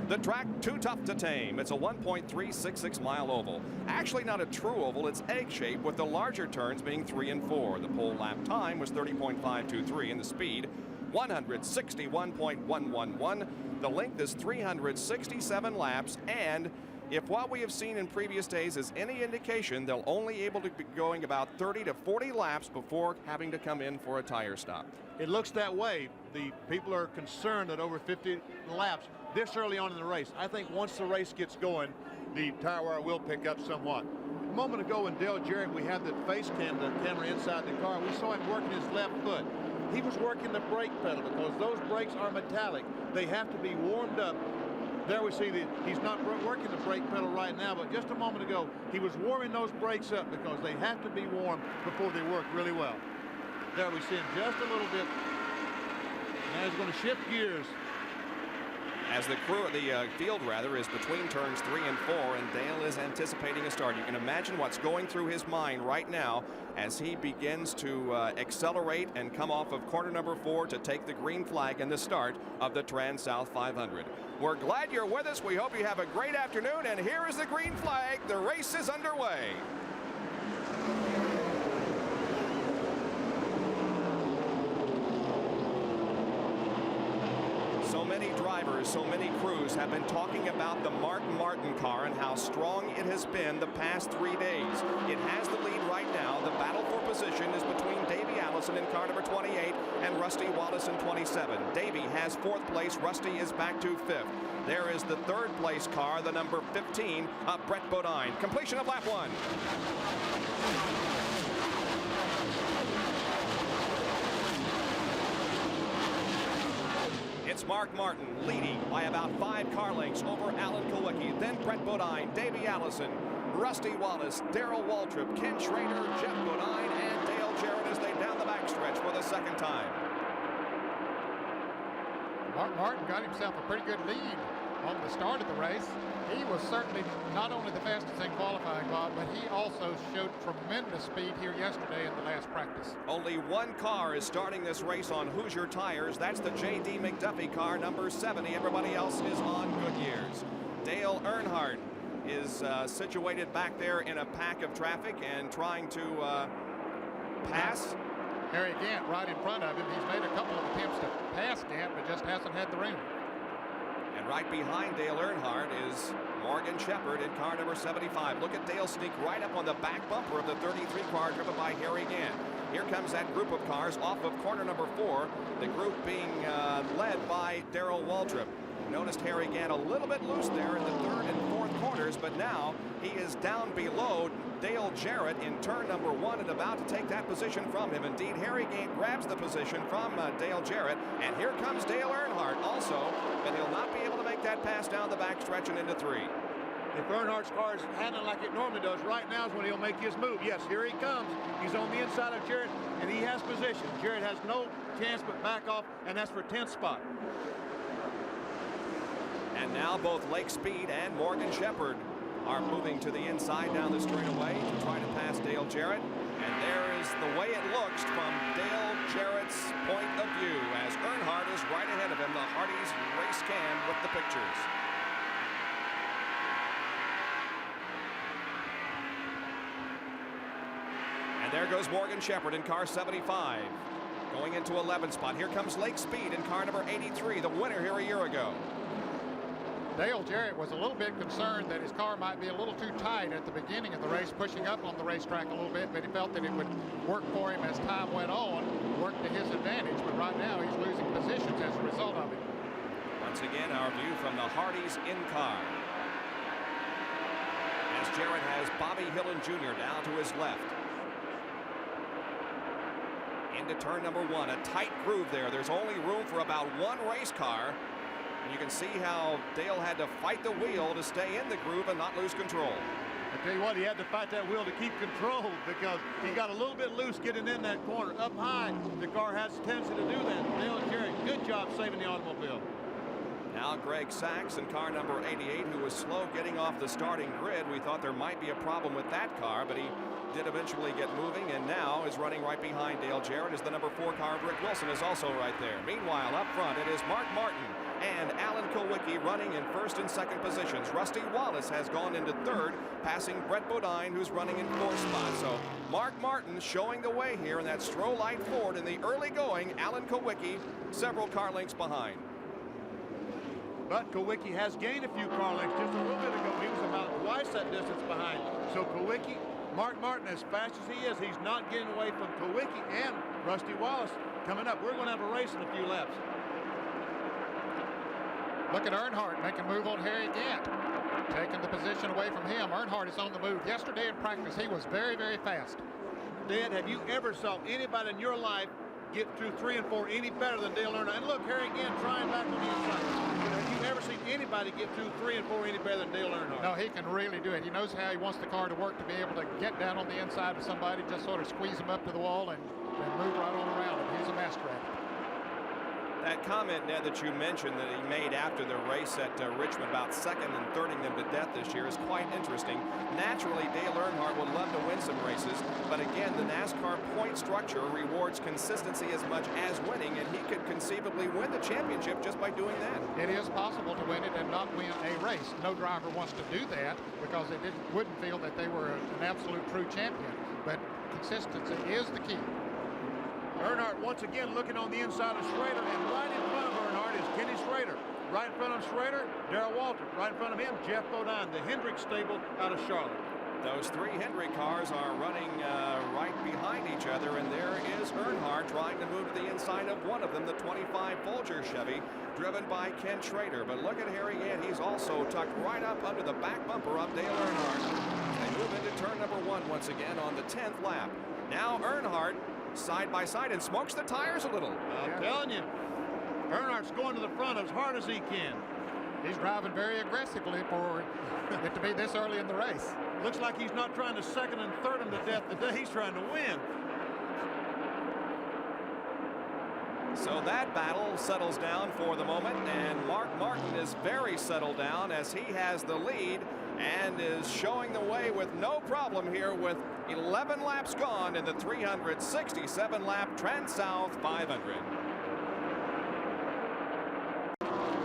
The track, too tough to tame. It's a 1.366 mile oval. Actually not a true oval, it's egg-shaped with the larger turns being 3 and 4. The pole lap time was 30.523 and the speed 161.111. The length is 367 laps, and if what we have seen in previous days is any indication, they'll only able to be going about 30 to 40 laps before having to come in for a tire stop. It looks that way. The people are concerned that over 50 laps this early on in the race. I think once the race gets going, the tire wear will pick up somewhat. A moment ago when Dale Jarrett, we had the face camera inside the car, we saw him working his left foot. He was working the brake pedal because those brakes are metallic. They have to be warmed up. There we see that he's not working the brake pedal right now, but just a moment ago, he was warming those brakes up because they have to be warm before they work really well. There we see him just a little bit. Now he's going to shift gears. As the field is between turns 3 and 4, and Dale is anticipating a start. You can imagine what's going through his mind right now as he begins to accelerate and come off of corner number 4 to take the green flag in the start of the TranSouth 500. We're glad you're with us. We hope you have a great afternoon, and here is the green flag. The race is underway. So many drivers, so many crews have been talking about the Mark Martin car and how strong it has been the past 3 days. It has the lead right now. The battle for position is between Davey Allison in car number 28 and Rusty Wallace in 27. Davey has 4th place. Rusty is back to 5th. There is the 3rd place car, the number 15, Brett Bodine. Completion of lap 1. It's Mark Martin leading by about 5 car lengths over Alan Kulwicki, then Brett Bodine, Davey Allison, Rusty Wallace, Darrell Waltrip, Ken Schrader, Jeff Bodine, and Dale Jarrett as they down the backstretch for the 2nd time. Mark Martin got himself a pretty good lead on the start of the race. He was certainly not only the fastest in qualifying, Bob, but he also showed tremendous speed here yesterday in the last practice. Only one car is starting this race on Hoosier tires. That's the J.D. McDuffie car, number 70. Everybody else is on Goodyears. Dale Earnhardt is situated back there in a pack of traffic and trying to pass. Harry Gant right in front of him. He's made a couple of attempts to pass Gant, but just hasn't had the room. And right behind Dale Earnhardt is Morgan Shepherd in car number 75. Look at Dale sneak right up on the back bumper of the 33 car driven by Harry Gant. Here comes that group of cars off of corner number 4, the group being led by Darrell Waltrip. Noticed Harry Gant a little bit loose there in the 3rd and 4th corners, but now he is down below Dale Jarrett in turn number 1 and about to take that position from him. Indeed, Harry Gant grabs the position from Dale Jarrett, and here comes Dale Earnhardt also, but he'll not be able to make that pass down the backstretch and into 3. If Earnhardt's car is handling like it normally does, right now is when he'll make his move. Yes, here he comes. He's on the inside of Jarrett, and he has position. Jarrett has no chance but back off, and that's for 10th spot. And now both Lake Speed and Morgan Shepherd are moving to the inside down the straightaway to try to pass Dale Jarrett. And there is the way it looks from Dale Jarrett's point of view as Earnhardt is right ahead of him. The Hardee's race cam with the pictures. And there goes Morgan Shepherd in car 75. Going into 11th spot. Here comes Lake Speed in car number 83, the winner here a year ago. Dale Jarrett was a little bit concerned that his car might be a little too tight at the beginning of the race, pushing up on the racetrack a little bit, but he felt that it would work for him as time went on, work to his advantage, but right now he's losing positions as a result of it. Once again, our view from the Hardee's in-car. As Jarrett has Bobby Hillen Jr. down to his left. Into turn number 1, a tight groove there. There's only room for about 1 race car. And you can see how Dale had to fight the wheel to stay in the groove and not lose control. I tell you what, he had to fight that wheel to keep control because he got a little bit loose getting in that corner. Up high, the car has a tendency to do that. Dale Jarrett, good job saving the automobile. Now Greg Sachs in car number 88, who was slow getting off the starting grid. We thought there might be a problem with that car, but he did eventually get moving and now is running right behind Dale Jarrett as the number 4 car. Rick Wilson is also right there. Meanwhile, up front, it is Mark Martin and Alan Kulwicki running in first and second positions. Rusty Wallace has gone into third, passing Brett Bodine, who's running in fourth spot. So Mark Martin showing the way here in that Stroh-Light Ford in the early going. Alan Kulwicki several car lengths behind. But Kulwicki has gained a few car lengths. Just a little bit ago, he was about twice that distance behind. So Kulwicki, Mark Martin, as fast as he is, he's not getting away from Kulwicki and Rusty Wallace. Coming up, we're going to have a race in a few laps. Look at Earnhardt making a move on Harry Gant, taking the position away from him. Earnhardt is on the move. Yesterday in practice, he was very, very fast. Dad, have you ever saw anybody in your life get through 3 and 4 any better than Dale Earnhardt? And look, Harry Gant trying back on the inside. Have you ever seen anybody get through 3 and 4 any better than Dale Earnhardt? No, he can really do it. He knows how he wants the car to work to be able to get down on the inside of somebody, just sort of squeeze him up to the wall and move right on around him. He's a master at it. That comment, Ned, that you mentioned that he made after the race at Richmond about second and thirding them to death this year is quite interesting. Naturally, Dale Earnhardt would love to win some races, but again, the NASCAR point structure rewards consistency as much as winning, and he could conceivably win the championship just by doing that. It is possible to win it and not win a race. No driver wants to do that because they wouldn't feel that they were an absolute true champion, but consistency is the key. Earnhardt once again looking on the inside of Schrader, and right in front of Earnhardt is Kenny Schrader. Right in front of Schrader, Darrell Waltrip. Right in front of him, Jeff Bodine, the Hendrick stable out of Charlotte. Those three Hendrick cars are running right behind each other, and there is Earnhardt trying to move to the inside of one of them, the 25 Folger Chevy, driven by Ken Schrader. But look at Harry Gant. He's also tucked right up under the back bumper of Dale Earnhardt. They move into turn number 1 once again on the 10th lap. Now Earnhardt side by side and smokes the tires a little. I'm telling you, Earnhardt's going to the front as hard as he can. He's driving very aggressively for it to be this early in the race. Looks like he's not trying to second and third him to death today. He's trying to win. So that battle settles down for the moment, and Mark Martin is very settled down as he has the lead and is showing the way with no problem here with 11 laps gone in the 367-lap TranSouth 500.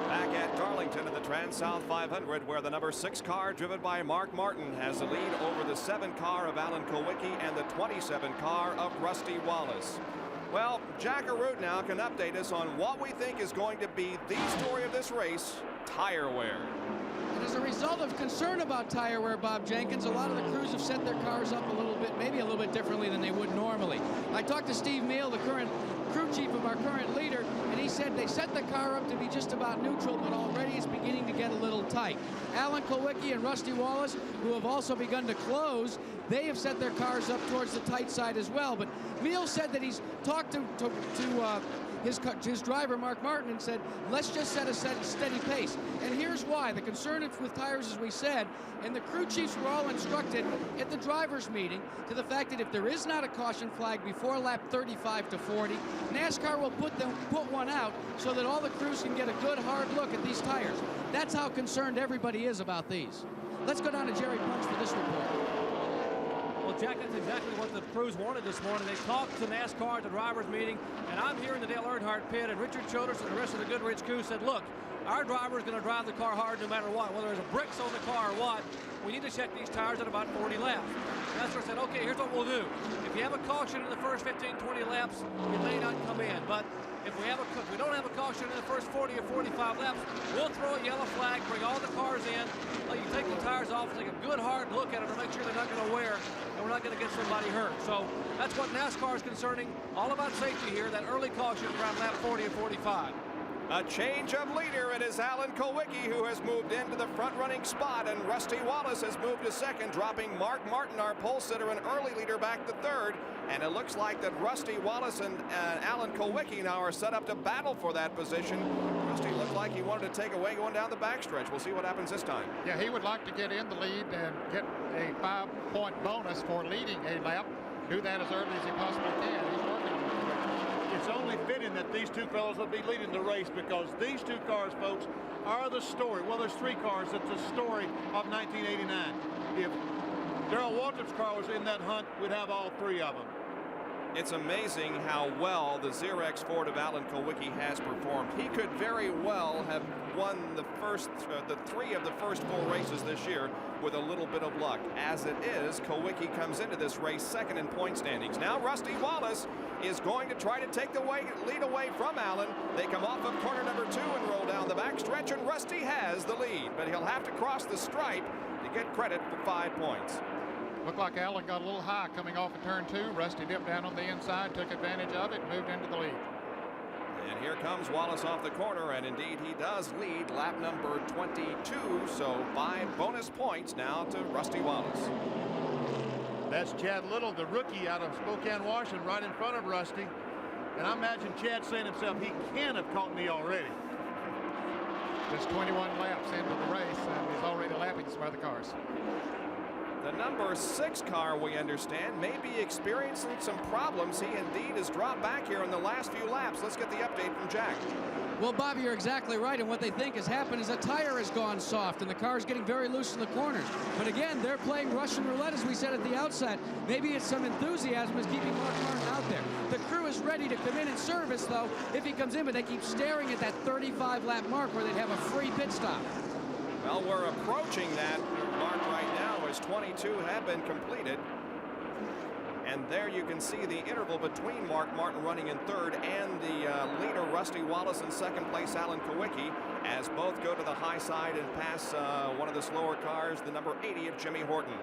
Back at Darlington in the TranSouth 500, where the number 6 car driven by Mark Martin has the lead over the 7 car of Alan Kulwicki and the 27 car of Rusty Wallace. Well, Jack Arute now can update us on what we think is going to be the story of this race, tire wear. And as a result of concern about tire wear, Bob Jenkins, a lot of the crews have set their cars up a little bit, maybe a little bit differently than they would normally. I talked to Steve Meal, the current crew chief of our current leader, and he said they set the car up to be just about neutral, but already it's beginning to get a little tight. Alan Kulwicki and Rusty Wallace, who have also begun to close, they have set their cars up towards the tight side as well. But Meal said that he's talked to his driver, Mark Martin, and said, let's just set a steady pace. And here's why. The concern with tires, as we said, and the crew chiefs were all instructed at the drivers' meeting to the fact that if there is not a caution flag before lap 35 to 40, NASCAR will put one out so that all the crews can get a good hard look at these tires. That's how concerned everybody is about these. Let's go down to Jerry Punch for this report. Well, Jack, that's exactly what the crews wanted this morning. They talked to NASCAR at the drivers' meeting, and I'm here in the Dale Earnhardt pit, and Richard Childress and the rest of the Goodrich crew said, look, our driver is going to drive the car hard no matter what, whether there's a bricks on the car or what. We need to check these tires at about 40 laps. NASCAR said, okay, here's what we'll do. If you have a caution in the first 15, 20 laps, it may not come in, but if we don't have a caution in the first 40 or 45 laps, we'll throw a yellow flag, bring all the cars in, let you take the tires off, take a good hard look at them to make sure they're not going to wear, and we're not going to get somebody hurt. So that's what NASCAR is concerning, all about safety here, that early caution around lap 40 and 45. A change of leader. It is Alan Kulwicki who has moved into the front-running spot, and Rusty Wallace has moved to second, dropping Mark Martin, our pole sitter, an early leader, back to third. And it looks like that Rusty Wallace and Alan Kulwicki now are set up to battle for that position. Rusty looked like he wanted to take away going down the backstretch. We'll see what happens this time. Yeah, he would like to get in the lead and get a 5-point bonus for leading a lap. Do that as early as he possibly can. He's working on it. It's only fitting that these two fellows will be leading the race, because these two cars, folks, are the story. Well, there's 3 cars that's the story of 1989. If Darrell Waltrip's car was in that hunt, we'd have all 3 of them. It's amazing how well the Xerox Ford of Alan Kulwicki has performed. He could very well have won the three of the first 4 races this year with a little bit of luck. As it is, Kulwicki comes into this race second in point standings. Now Rusty Wallace is going to try to take the lead away from Alan. They come off of corner number 2 and roll down the backstretch, and Rusty has the lead, but he'll have to cross the stripe to get credit for 5 points. Looked like Allen got a little high coming off of turn 2. Rusty dipped down on the inside, took advantage of it, moved into the lead. And here comes Wallace off the corner, and indeed he does lead lap number 22, so 5 bonus points now to Rusty Wallace. That's Chad Little, the rookie out of Spokane, Washington, right in front of Rusty. And I imagine Chad saying to himself, he can have caught me already. Just 21 laps into the race, and he's already lapping some other cars. The number 6 car, we understand, may be experiencing some problems. He indeed has dropped back here in the last few laps. Let's get the update from Jack. Well, Bobby, you're exactly right, and what they think has happened is a tire has gone soft, and the car's getting very loose in the corners. But again, they're playing Russian roulette, as we said at the outset. Maybe it's some enthusiasm is keeping Mark Martin out there. The crew is ready to come in and service, though, if he comes in, but they keep staring at that 35-lap mark where they'd have a free pit stop. Well, we're approaching that mark right now as 22 have been completed. And there you can see the interval between Mark Martin running in 3rd and the leader Rusty Wallace in 2nd place, Alan Kulwicki, as both go to the high side and pass one of the slower cars, the number 80 of Jimmy Horton.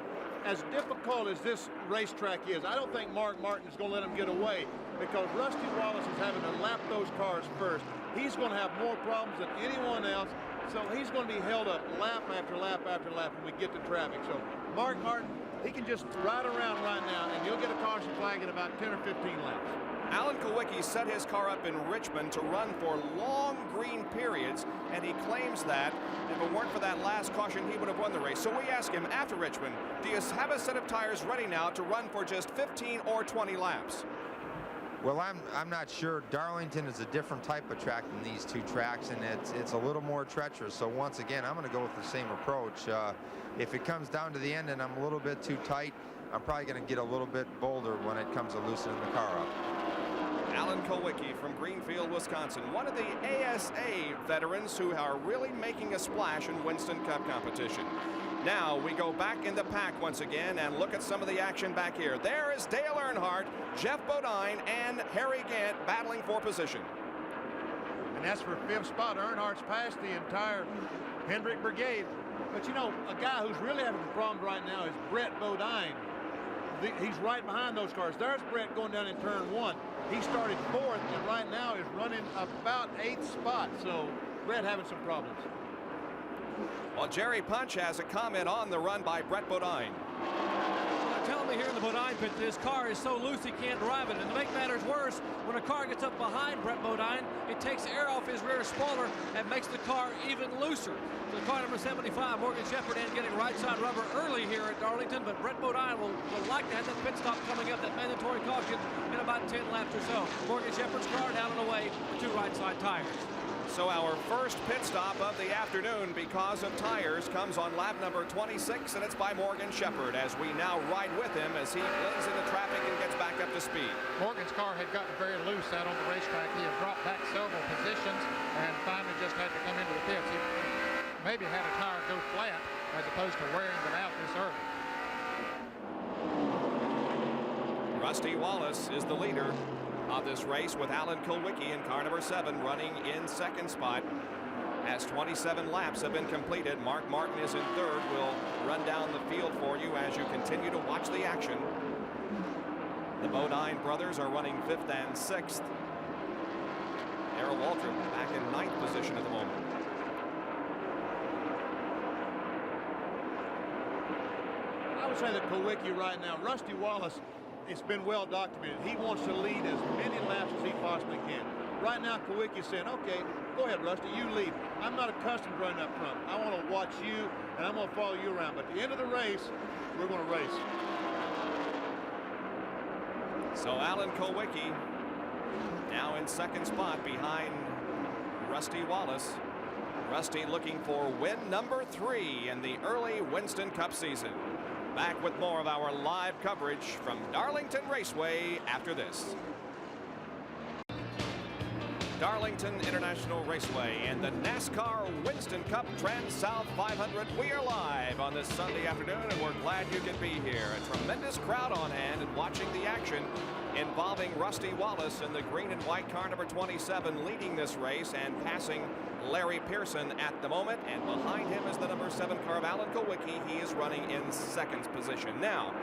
As difficult as this racetrack is, I don't think Mark Martin is going to let him get away, because Rusty Wallace is having to lap those cars first. He's going to have more problems than anyone else, so he's going to be held up lap after lap after lap when we get to traffic. So Mark Martin, he can just ride around right now, and you'll get a caution flag in about 10 or 15 laps. Alan Kulwicki set his car up in Richmond to run for long green periods, and he claims that if it weren't for that last caution, he would have won the race. So we ask him after Richmond, do you have a set of tires ready now to run for just 15 or 20 laps? Well, I'm not sure. Darlington is a different type of track than these 2 tracks, and it's a little more treacherous. So once again, I'm going to go with the same approach. If it comes down to the end and I'm a little bit too tight, I'm probably going to get a little bit bolder when it comes to loosening the car up. Alan Kulwicki from Greenfield, Wisconsin, one of the ASA veterans who are really making a splash in Winston Cup competition. Now we go back in the pack once again and look at some of the action back here. There is Dale Earnhardt, Jeff Bodine, and Harry Gant battling for position. And that's for 5th spot. Earnhardt's passed the entire Hendrick brigade. But you know, a guy who's really having problems right now is Brett Bodine. He's right behind those cars. There's Brett going down in turn 1. He started 4th and right now is running about 8th spot. So Brett having some problems. Well, Jerry Punch has a comment on the run by Brett Bodine. They're telling me here in the Bodine pit that his car is so loose he can't drive it. And to make matters worse, when a car gets up behind Brett Bodine, it takes air off his rear spoiler and makes the car even looser. So the car number 75, Morgan Shepherd, ain't getting right side rubber early here at Darlington, but Brett Bodine will like to have that pit stop coming up, that mandatory caution, in about 10 laps or so. Morgan Shepherd's car down and away with 2 right side tires. So our first pit stop of the afternoon because of tires comes on lap number 26, and it's by Morgan Shepherd as we now ride with him as he blends into traffic and gets back up to speed. Morgan's car had gotten very loose out on the racetrack. He had dropped back several positions and finally just had to come into the pits. He maybe had a tire go flat as opposed to wearing them out this early. Rusty Wallace is the leader of this race with Alan Kulwicki in car number 7 running in 2nd spot. As 27 laps have been completed, Mark Martin is in 3rd. We'll run down the field for you as you continue to watch the action. The Bodine brothers are running 5th and 6th. Darrell Waltrip back in 9th position at the moment. I would say that Kulwicki right now, Rusty Wallace, it's been well documented. He wants to lead as many laps as he possibly can. Right now, Kulwicki is saying, okay, go ahead, Rusty, you lead. I'm not accustomed to running up front. I want to watch you, and I'm going to follow you around. But at the end of the race, we're going to race. So Alan Kulwicki now in 2nd spot behind Rusty Wallace. Rusty looking for win number 3 in the early Winston Cup season. Back with more of our live coverage from Darlington Raceway after this. Darlington International Raceway and the NASCAR Winston Cup TranSouth 500. We are live on this Sunday afternoon, and we're glad you can be here. A tremendous crowd on hand and watching the action involving Rusty Wallace in the green and white car number 27, leading this race and passing Larry Pearson at the moment. And behind him is the number 7 car of Alan Kulwicki. He is running in second position. Now,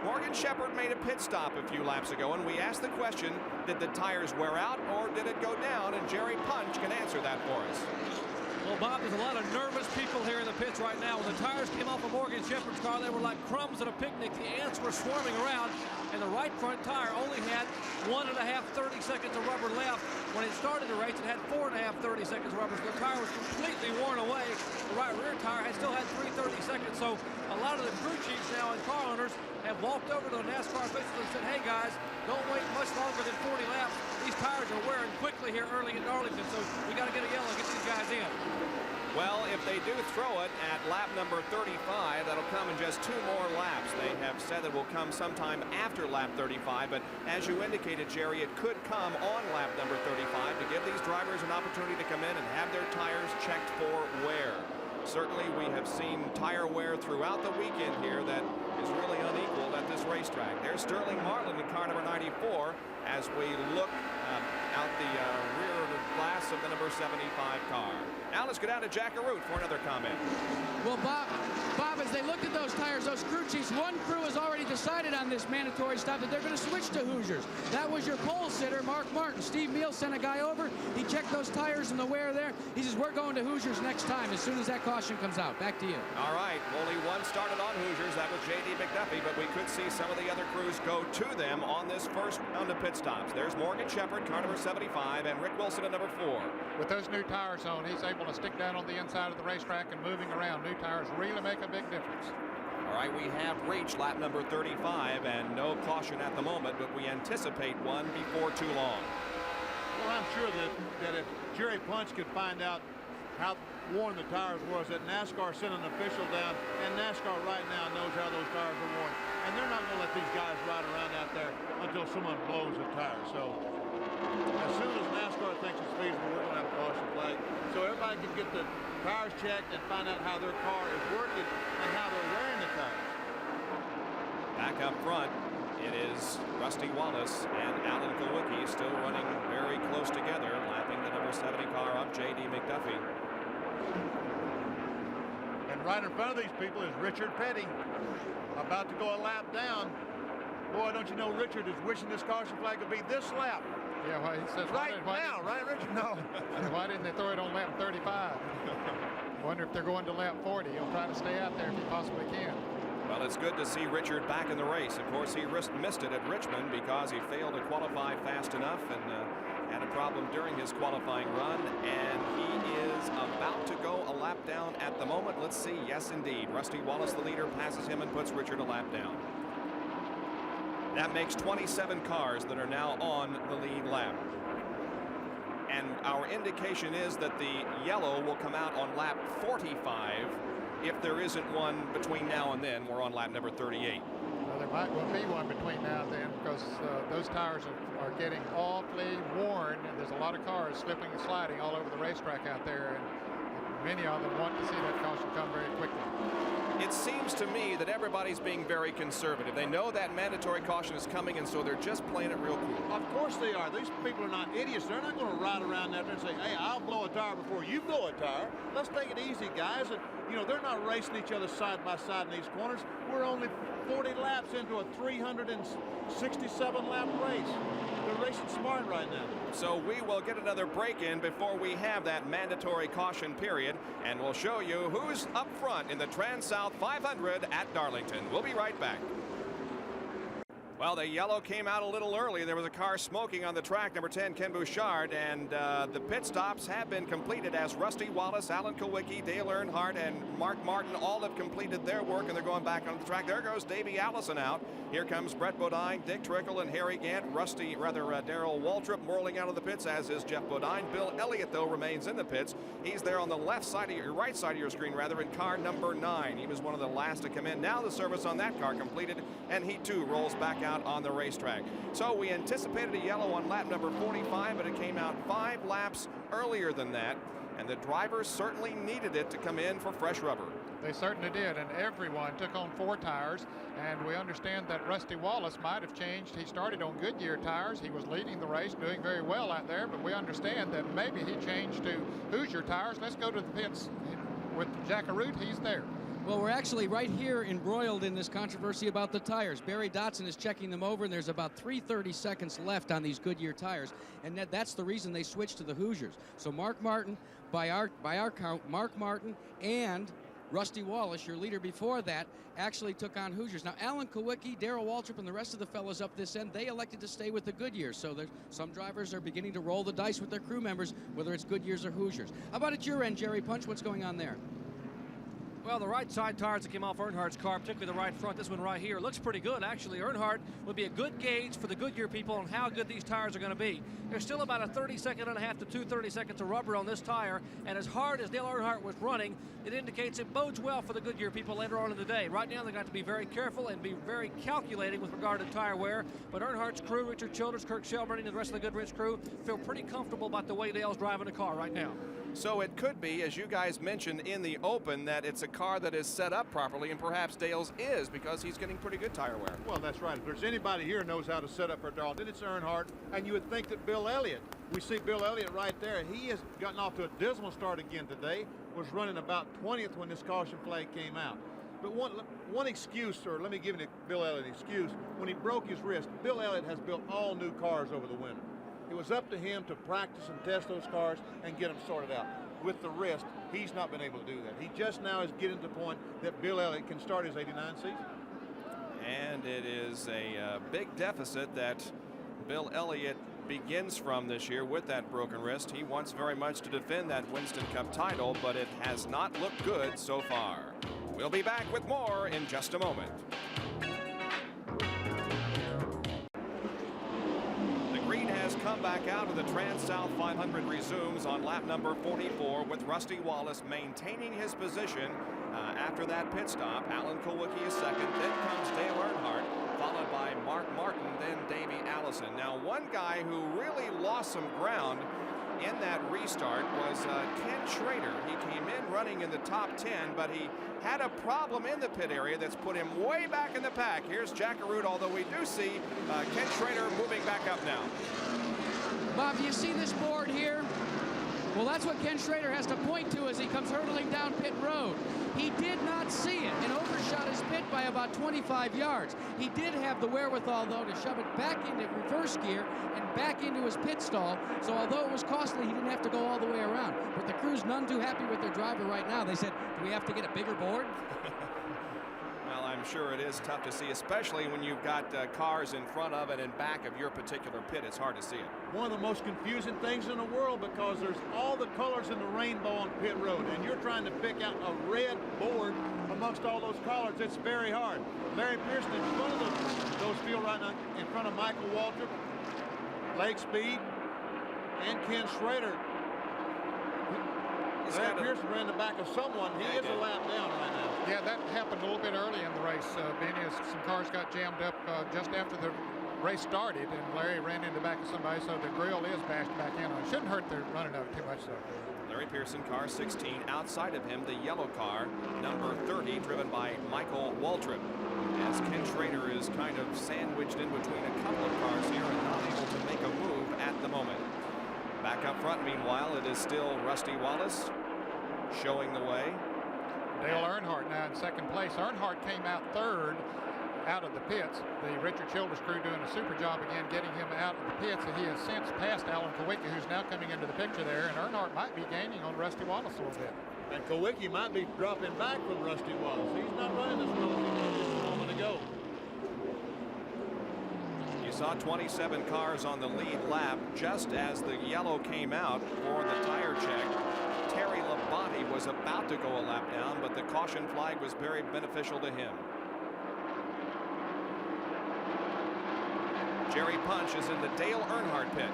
Morgan Shepherd made a pit stop a few laps ago, and we asked the question, did the tires wear out or did it go down? And Jerry Punch can answer that for us. Well, Bob, there's a lot of nervous people here in the pits right now. When the tires came off of Morgan Shepherd's car, they were like crumbs at a picnic. The ants were swarming around, and the right front tire only had 1.5 30 seconds of rubber left. When it started the race, it had 4.5 30 seconds of rubber, so the tire was completely worn away. The right rear tire had still had 3.30 seconds, so a lot of the crew chiefs now and car owners have walked over to the NASCAR officials and said, hey guys, don't wait much longer than 40 laps. These tires are wearing quickly here early in Darlington, so we got to get a yellow and get these guys in. Well, if they do throw it at lap number 35, that'll come in just 2 more laps. They have said it will come sometime after lap 35, but as you indicated, Jerry, it could come on lap number 35 to give these drivers an opportunity to come in and have their tires checked for wear. Certainly, we have seen tire wear throughout the weekend here that is really unequaled at this racetrack. There's Sterling Marlin in car number 94 as we look out the rear glass of the number 75 car. Now let's go down to Jack Arute for another comment. Well, Bob, as they looked at those tires, those crew chiefs, one crew has already decided on this mandatory stuff that they're going to switch to Hoosiers. That was your pole sitter, Mark Martin. Steve Meal sent a guy over. He checked those tires and the wear there. He says, we're going to Hoosiers next time as soon as that caution comes out. Back to you. All right. Only one started on Hoosiers. That was J.D. McDuffie, but we could see some of the other crews go to them on this first round of pit stops. There's Morgan Shepherd, car number 75, and Rick Wilson at number 4. With those new tires on, he's able to stick down on the inside of the racetrack and moving around. New tires really make a big difference. All right, we have reached lap number 35 and no caution at the moment, but we anticipate one before too long. Well, I'm sure that if Jerry Punch could find out how worn the tires was, that NASCAR sent an official down, and NASCAR right now knows how those tires are worn. And they're not going to let these guys ride around out there until someone blows a tire. So as soon as NASCAR thinks it's feasible, we're going to have a caution flag. So everybody can get the tires checked and find out how their car is working and how they're wearing the tires. Back up front, it is Rusty Wallace and Alan Kulwicki still running very close together, lapping the number 70 car up J.D. McDuffie. And right in front of these people is Richard Petty, about to go a lap down. Boy, don't you know Richard is wishing this caution flag would be this lap. Yeah, well, he says Right now, right, Richard? No. Why didn't they throw it on lap 35? Wonder if they're going to lap 40. He'll try to stay out there if he possibly can. Well, it's good to see Richard back in the race. Of course, he missed it at Richmond because he failed to qualify fast enough and had a problem during his qualifying run. And he is about to go a lap down at the moment. Let's see. Yes, indeed. Rusty Wallace, the leader, passes him and puts Richard a lap down. That makes 27 cars that are now on the lead lap. And our indication is that the yellow will come out on lap 45. If there isn't one between now and then, we're on lap number 38. Well, there might well be one between now and then because those tires are getting awfully worn. And there's a lot of cars slipping and sliding all over the racetrack out there. And many of them want to see that caution come very quickly. It seems to me that everybody's being very conservative. They know that mandatory caution is coming, and so they're just playing it real cool. Of course they are. These people are not idiots. They're not going to ride around out there and say, hey, I'll blow a tire before you blow a tire. Let's take it easy, guys. And, you know, they're not racing each other side by side in these corners. We're only 40 laps into a 367-lap race. They're racing smart right now. So we will get another break in before we have that mandatory caution period, and we'll show you who's up front in the TranSouth 500 at Darlington. We'll be right back. Well, the yellow came out a little early. There was a car smoking on the track, number 10, Ken Bouchard, and the pit stops have been completed as Rusty Wallace, Alan Kulwicki, Dale Earnhardt, and Mark Martin all have completed their work, and they're going back on the track. There goes Davey Allison out. Here comes Brett Bodine, Dick Trickle, and Harry Gant. Darrell Waltrip whirling out of the pits, as is Jeff Bodine. Bill Elliott, though, remains in the pits. He's there on the right side of your screen, in car number 9. He was one of the last to come in. Now the service on that car completed, and he too rolls back out on the racetrack. So we anticipated a yellow on lap number 45, but it came out 5 laps earlier than that, and the drivers certainly needed it to come in for fresh rubber. They certainly did, and everyone took on 4 tires, and we understand that Rusty Wallace might have changed. He started on Goodyear tires. He was leading the race, doing very well out there, but we understand that maybe he changed to Hoosier tires. Let's go to the pits with Jackaroot. He's there. Well, we're actually right here embroiled in this controversy about the tires. Barry Dotson is checking them over, and there's about 3:30 seconds left on these Goodyear tires, and that's the reason they switched to the Hoosiers. So Mark Martin, by our count, Mark Martin and Rusty Wallace, your leader before that, actually took on Hoosiers. Now, Alan Kulwicki, Darrell Waltrip, and the rest of the fellows up this end, they elected to stay with the Goodyears. So some drivers are beginning to roll the dice with their crew members, whether it's Goodyears or Hoosiers. How about at your end, Jerry Punch? What's going on there? Well, the right side tires that came off Earnhardt's car, particularly the right front, this one right here, looks pretty good, actually. Earnhardt would be a good gauge for the Goodyear people on how good these tires are going to be. There's still about a 30-second and a half to 2 seconds of rubber on this tire, and as hard as Dale Earnhardt was running, it indicates it bodes well for the Goodyear people later on in the day. Right now, they've got to be very careful and be very calculating with regard to tire wear, but Earnhardt's crew, Richard Childers, Kirk Shelburne, and the rest of the Goodrich crew feel pretty comfortable about the way Dale's driving the car right now. So it could be, as you guys mentioned in the open, that it's a car that is set up properly, and perhaps Dale's is, because he's getting pretty good tire wear. Well, that's right. If there's anybody here who knows how to set up for Darlington, it's Earnhardt, and you would think that Bill Elliott, we see Bill Elliott right there. He has gotten off to a dismal start again today, was running about 20th when this caution flag came out. But one excuse, or let me give Bill Elliott an excuse, when he broke his wrist, Bill Elliott has built all new cars over the winter. It was up to him to practice and test those cars and get them sorted out. With the wrist, he's not been able to do that. He just now is getting to the point that Bill Elliott can start his '89 season. And it is a big deficit that Bill Elliott begins from this year with that broken wrist. He wants very much to defend that Winston Cup title, but it has not looked good so far. We'll be back with more in just a moment. Come back out of the TranSouth 500 resumes on lap number 44 with Rusty Wallace maintaining his position after that pit stop. Alan Kulwicki is second, then comes Dale Earnhardt, followed by Mark Martin, then Davey Allison. Now, one guy who really lost some ground in that restart was Ken Schrader. He came in running in the top 10, but he had a problem in the pit area that's put him way back in the pack. Here's Jackaroot, although we do see Ken Schrader moving back up now. Bob, do you see this board here? Well, that's what Ken Schrader has to point to as he comes hurtling down pit road. He did not see it and overshot his pit by about 25 yards. He did have the wherewithal, though, to shove it back into reverse gear and back into his pit stall. So although it was costly, he didn't have to go all the way around. But the crew's none too happy with their driver right now. They said, do we have to get a bigger board? Well, I'm sure it is tough to see, especially when you've got cars in front of and in back of your particular pit. It's hard to see it. One of the most confusing things in the world, because there's all the colors in the rainbow on pit road, and you're trying to pick out a red board amongst all those colors. It's very hard. Larry Pearson in front of those field right now, in front of Michael Waltrip, Lake Speed, and Ken Schrader. Larry Pearson ran the back of someone. He is a lap down right now. Yeah, that happened a little bit early in the race, Benny, as some cars got jammed up just after the race started, and Larry ran in the back of somebody, so the grill is bashed back in on it. Shouldn't hurt the running of it too much, though. Larry Pearson, car 16. Outside of him, the yellow car, number 30, driven by Michael Waltrip. As Ken Schrader is kind of sandwiched in between a couple of cars here and not able to make a move at the moment. Back up front, meanwhile, it is still Rusty Wallace showing the way. Dale Earnhardt now in second place. Earnhardt came out third out of the pits. The Richard Childers crew doing a super job again getting him out of the pits, and he has since passed Alan Kulwicki, who's now coming into the picture there, and Earnhardt might be gaining on Rusty Wallace a little bit. And Kulwicki might be dropping back from Rusty Wallace. He's not running as well as he did just a moment ago. saw 27 cars on the lead lap just as the yellow came out for the tire check. Terry Labonte was about to go a lap down, but the caution flag was very beneficial to him. Jerry Punch is in the Dale Earnhardt pit.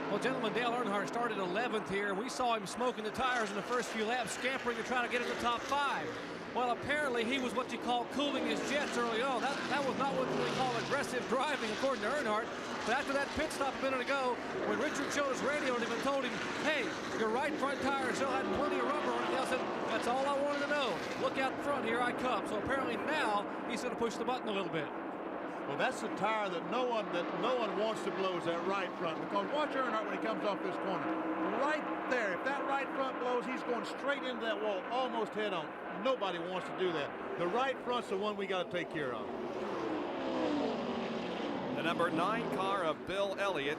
Well, gentlemen, Dale Earnhardt started 11th here. We saw him smoking the tires in the first few laps, scampering and trying to get in the top 5. Well, apparently he was what you call cooling his jets early on. That was not what we call aggressive driving, according to Earnhardt. But after that pit stop a minute ago, when Richard Childress radioed him and told him, hey, your right front tire still had plenty of rubber on it, Dale said, that's all I wanted to know. Look out front, here I come. So apparently now he's going to push the button a little bit. Well, that's the tire that no one wants to blow, is that right front. Because watch Earnhardt when he comes off this corner. Right there, if that right front blows, he's going straight into that wall, almost head on. Nobody wants to do that. The right front's the one we got to take care of. The number 9 car of Bill Elliott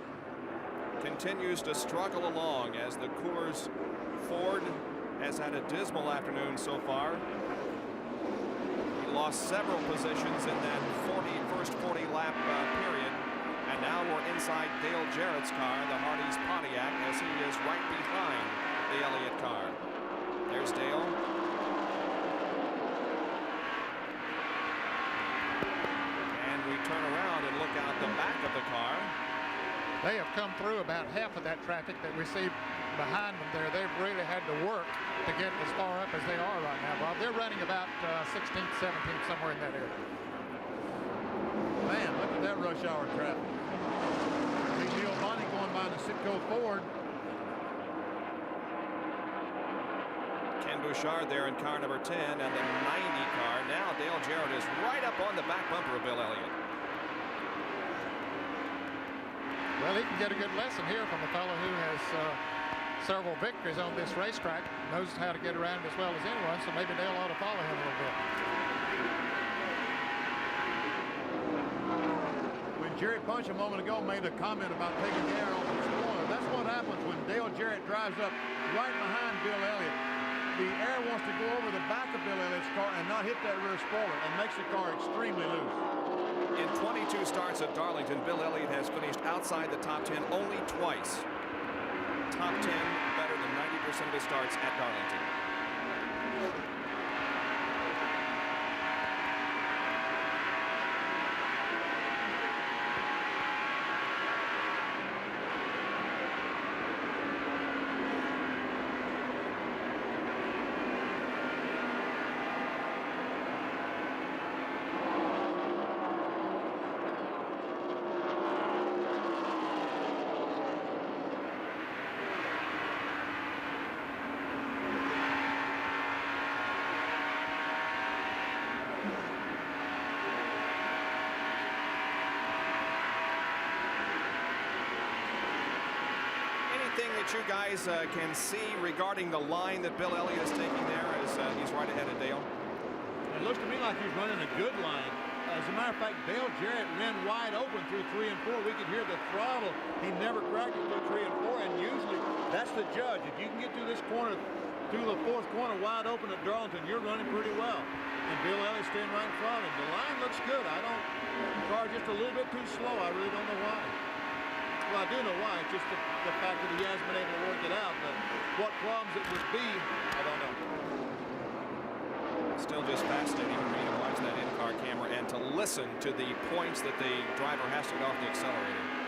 continues to struggle along as the Coors Ford has had a dismal afternoon so far. He lost several positions in that first 40 lap period, and now we're inside Dale Jarrett's car, the Hardee's Pontiac, as he is right behind the Elliott car. There's Dale. And we turn around and look out the back of the car. They have come through about half of that traffic that we see behind them there. They've really had to work to get as far up as they are right now, Bob. They're running about 16th, 17th, somewhere in that area. Man, look at that rush hour traffic. Big Neil Bonnie going by the Sitco Ford. Ken Bouchard there in car number 10 and the 90 car. Now Dale Jarrett is right up on the back bumper of Bill Elliott. Well, he can get a good lesson here from a fellow who has several victories on this racetrack, knows how to get around as well as anyone, so maybe Dale ought to follow him a little bit. When Jerry Punch a moment ago made a comment about taking the air off the spoiler, that's what happens when Dale Jarrett drives up right behind Bill Elliott. The air wants to go over the back of Bill Elliott's car and not hit that rear spoiler, and makes the car extremely loose. In 22 starts at Darlington, Bill Elliott has finished outside the top 10 only twice. Top 10 better than 90% of his starts at Darlington. That you guys can see regarding the line that Bill Elliott is taking there as he's right ahead of Dale? It looks to me like he's running a good line. As a matter of fact, Dale Jarrett ran wide open through 3 and 4. We could hear the throttle. He never cracked it through 3 and 4, and usually that's the judge. If you can get through this corner, through the 4th corner wide open at Darlington, you're running pretty well. And Bill Elliott's staying right in front of him. The line looks good. The car's just a little bit too slow. I really don't know why. Well, I do know why. It's just the fact that he hasn't been able to work it out. But what problems it would be, I don't know. Still just fascinating for me to watch that in-car camera and to listen to the points that the driver has to get off the accelerator.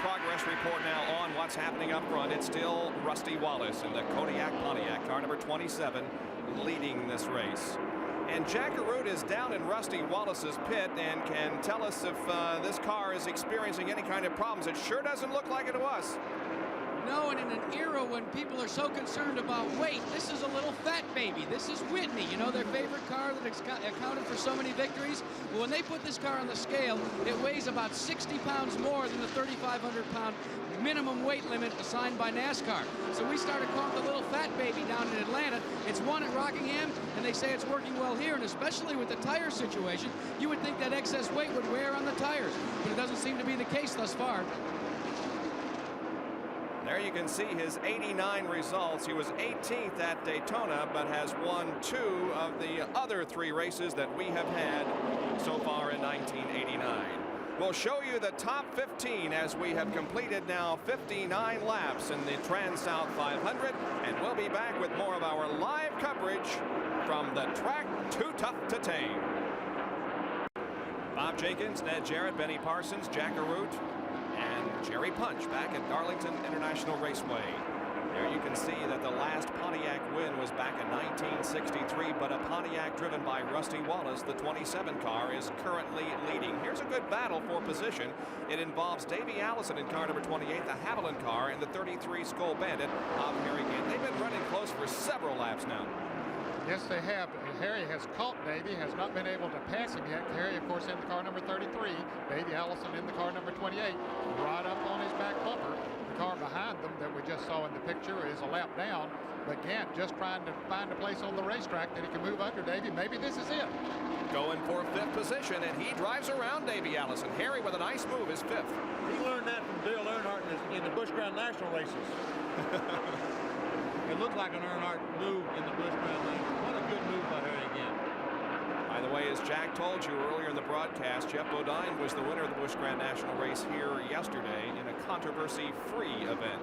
Progress report now on what's happening up front. It's still Rusty Wallace in the Kodiak Pontiac, car number 27, leading this race. And Jack Arute is down in Rusty Wallace's pit and can tell us if this car is experiencing any kind of problems. It sure doesn't look like it to us. No, and in an era when people are so concerned about weight, this is a little fat baby. This is Whitney, you know, their favorite car that accounted for so many victories. Well, when they put this car on the scale, it weighs about 60 pounds more than the 3,500-pound minimum weight limit assigned by NASCAR. So we started calling the little fat baby down in Atlanta. It's won at Rockingham, and they say it's working well here, and especially with the tire situation, you would think that excess weight would wear on the tires, but it doesn't seem to be the case thus far. There you can see his 89 results. He was 18th at Daytona, but has won 2 of the other 3 races that we have had so far in 1989. We'll show you the top 15 as we have completed now 59 laps in the TranSouth 500, and we'll be back with more of our live coverage from the track Too Tough to Tame. Bob Jenkins, Ned Jarrett, Benny Parsons, Jack Arute, and Jerry Punch back at Darlington International Raceway. There you can see that the last Pontiac win was back in 1963, but a Pontiac driven by Rusty Wallace, the 27 car, is currently leading. Here's a good battle for position. It involves Davey Allison in car number 28, the Haviland car, and the 33 Skull Bandit of Harry Gant. They've been running close for several laps now. Yes, they have. Harry has caught Davey, has not been able to pass him yet. Harry, of course, in the car number 33. Davey Allison in the car number 28, right up on his back bumper. The car behind them that we just saw in the picture is a lap down, but Gant just trying to find a place on the racetrack that he can move under Davey. Maybe this is it. Going for 5th position, and he drives around Davey Allison. Harry with a nice move is 5th. He learned that from Dale Earnhardt in the Busch Grand National races. It looked like an Earnhardt move in the Busch Grand National. What a good move by Harry again. By the way, as Jack told you earlier in the broadcast, Jeff Bodine was the winner of the Busch Grand National race here yesterday in a controversy-free event.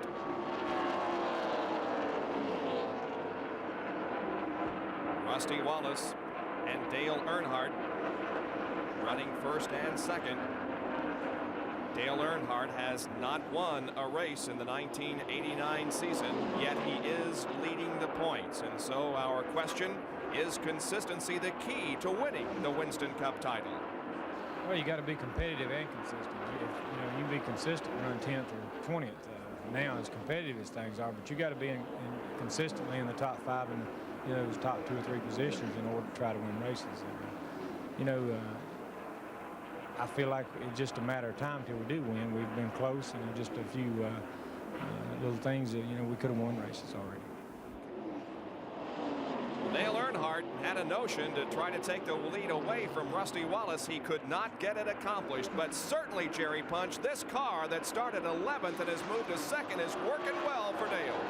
Rusty Wallace and Dale Earnhardt running 1st and 2nd. Dale Earnhardt has not won a race in the 1989 season, yet he is leading the points. And so our question, is consistency the key to winning the Winston Cup title? Well, you got to be competitive and consistent. You can be consistent, run 10th or 20th now as competitive as things are, but you got to be consistently in the top 5 and those top 2 or 3 positions in order to try to win races. I feel like it's just a matter of time till we do win. We've been close, and just a few little things that we could have won races already. Dale Earnhardt had a notion to try to take the lead away from Rusty Wallace. He could not get it accomplished, but certainly, Jerry Punch, this car that started 11th and has moved to 2nd is working well for Dale.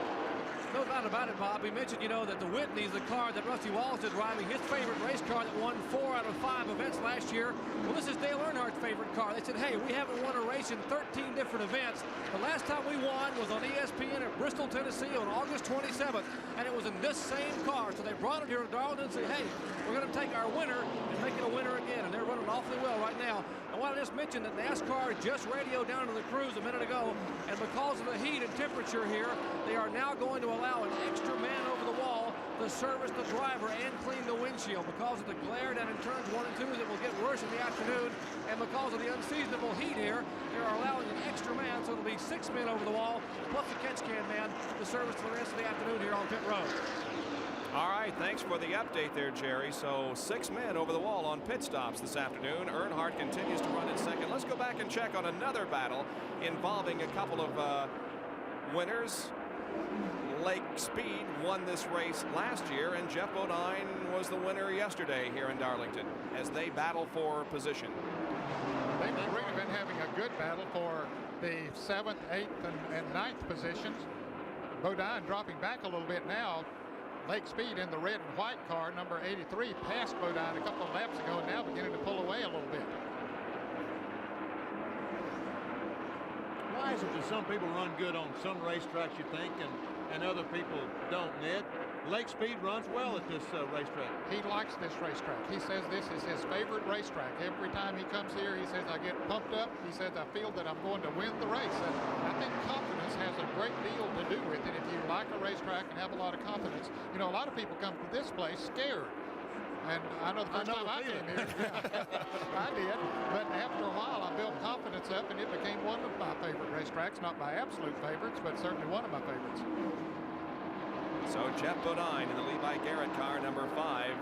No doubt about it, Bob. We mentioned, that the Whitney's the car that Rusty Wallace is driving, his favorite race car that won 4 out of 5 events last year. Well, this is Dale Earnhardt's favorite car. They said, hey, we haven't won a race in 13 different events. The last time we won was on ESPN at Bristol, Tennessee on August 27th, and it was in this same car. So they brought it here to Darlington and said, hey, we're going to take our winner and make it a winner again, and they're running awfully well right now. And while I just mentioned that NASCAR just radioed down to the crews a minute ago, and because of the heat and temperature here, they are now going to allow an extra man over the wall to service the driver and clean the windshield. Because of the glare down in turns 1 and 2 that will get worse in the afternoon, and because of the unseasonable heat here, they are allowing an extra man, so it'll be 6 men over the wall, plus a catch can man to service for the rest of the afternoon here on pit road. All right, thanks for the update there, Jerry. So 6 men over the wall on pit stops this afternoon. Earnhardt continues to run in 2nd. Let's go back and check on another battle involving a couple of winners. Lake Speed won this race last year, and Jeff Bodine was the winner yesterday here in Darlington as they battle for position. They've really been having a good battle for the 7th, 8th, and 9th positions. Bodine dropping back a little bit now. Lake Speed in the red and white car, number 83, passed Bodine a couple of laps ago, and now beginning to pull away a little bit. Why is it that some people run good on some racetracks, you think, and other people don't, Ned? Lake Speed runs well at this racetrack. He likes this racetrack. He says this is his favorite racetrack. Every time he comes here, he says, I get pumped up. He says, I feel that I'm going to win the race. And I think confidence has a great deal to do with it. If you like a racetrack and have a lot of confidence, a lot of people come to this place scared. And I know the first time I came here, I did. But after a while, I built confidence up, and it became one of my favorite racetracks. Not my absolute favorites, but certainly one of my favorites. So Jeff Bodine in the Levi Garrett car, number 5,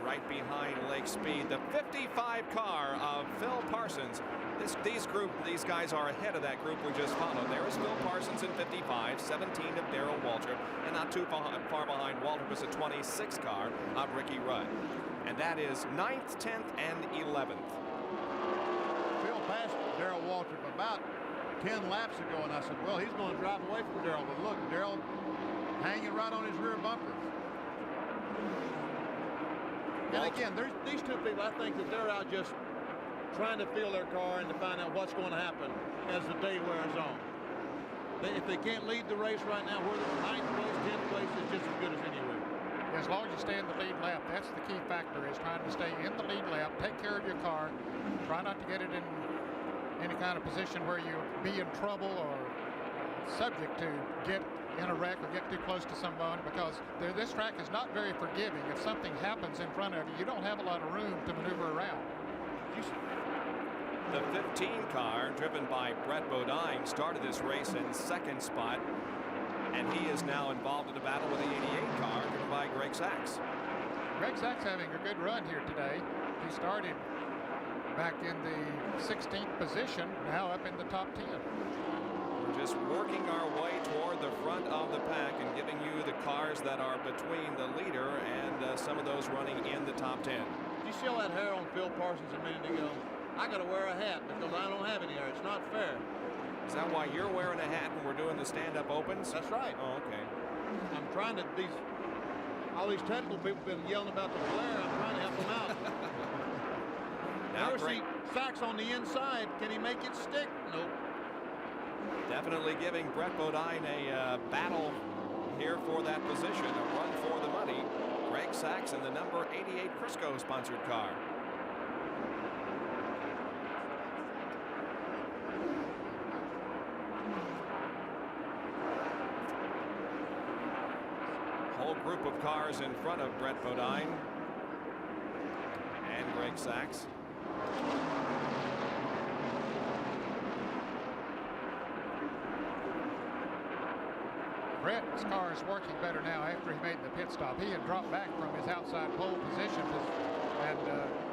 right behind Lake Speed. The 55 car of Phil Parsons. These guys are ahead of that group we just followed. There is Phil Parsons in 55, 17 of Darrell Waltrip, and not too far behind Waltrip is a 26 car of Ricky Rudd. And that is 9th, 10th, and 11th. Phil passed Darrell Waltrip about 10 laps ago, and I said, well, he's going to drive away from Darrell. But look, Darrell hanging right on his rear bumper. And again, these two people, I think that they're out just trying to feel their car and to find out what's going to happen as the day wears on. If they can't lead the race right now, whether it's 9th place, 10th place, is just as good as anywhere. As long as you stay in the lead lap, that's the key factor, is trying to stay in the lead lap, take care of your car, try not to get it in any kind of position where you be in trouble or subject to get in a wreck or get too close to someone, because this track is not very forgiving. If something happens in front of you, you don't have a lot of room to maneuver around. The 15 car, driven by Brett Bodine, started this race in 2nd spot, and he is now involved in a battle with the 88 car, driven by Greg Sachs. Greg Sachs having a good run here today. He started back in the 16th position, now up in the top 10. We're just working our way toward the front of the pack and giving you the cars that are between the leader and some of those running in the top 10. Did you see all that hair on Phil Parsons a minute ago? I got to wear a hat because I don't have any hair. It's not fair. Is that why you're wearing a hat when we're doing the stand-up opens? That's right. Oh, okay. I'm trying to, all these technical people have been yelling about the glare. I'm trying to help them out. Now see Sachs on the inside. Can he make it stick? Nope. Definitely giving Brett Bodine a battle here for that position, a run for the money. Greg Sachs in the number 88 Crisco sponsored car. Whole group of cars in front of Brett Bodine and Greg Sachs. Brett's car is working better now after he made the pit stop. He had dropped back from his outside pole position and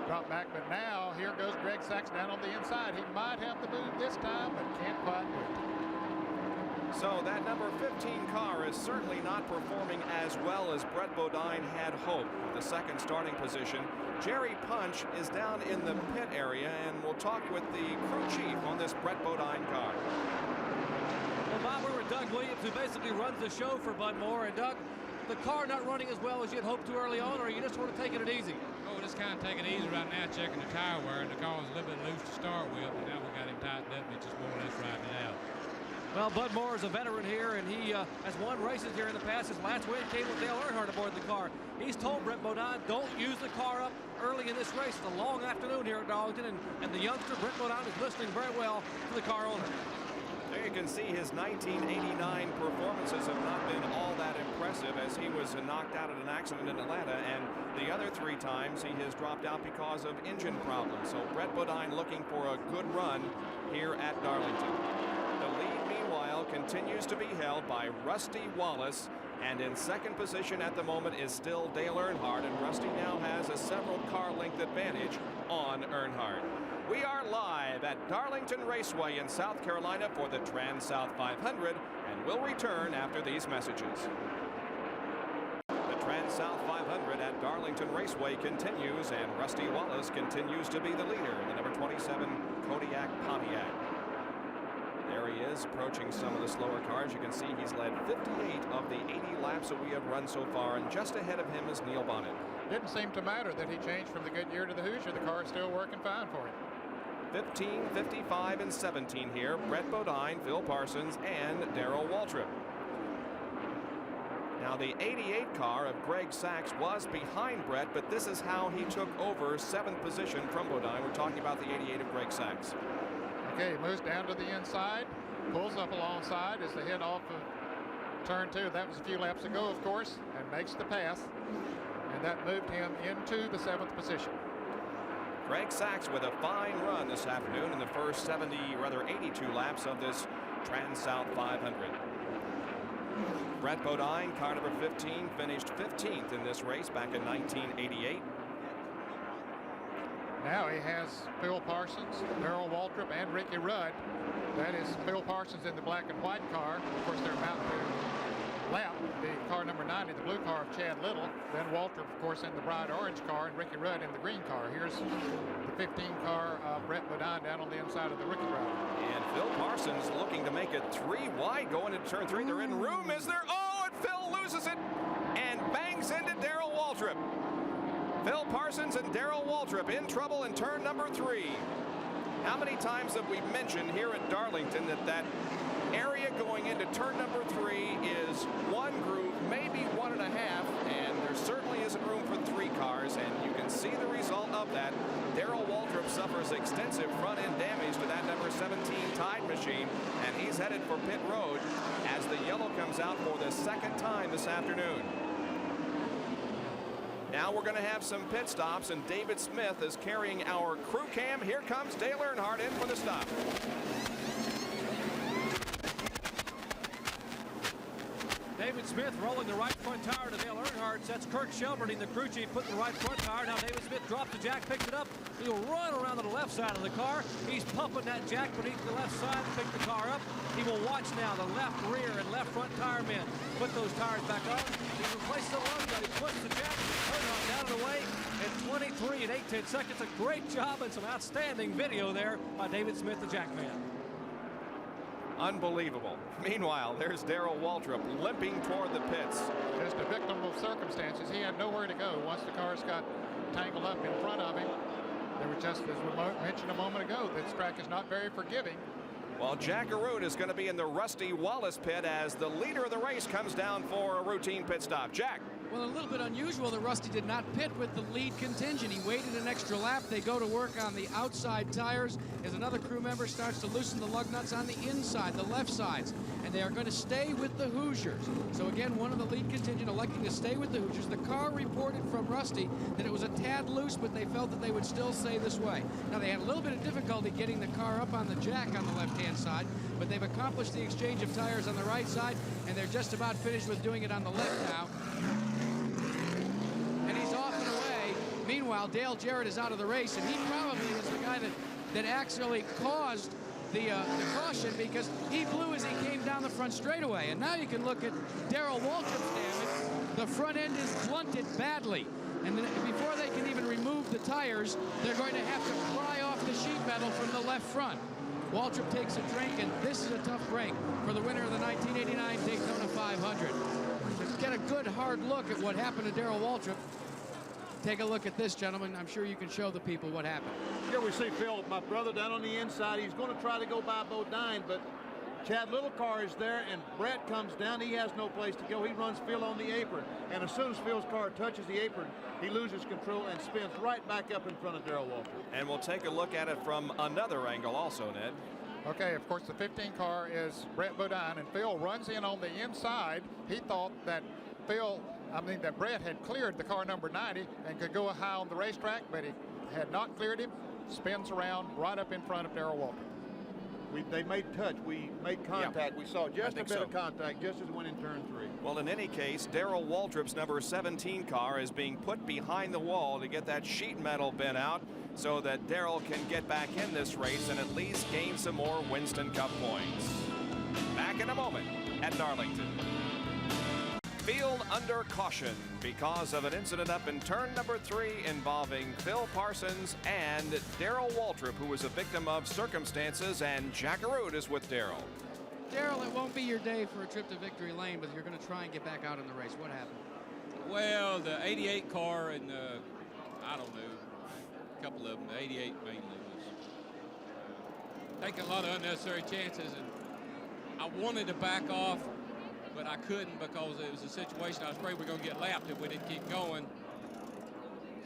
dropped back, but now here goes Greg Sachs down on the inside. He might have the move this time, but can't quite do it. So that number 15 car is certainly not performing as well as Brett Bodine had hoped. The 2nd starting position. Jerry Punch is down in the pit area, and we'll talk with the crew chief on this Brett Bodine car. Well, Bob, we're with Doug Williams, who basically runs the show for Bud Moore. And Doug, the car not running as well as you'd hoped to early on, or you just want to take it easy? Oh, we're just kind of taking it easy right now, checking the tire wear. And the car was a little bit loose to start with, and now we got him tightened up, and it's just more or less riding it out. Well, Bud Moore is a veteran here, and he has won races here in the past. His last win came with Dale Earnhardt aboard the car. He's told Brett Bodine, don't use the car up early in this race. It's a long afternoon here at Darlington, and the youngster, Brett Bodine, is listening very well to the car owner. There you can see his 1989 performances have not been all that impressive, as he was knocked out in an accident in Atlanta, and the other 3 times he has dropped out because of engine problems. So Brett Bodine looking for a good run here at Darlington. The lead, meanwhile, continues to be held by Rusty Wallace, and in 2nd position at the moment is still Dale Earnhardt, and Rusty now has a several car length advantage on Earnhardt. We are live at Darlington Raceway in South Carolina for the TranSouth 500, and we'll return after these messages. The TranSouth 500 at Darlington Raceway continues, and Rusty Wallace continues to be the leader in the number 27 Kodiak Pontiac. There he is, approaching some of the slower cars. You can see he's led 58 of the 80 laps that we have run so far, and just ahead of him is Neil Bonnet. Didn't seem to matter that he changed from the Goodyear to the Hoosier. The car is still working fine for him. 15, 55, and 17 here. Brett Bodine, Phil Parsons, and Darrell Waltrip. Now the 88 car of Greg Sachs was behind Brett, but this is how he took over 7th position from Bodine. We're talking about the 88 of Greg Sachs. Okay, he moves down to the inside, pulls up alongside as they head off of turn 2. That was a few laps ago, of course, and makes the pass. and that moved him into the 7th position. Greg Sachs with a fine run this afternoon in the first 82 laps of this TranSouth 500. Brett Bodine, car number 15, finished 15th in this race back in 1988. Now he has Phil Parsons, Darrell Waltrip, and Ricky Rudd. That is Phil Parsons in the black and white car. Of course, they're about to lap the car number 90, the blue car of Chad Little. Then Waltrip, of course, in the bright orange car, and Ricky Rudd in the green car. Here's the 15 car of Brett Bodine down on the inside of the rookie driver. And Phil Parsons looking to make it 3 wide going into turn 3. They're in room, is there? Oh, and Phil loses it and bangs into Darrell Waltrip. Phil Parsons and Darrell Waltrip in trouble in turn number 3. How many times have we mentioned here at Darlington that area going into turn number 3 is one groove, maybe 1.5, and there certainly isn't room for 3 cars, and you can see the result of that. Darrell Waltrip suffers extensive front-end damage to that number 17 Tide machine, and he's headed for pit road as the yellow comes out for the 2nd time this afternoon. Now we're going to have some pit stops, and David Smith is carrying our crew cam. Here comes Dale Earnhardt in for the stop. David Smith rolling the right front tire to Dale Earnhardt. That's Kirk Shelburne, the crew chief, putting the right front tire. Now David Smith drops the jack, picks it up. He'll run around to the left side of the car. He's pumping that jack beneath the left side to pick the car up. He will watch now the left rear and left front tire men put those tires back on. He replaces the lug nut. He puts the jack. Earnhardt down and away at 23 and 8/10 seconds. A great job and some outstanding video there by David Smith, the jack man. Unbelievable. Meanwhile, there's Darrell Waltrip limping toward the pits. Just a victim of circumstances. He had nowhere to go once the cars got tangled up in front of him. They were just, as we mentioned a moment ago, this track is not very forgiving. Well, Jack Arute is going to be in the Rusty Wallace pit as the leader of the race comes down for a routine pit stop. Jack. Well, a little bit unusual that Rusty did not pit with the lead contingent. He waited an extra lap. They go to work on the outside tires as another crew member starts to loosen the lug nuts on the inside, the left sides. And they are going to stay with the Hoosiers. So again, one of the lead contingent electing to stay with the Hoosiers. The car reported from Rusty that it was a tad loose, but they felt that they would still stay this way. Now, they had a little bit of difficulty getting the car up on the jack on the left-hand side, but they've accomplished the exchange of tires on the right side, and they're just about finished with doing it on the left now. And he's off and away. Meanwhile, Dale Jarrett is out of the race, and he probably is the guy that actually caused the caution, because he blew as he came down the front straightaway. And now you can look at Darrell Waltrip's damage. The front end is blunted badly. And then before they can even remove the tires, they're going to have to pry off the sheet metal from the left front. Waltrip takes a drink, and this is a tough break for the winner of the 1989 Daytona 500. To get a good hard look at what happened to Darrell Waltrip, take a look at this, gentlemen. I'm sure you can show the people what happened. Here we see Phil, my brother, down on the inside. He's going to try to go by Bodine, but Chad Little car is there, and Brett comes down. He has no place to go. He runs Phil on the apron, and as soon as Phil's car touches the apron, he loses control and spins right back up in front of Darrell Waltrip. And we'll take a look at it from another angle also, Ned. Okay, of course, the 15 car is Brett Bodine, and Phil runs in on the inside. He thought that that Brett had cleared the car number 90 and could go high on the racetrack, but he had not cleared him. Spins around right up in front of Darrell Waltrip. They made touch. We made contact. Yeah. We saw just a bit so. of contact just as we went in turn 3. Well, in any case, Darrell Waltrip's number 17 car is being put behind the wall to get that sheet metal bin out so that Darrell can get back in this race and at least gain some more Winston Cup points. Back in a moment at Darlington. Field under caution because of an incident up in turn number 3 involving Phil Parsons and Darrell Waltrip, who was a victim of circumstances, and Jack Arute is with Darrell. Darrell, it won't be your day for a trip to victory lane, but you're going to try and get back out in the race. What happened? Well, the 88 car and I don't know, a couple of them, the 88 mainly, was taking a lot of unnecessary chances, and I wanted to back off, but I couldn't because it was a situation I was afraid we were going to get lapped if we didn't keep going.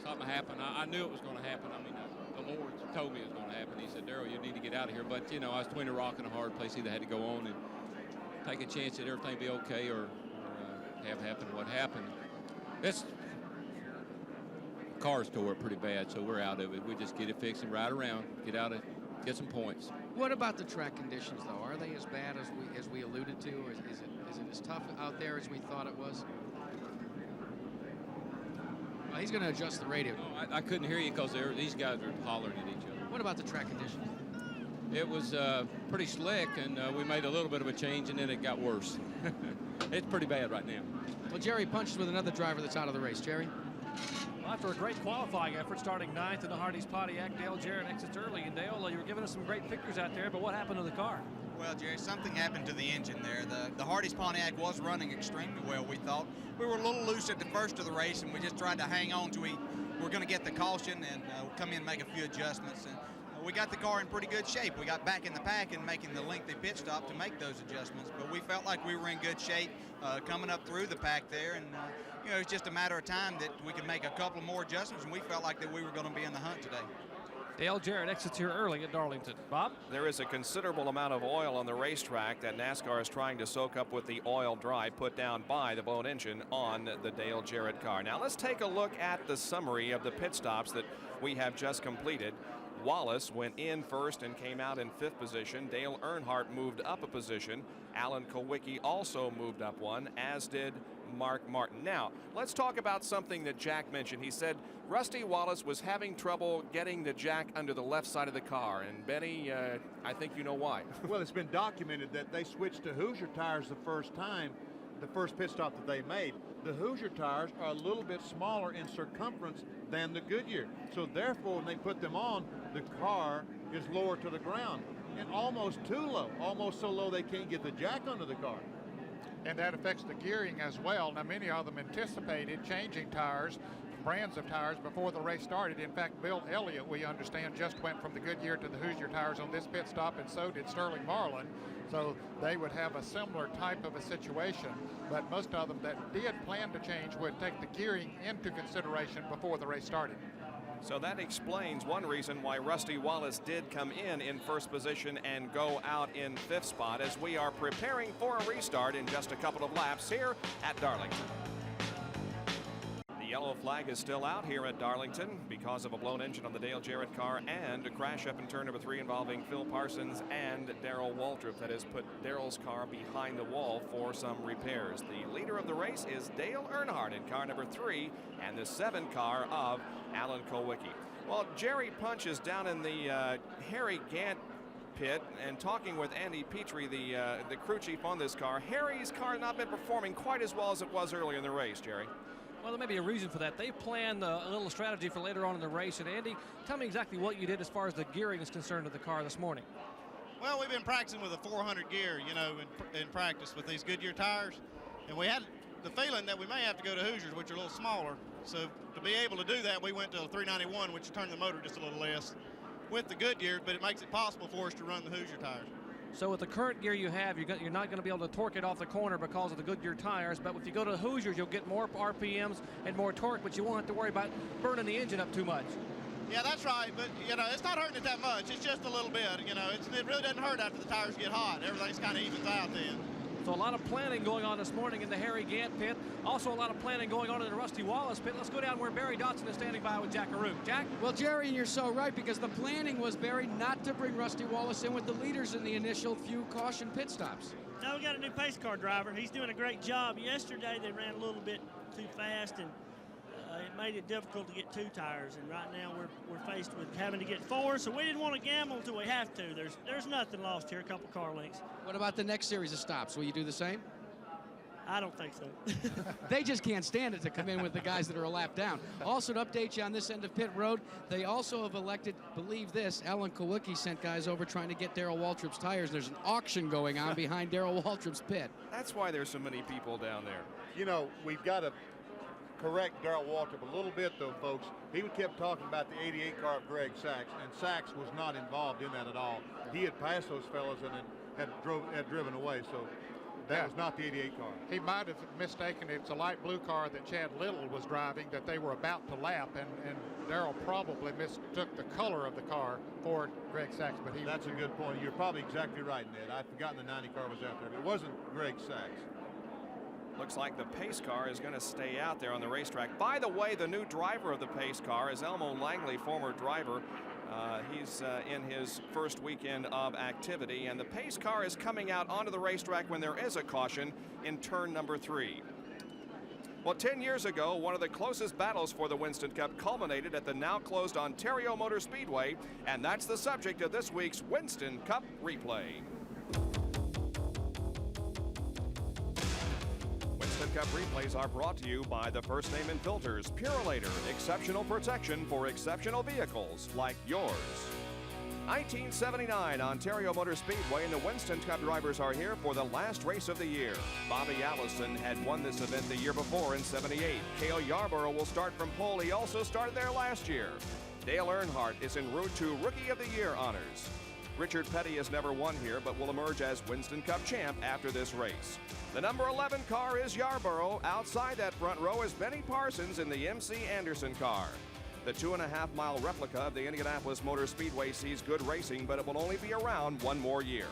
Something happened. I knew it was going to happen. I mean, the Lord told me it was going to happen. He said, Darrell, you need to get out of here. But, you know, I was between a rock and a hard place. Either had to go on and take a chance that everything be okay or have happen what happened. car's tore pretty bad, so we're out of it. We just get it fixed and ride around, get some points. What about the track conditions, though? Are they as bad as we alluded to, or is it as tough out there as we thought it was? Well, he's going to adjust the radio. I couldn't hear you because these guys are hollering at each other. What about the track conditions? It was pretty slick, and we made a little bit of a change, and then it got worse. It's pretty bad right now. Well, Jerry punches with another driver that's out of the race. Jerry? Well, after a great qualifying effort, starting 9th in the Hardee's Pontiac, Dale Jarrett exits early. And Dale, you were giving us some great pictures out there, but what happened to the car? Well, Jerry, something happened to the engine there. The Hardee's Pontiac was running extremely well, we thought. We were a little loose at the first of the race, and we just tried to hang on till we were going to get the caution and come in and make a few adjustments. And we got the car in pretty good shape. We got back in the pack and making the lengthy pit stop to make those adjustments. But we felt like we were in good shape coming up through the pack there. And, you know, it's just a matter of time that we could make a couple more adjustments, and we felt like that we were going to be in the hunt today. Dale Jarrett exits here early at Darlington. Bob? There is a considerable amount of oil on the racetrack that NASCAR is trying to soak up with the oil drive put down by the blown engine on the Dale Jarrett car. Now let's take a look at the summary of the pit stops that we have just completed. Wallace went in first and came out in 5th position. Dale Earnhardt moved up a position. Alan Kulwicki also moved up one, as did Mark Martin. Now, let's talk about something that Jack mentioned. He said Rusty Wallace was having trouble getting the jack under the left side of the car. And Benny, I think you know why. Well, it's been documented that they switched to Hoosier tires the first time, the first pit stop that they made. The Hoosier tires are a little bit smaller in circumference than the Goodyear. So therefore, when they put them on, the car is lower to the ground and almost too low, almost so low they can't get the jack under the car. And that affects the gearing as well. Now, many of them anticipated changing tires, brands of tires, before the race started. In fact, Bill Elliott, we understand, just went from the Goodyear to the Hoosier tires on this pit stop, and so did Sterling Marlin. So they would have a similar type of a situation. But most of them that did plan to change would take the gearing into consideration before the race started. So that explains one reason why Rusty Wallace did come in first position and go out in 5th spot, as we are preparing for a restart in just a couple of laps here at Darlington. The yellow flag is still out here at Darlington because of a blown engine on the Dale Jarrett car and a crash up in turn number 3 involving Phil Parsons and Darrell Waltrip that has put Darrell's car behind the wall for some repairs. The leader of the race is Dale Earnhardt in car number 3 and the 7 car of Alan Kulwicki. Well, Jerry Punch is down in the Harry Gant pit and talking with Andy Petrie, the crew chief on this car. Harry's car has not been performing quite as well as it was earlier in the race, Jerry. Well, there may be a reason for that. They planned a little strategy for later on in the race. And Andy, tell me exactly what you did as far as the gearing is concerned of the car this morning. Well, we've been practicing with a 400 gear, you know, in practice with these Goodyear tires. And we had the feeling that we may have to go to Hoosiers, which are a little smaller. So to be able to do that, we went to a 391, which turned the motor just a little less with the Goodyear, but it makes it possible for us to run the Hoosier tires. So with the current gear you have, you're not going to be able to torque it off the corner because of the Goodyear tires, but if you go to the Hoosiers, you'll get more RPMs and more torque, but you won't have to worry about burning the engine up too much. Yeah, that's right, but, you know, it's not hurting it that much. It's just a little bit, you know. It really doesn't hurt after the tires get hot. Everything's kind of evens out then. So a lot of planning going on this morning in the Harry Gant pit. Also a lot of planning going on in the Rusty Wallace pit. Let's go down where Barry Dotson is standing by with Jack Arute. Jack? Well, Jerry, and you're so right, because the planning was, Barry, not to bring Rusty Wallace in with the leaders in the initial few caution pit stops. Now we got a new pace car driver. He's doing a great job. Yesterday they ran a little bit too fast, and it made it difficult to get 2 tires. And right now we're faced with having to get 4, so we didn't want to gamble until we have to. There's nothing lost here, a couple car lengths. What about the next series of stops? Will you do the same? I don't think so. They just can't stand it to come in with the guys that are a lap down. Also, to update you on this end of pit road, they also have elected, believe this, Alan Kulwicki sent guys over trying to get Darrell Waltrip's tires. There's an auction going on behind Darrell Waltrip's pit. That's why there's so many people down there. You know, we've got to correct Darrell Waltrip a little bit, though, folks. He kept talking about the 88 car of Greg Sachs, and Sachs was not involved in that at all. He had passed those fellas and had driven away, so that was not the 88 car. He might have mistaken it's a light blue car that Chad Little was driving that they were about to lap, and Darrell probably mistook the color of the car for Greg Sachs. But that's a good point. You're probably exactly right, Ned. I'd forgotten the 90 car was out there. It wasn't Greg Sachs. Looks like the pace car is going to stay out there on the racetrack. By the way, the new driver of the pace car is Elmo Langley, former driver. He's in his first weekend of activity, and the pace car is coming out onto the racetrack when there is a caution in turn number 3. Well, 10 years ago, one of the closest battles for the Winston Cup culminated at the now closed Ontario Motor Speedway, and that's the subject of this week's Winston Cup replay. Winston Cup replays are brought to you by the First Name and Filters Purolator, exceptional protection for exceptional vehicles like yours. 1979 Ontario Motor Speedway, and the Winston Cup drivers are here for the last race of the year. Bobby Allison had won this event the year before in '78. Cale Yarborough will start from pole. He also started there last year. Dale Earnhardt is en route to Rookie of the Year honors. Richard Petty has never won here, but will emerge as Winston Cup champ after this race. The number 11 car is Yarborough. Outside that front row is Benny Parsons in the MC Anderson car. The 2.5-mile replica of the Indianapolis Motor Speedway sees good racing, but it will only be around one more year.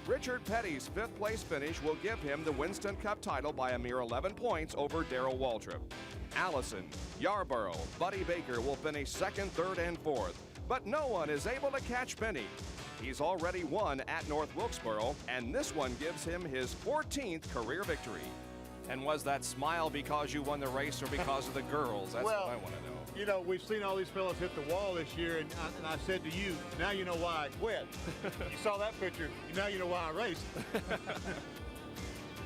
Richard Petty's 5th place finish will give him the Winston Cup title by a mere 11 points over Darrell Waltrip. Allison, Yarborough, Buddy Baker will finish 2nd, 3rd, and 4th, but no one is able to catch Benny. He's already won at North Wilkesboro, and this one gives him his 14th career victory. And was that smile because you won the race or because of the girls? That's what I want to know. You know, we've seen all these fellas hit the wall this year, and I said to you, now you know why I quit. You saw that picture, now you know why I raced.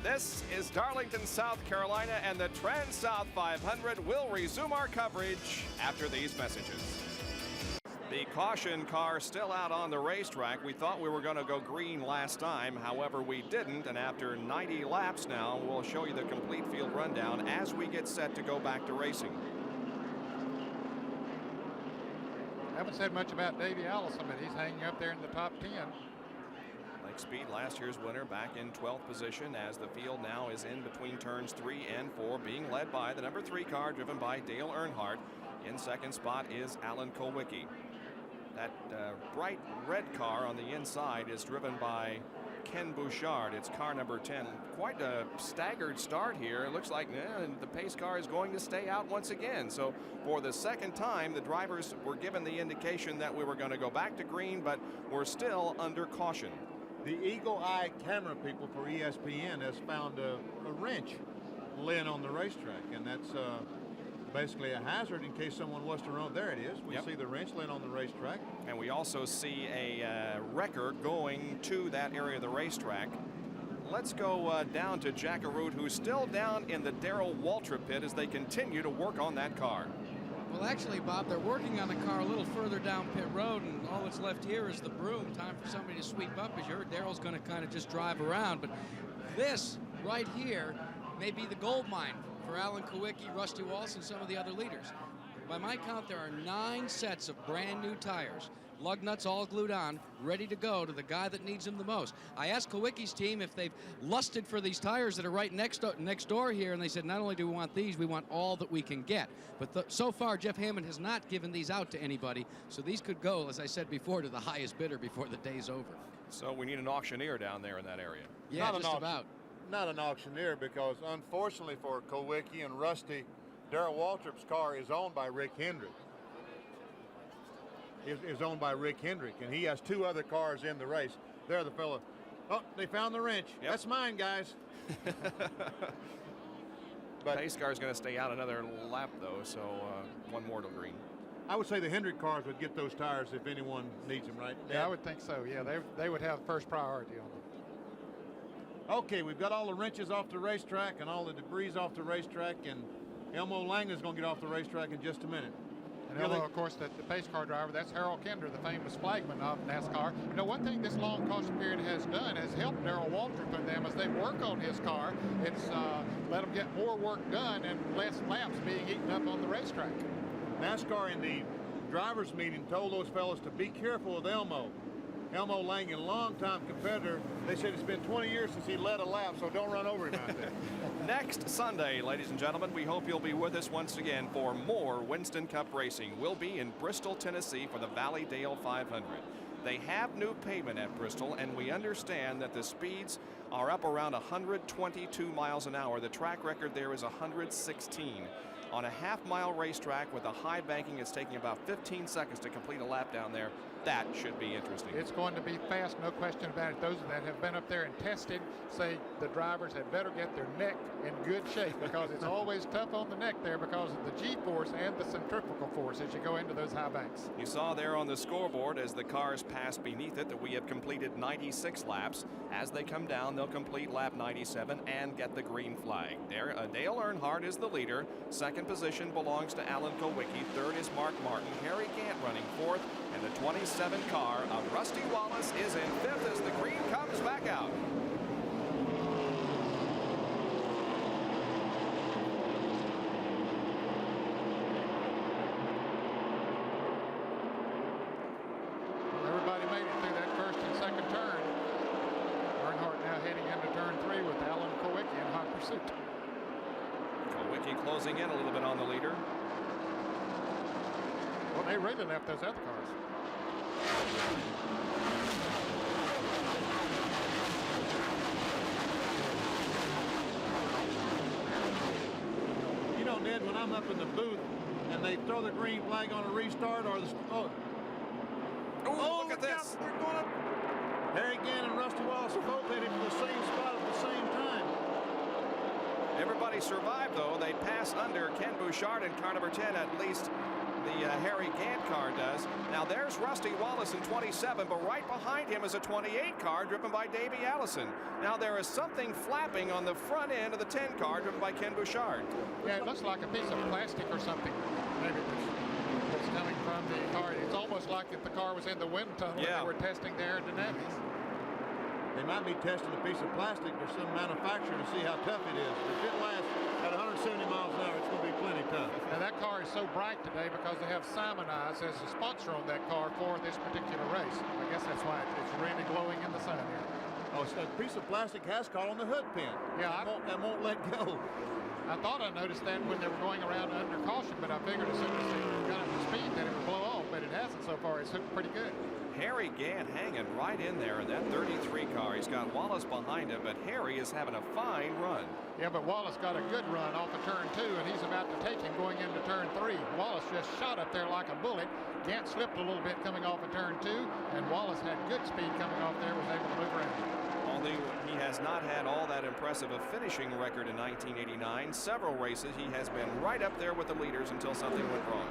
This is Darlington, South Carolina, and the TranSouth 500 will resume our coverage after these messages. The caution car still out on the racetrack. We thought we were going to go green last time. However, we didn't. And after 90 laps now, we'll show you the complete field rundown as we get set to go back to racing. Haven't said much about Davey Allison, but he's hanging up there in the top 10. Lake Speed, last year's winner, back in 12th position as the field now is in between turns 3 and 4, being led by the number 3 car driven by Dale Earnhardt. In second spot is Alan Kulwicki. That bright red car on the inside is driven by Ken Bouchard. It's car number 10. Quite a staggered start here. It looks like the pace car is going to stay out once again. So for the second time, the drivers were given the indication that we were going to go back to green, but we're still under caution. The Eagle Eye camera people for ESPN has found a wrench laying on the racetrack, and that's basically a hazard in case someone was to run. There it is. We see the wrench laying on the racetrack. And we also see a wrecker going to that area of the racetrack. Let's go down to Jack Arute, who's still down in the Darrell Waltrip pit as they continue to work on that car. Well, actually, Bob, they're working on the car a little further down pit road, and all that's left here is the broom. Time for somebody to sweep up. As you heard, Darrell's going to kind of just drive around. But this right here may be the gold mine for Alan Kulwicki, Rusty Wallace, and some of the other leaders. By my count, there are 9 sets of brand new tires. Lug nuts all glued on, ready to go to the guy that needs them the most. I asked Kulwicki's team if they've lusted for these tires that are right next door here, and they said not only do we want these, we want all that we can get. But so far, Jeff Hammond has not given these out to anybody, so these could go, as I said before, to the highest bidder before the day's over. So we need an auctioneer down there in that area. Yeah, just about. Not an auctioneer, because unfortunately for Kulwicki and Rusty, Darrell Waltrip's car is owned by Rick Hendrick. Is owned by Rick Hendrick, and he has 2 other cars in the race. There, the fella. Oh, they found the wrench. Yep. That's mine, guys. But pace car is going to stay out another lap, though, so one more to green. I would say the Hendrick cars would get those tires if anyone needs them, right? Yeah, I would think so. Yeah, they would have first priority on them. Okay, we've got all the wrenches off the racetrack and all the debris off the racetrack, and Elmo Langley's going to get off the racetrack in just a minute. And Elmo, of course, the pace car driver, that's Harold Kinder, the famous flagman of NASCAR. You know, one thing this long caution period has done has helped Darrell Waltrip and them as they work on his car. It's let them get more work done and less laps being eaten up on the racetrack. NASCAR in the drivers' meeting told those fellas to be careful with Elmo. Elmo Langley, longtime competitor. They said it's been 20 years since he led a lap, so don't run over him out there. Next Sunday, ladies and gentlemen, we hope you'll be with us once again for more Winston Cup racing. We'll be in Bristol, Tennessee for the Valley Dale 500. They have new pavement at Bristol, and we understand that the speeds are up around 122 miles an hour. The track record there is 116. On a half-mile racetrack with a high banking, it's taking about 15 seconds to complete a lap down there. That should be interesting. It's going to be fast, no question about it. Those that have been up there and tested say the drivers had better get their neck in good shape, because it's always tough on the neck there because of the G-force and the centrifugal force as you go into those high banks. You saw there on the scoreboard as the cars pass beneath it that we have completed 96 laps. As they come down, they'll complete lap 97 and get the green flag. Dale Earnhardt is the leader. Second position belongs to Alan Kulwicki. Third is Mark Martin. Harry Gant running fourth. And the 27 car of Rusty Wallace is in fifth as the green comes back out. Well, everybody made it through that first and second turn. Earnhardt now heading into turn 3 with Alan Kulwicki in hot pursuit. Kulwicki closing in a little bit on the leader. Well, they really left those other cars. You know, Ned, when I'm up in the booth and they throw the green flag on a restart or the... Look at this. We're going up. Harry Gant and Rusty Wallace are both heading for the same spot at the same time. Everybody survived, though. They pass under Ken Bouchard in car number 10, at least the Harry Gant car does. Now there's Rusty Wallace in 27, but right behind him is a 28 car driven by Davey Allison. Now there is something flapping on the front end of the 10 car driven by Ken Bouchard. Yeah, it looks like a piece of plastic or something. Maybe that's coming from the car. It's almost like if the car was in the wind tunnel and they were testing the aerodynamics. They might be testing a piece of plastic for some manufacturer to see how tough it is. If it lasts at 170 miles an hour, it's going to be plenty tough. Now that car is so bright today because they have Simon Eyes as a sponsor on that car for this particular race. I guess that's why it's really glowing in the sun here. Oh, so a piece of plastic has caught on the hood pin. Yeah, that won't let go. I thought I noticed that when they were going around under caution, but I figured as soon as they got up to speed that it would blow off, but it hasn't so far. It's hooked pretty good. Harry Gant hanging right in there in that 33 car. He's got Wallace behind him, but Harry is having a fine run. Yeah, but Wallace got a good run off of turn 2, and he's about to take him going into turn 3. Wallace just shot up there like a bullet. Gant slipped a little bit coming off of turn 2, and Wallace had good speed coming off there, was able to move around. Although he has not had all that impressive a finishing record in 1989, several races he has been right up there with the leaders until something went wrong.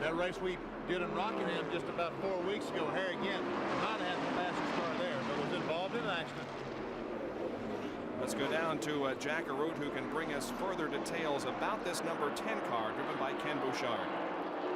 That race we did in Rockingham just about 4 weeks ago, Harry Gant not had the fastest car there, but was involved in an accident. Let's go down to Jack Arute, who can bring us further details about this number 10 car driven by Ken Bouchard.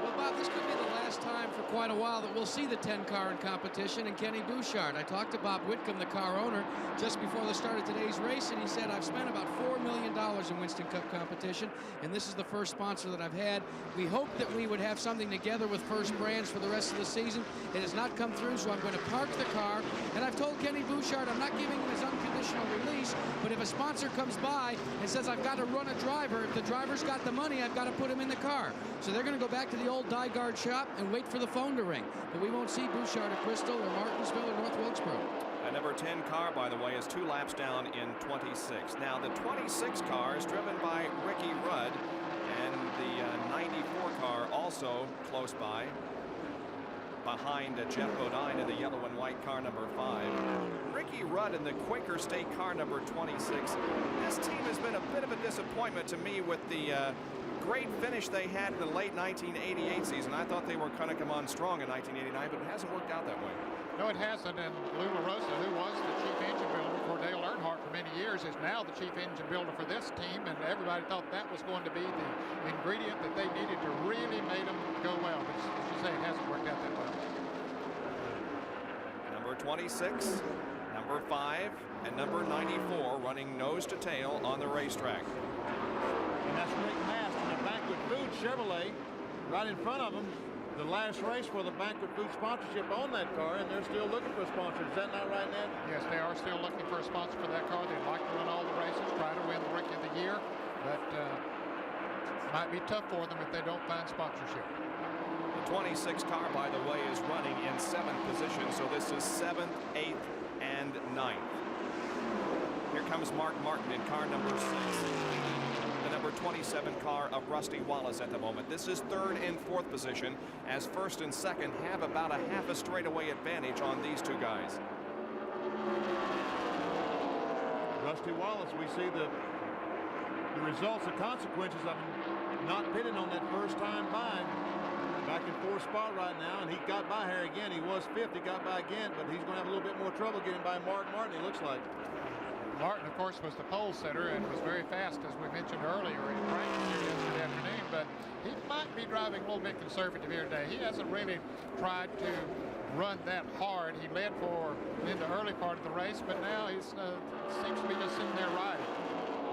Well, Bob, this could be the last time for quite a while that we'll see the 10 car in competition and Kenny Bouchard. I talked to Bob Whitcomb, the car owner, just before the start of today's race, and he said, I've spent about $4 million in Winston Cup competition, and this is the first sponsor that I've had. We hoped that we would have something together with First Brands for the rest of the season. It has not come through, so I'm going to park the car, and I've told Kenny Bouchard I'm not giving him his unconditional release, but if a sponsor comes by and says I've got to run a driver, if the driver's got the money, I've got to put him in the car. So they're going to go back to the old Dyguard shop and wait for the phone to ring. But we won't see Bouchard at Bristol or Martinsville or North Wilkesboro. That number 10 car, by the way, is 2 laps down in 26. Now, the 26 car is driven by Ricky Rudd, and the 94 car also close by, behind Jeff Bodine in the yellow and white car number 5. Ricky Rudd in the Quaker State car number 26. This team has been a bit of a disappointment to me with the great finish they had in the late 1988 season. I thought they were going to come on strong in 1989, but it hasn't worked out that way. No, it hasn't, and Lou LaRosa, who was the chief engine builder for Dale Earnhardt for many years, is now the chief engine builder for this team, and everybody thought that was going to be the ingredient that they needed to really make them go well. But as you say, it hasn't worked out that well. Number 26, number 5, and number 94 running nose to tail on the racetrack. And that's Rick Mast in the Banquet Food Chevrolet right in front of them. The last race for the Banquet Food sponsorship on that car, and they're still looking for a sponsor. Is that not right, Ned? Yes, they are still looking for a sponsor for that car. They'd like to run all the races, try to win the Rookie of the Year, but might be tough for them if they don't find sponsorship. The 26 car, by the way, is running in 7th position, so this is 7th, 8th, and 9th. Here comes Mark Martin in car number 6. The number 27 car of Rusty Wallace at the moment. This is 3rd and 4th position, as 1st and 2nd have about a half a straightaway advantage on these two guys. Rusty Wallace, we see the results, the consequences of him not pitting on that first time by. Back in 4th spot right now, and he got by here again. He was 5th, he got by again, but he's going to have a little bit more trouble getting by Mark Martin, it looks like. Martin, of course, was the pole sitter and was very fast, as we mentioned earlier in practice here yesterday afternoon, but he might be driving a little bit conservative here today. He hasn't really tried to run that hard. He led in the early part of the race, but now he seems to be just sitting there riding.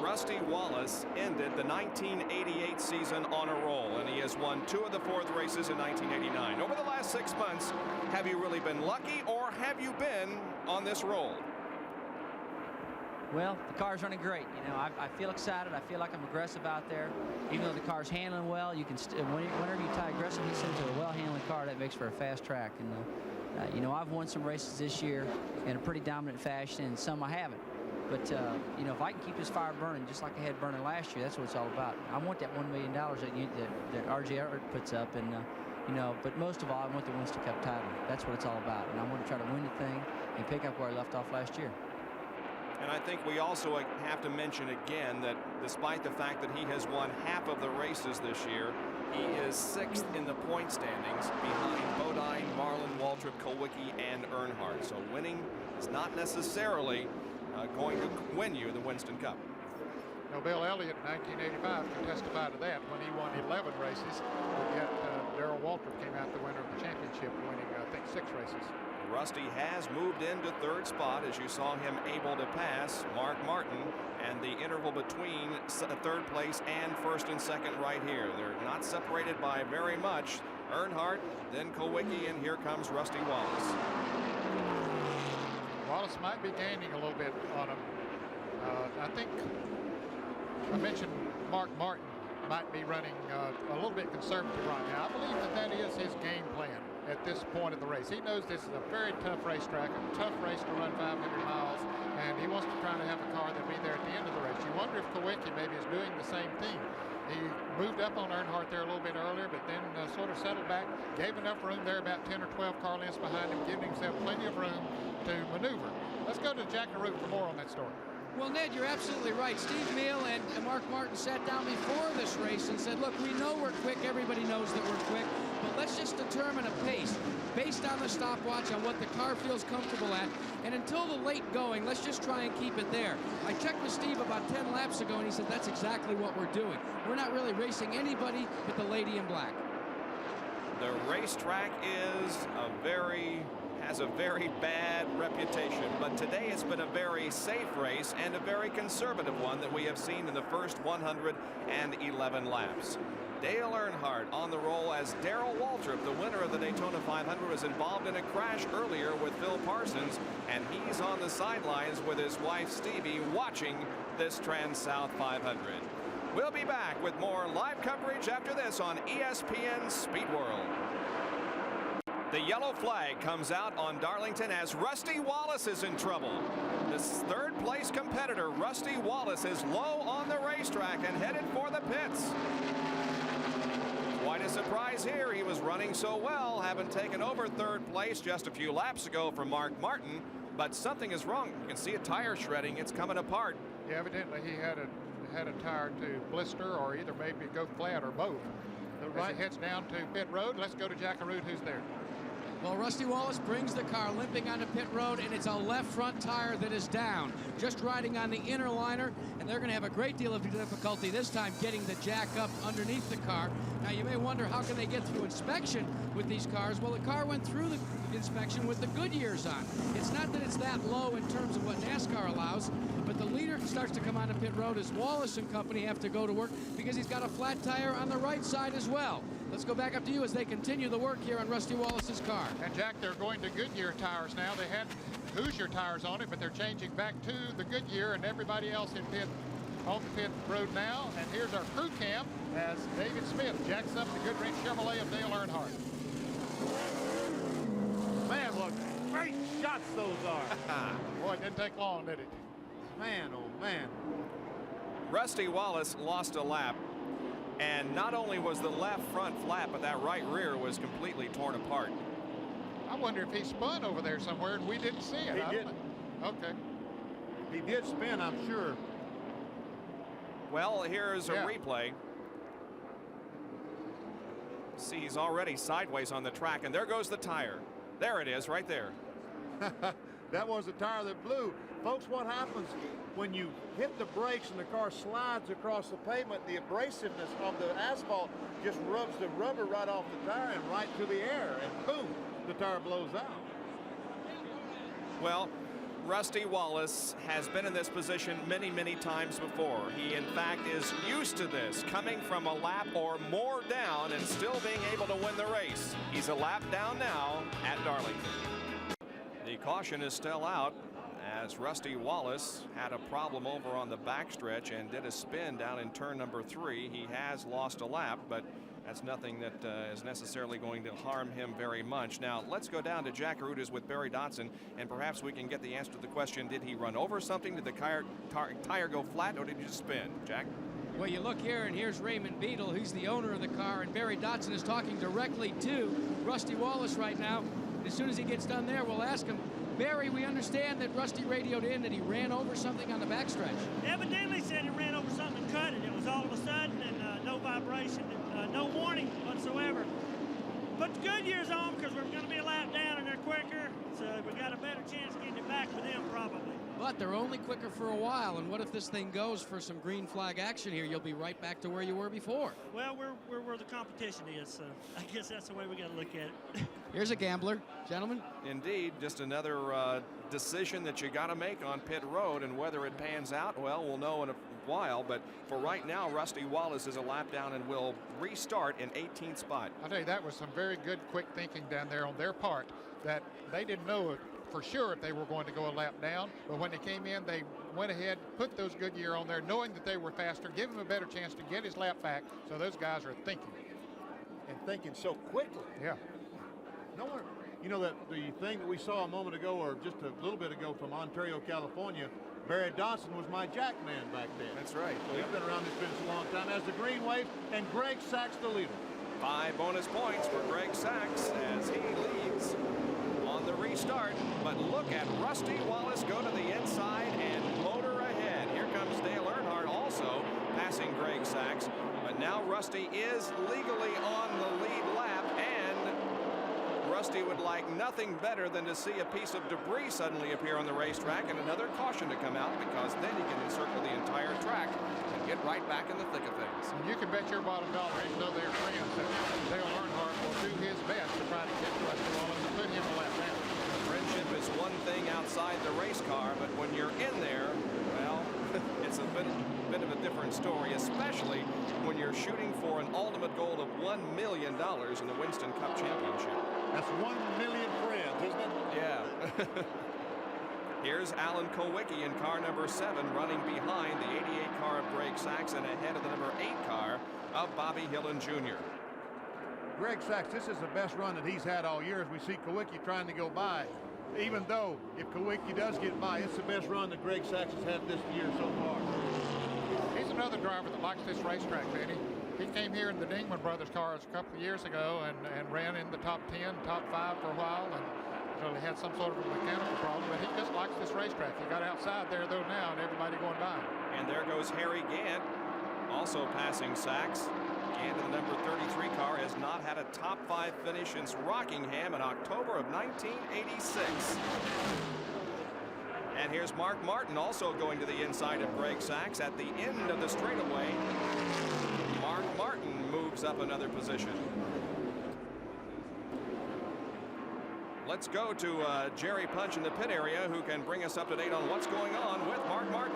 Rusty Wallace ended the 1988 season on a roll, and he has won 2 of the 4th races in 1989. Over the last 6 months, have you really been lucky, or have you been on this roll? Well, the car's running great. You know, I feel excited. I feel like I'm aggressive out there. Even though the car's handling well, you can whenever you tie aggressive into a well-handling car, that makes for a fast track. And you know, I've won some races this year in a pretty dominant fashion, and some I haven't. But you know, if I can keep this fire burning just like I had burning last year, that's what it's all about. I want that $1 million that RJ puts up, and you know, but most of all, I want the Winston Cup title. That's what it's all about, and I want to try to win the thing and pick up where I left off last year. And I think we also have to mention again that despite the fact that he has won half of the races this year, he is 6th in the point standings behind Bodine, Marlin, Waltrip, Kulwicki, and Earnhardt. So winning is not necessarily going to win you the Winston Cup. Now, Bill Elliott in 1985 can testify to that when he won 11 races. But yet Darrell Waltrip came out the winner of the championship, winning, I think, 6 races. Rusty has moved into 3rd spot, as you saw him able to pass Mark Martin, and the interval between 3rd place and 1st and 2nd right here. They're not separated by very much. Earnhardt, then Kulwicki, and here comes Rusty Wallace. Wallace might be gaining a little bit on him. I think I mentioned Mark Martin might be running a little bit conservative right now. I believe that is his game plan at this point of the race. He knows this is a very tough racetrack, a tough race to run 500 miles, and he wants to try to have a car that'll be there at the end of the race. You wonder if Kulwicki maybe is doing the same thing. He moved up on Earnhardt there a little bit earlier, but then sort of settled back, gave enough room there, about 10 or 12 car lengths behind him, giving himself plenty of room to maneuver. Let's go to Jack LaRue for more on that story. Well, Ned, you're absolutely right. Steve Meal and Mark Martin sat down before this race and said, look, we know we're quick. Everybody knows that we're quick. But let's just determine a pace based on the stopwatch, on what the car feels comfortable at. And until the late going, let's just try and keep it there. I checked with Steve about 10 laps ago, and he said that's exactly what we're doing. We're not really racing anybody but the lady in black. The racetrack has a very bad reputation, but today it's been a very safe race and a very conservative one that we have seen in the first 111 laps. Dale Earnhardt on the roll as Darrell Waltrip, the winner of the Daytona 500, was involved in a crash earlier with Phil Parsons, and he's on the sidelines with his wife Stevie watching this TranSouth 500. We'll be back with more live coverage after this on ESPN Speed World. The yellow flag comes out on Darlington as Rusty Wallace is in trouble. This 3rd place competitor, Rusty Wallace, is low on the racetrack and headed for the pits. Quite a surprise here. He was running so well, having taken over 3rd place just a few laps ago from Mark Martin, but something is wrong. You can see a tire shredding. It's coming apart. Yeah, evidently he had a tire to blister or either maybe go flat or both. As he heads down to pit road, let's go to Jack LaRue, who's there. Well, Rusty Wallace brings the car limping onto pit road, and it's a left front tire that is down, just riding on the inner liner, and they're going to have a great deal of difficulty this time getting the jack up underneath the car. Now, you may wonder, how can they get through inspection with these cars? Well, the car went through the inspection with the Goodyears on. It's not that it's that low in terms of what NASCAR allows, but the leader starts to come onto pit road as Wallace and company have to go to work because he's got a flat tire on the right side as well. Let's go back up to you as they continue the work here on Rusty Wallace's car. And Jack, they're going to Goodyear tires now. They had Hoosier tires on it, but they're changing back to the Goodyear, and everybody else in pit on the pit road now, and here's our crew cam as David Smith jacks up the Goodrich Chevrolet of Dale Earnhardt. Man, what great shots those are. Boy, it didn't take long, did it? Man, oh man. Rusty Wallace lost a lap, and not only was the left front flat, but that right rear was completely torn apart. I wonder if he spun over there somewhere and we didn't see it. He did. Okay. He did spin, I'm sure. Well, here's a replay. See, he's already sideways on the track, and there goes the tire. There it is, right there. That was the tire that blew. Folks, what happens when you hit the brakes and the car slides across the pavement, the abrasiveness of the asphalt just rubs the rubber right off the tire and right to the air, and boom, the tire blows out. Well, Rusty Wallace has been in this position many, many times before. He, in fact, is used to this, coming from a lap or more down and still being able to win the race. He's a lap down now at Darlington. The caution is still out as Rusty Wallace had a problem over on the backstretch and did a spin down in turn number 3. He has lost a lap, but that's nothing that is necessarily going to harm him very much. Now, let's go down to Jack Aruta's with Barry Dotson, and perhaps we can get the answer to the question, did he run over something? Did the tire go flat, or did he just spin? Jack? Well, you look here, and here's Raymond Beadle, who's the owner of the car, and Barry Dotson is talking directly to Rusty Wallace right now. As soon as he gets done there, we'll ask him, Barry, we understand that Rusty radioed in that he ran over something on the backstretch. Evidently said he ran over something and cut it. It was all of a sudden and no vibration, and no warning whatsoever. Put the Goodyears on because we're going to be a lap down and they're quicker, so we got a better chance of getting it back with them probably. But they're only quicker for a while, and what if this thing goes for some green flag action here? You'll be right back to where you were before. Well, we're where the competition is, so I guess that's the way we got to look at it. Here's a gambler, gentlemen. Indeed, just another decision that you got to make on pit road, and whether it pans out, well, we'll know in a while. But for right now, Rusty Wallace is a lap down and will restart in 18th spot. I'll tell you, that was some very good, quick thinking down there on their part, that they didn't know for sure if they were going to go a lap down, but when they came in, they went ahead, put those Goodyear on there, knowing that they were faster, give him a better chance to get his lap back. So those guys are thinking. And thinking so quickly. Yeah. No one, you know, that the thing that we saw a moment ago, or just a little bit ago from Ontario, California, Barry Dotson was my jack man back then. That's right. So he's been around this business a long time. As the green wave, and Greg Sachs the leader. 5 bonus points for Greg Sachs as he leads on the restart. But look at Rusty Wallace go to the inside and motor ahead. Here comes Dale Earnhardt also passing Greg Sachs. But now Rusty is legally on the lead lap, and Rusty would like nothing better than to see a piece of debris suddenly appear on the racetrack and another caution to come out, because then he can encircle the entire track and get right back in the thick of things. And you can bet your bottom dollar, even though they're friends, that Dale Earnhardt will do his best to try to catch Rusty Wallace and put him a lap down. Friendship is one thing outside the race car, but when you're in there, well, it's a bit of a different story, especially when you're shooting for an ultimate goal of $1 million in the Winston Cup Championship. That's 1 million friends, isn't it? Yeah. Here's Alan Kowicki in car number 7, running behind the 88 car of Greg Sachs and ahead of the number 8 car of Bobby Hillin Jr. Greg Sachs, this is the best run that he's had all year, as we see Kowicki trying to go by. Even though if Kowicki does get by, it's the best run that Greg Sachs has had this year so far. He's another driver that likes this racetrack, Benny. He came here in the Dingman Brothers cars a couple of years ago and ran in the top 10, top 5 for a while, and so he had some sort of a mechanical problem, but he just likes this racetrack. He got outside there, though, now, and everybody going by. And there goes Harry Gant, also passing Sachs. Gant in the number 33 car has not had a top 5 finish since Rockingham in October of 1986. And here's Mark Martin also going to the inside of Greg Sachs at the end of the straightaway. Mark Martin moves up another position. Let's go to Jerry Punch in the pit area, who can bring us up to date on what's going on with Mark Martin.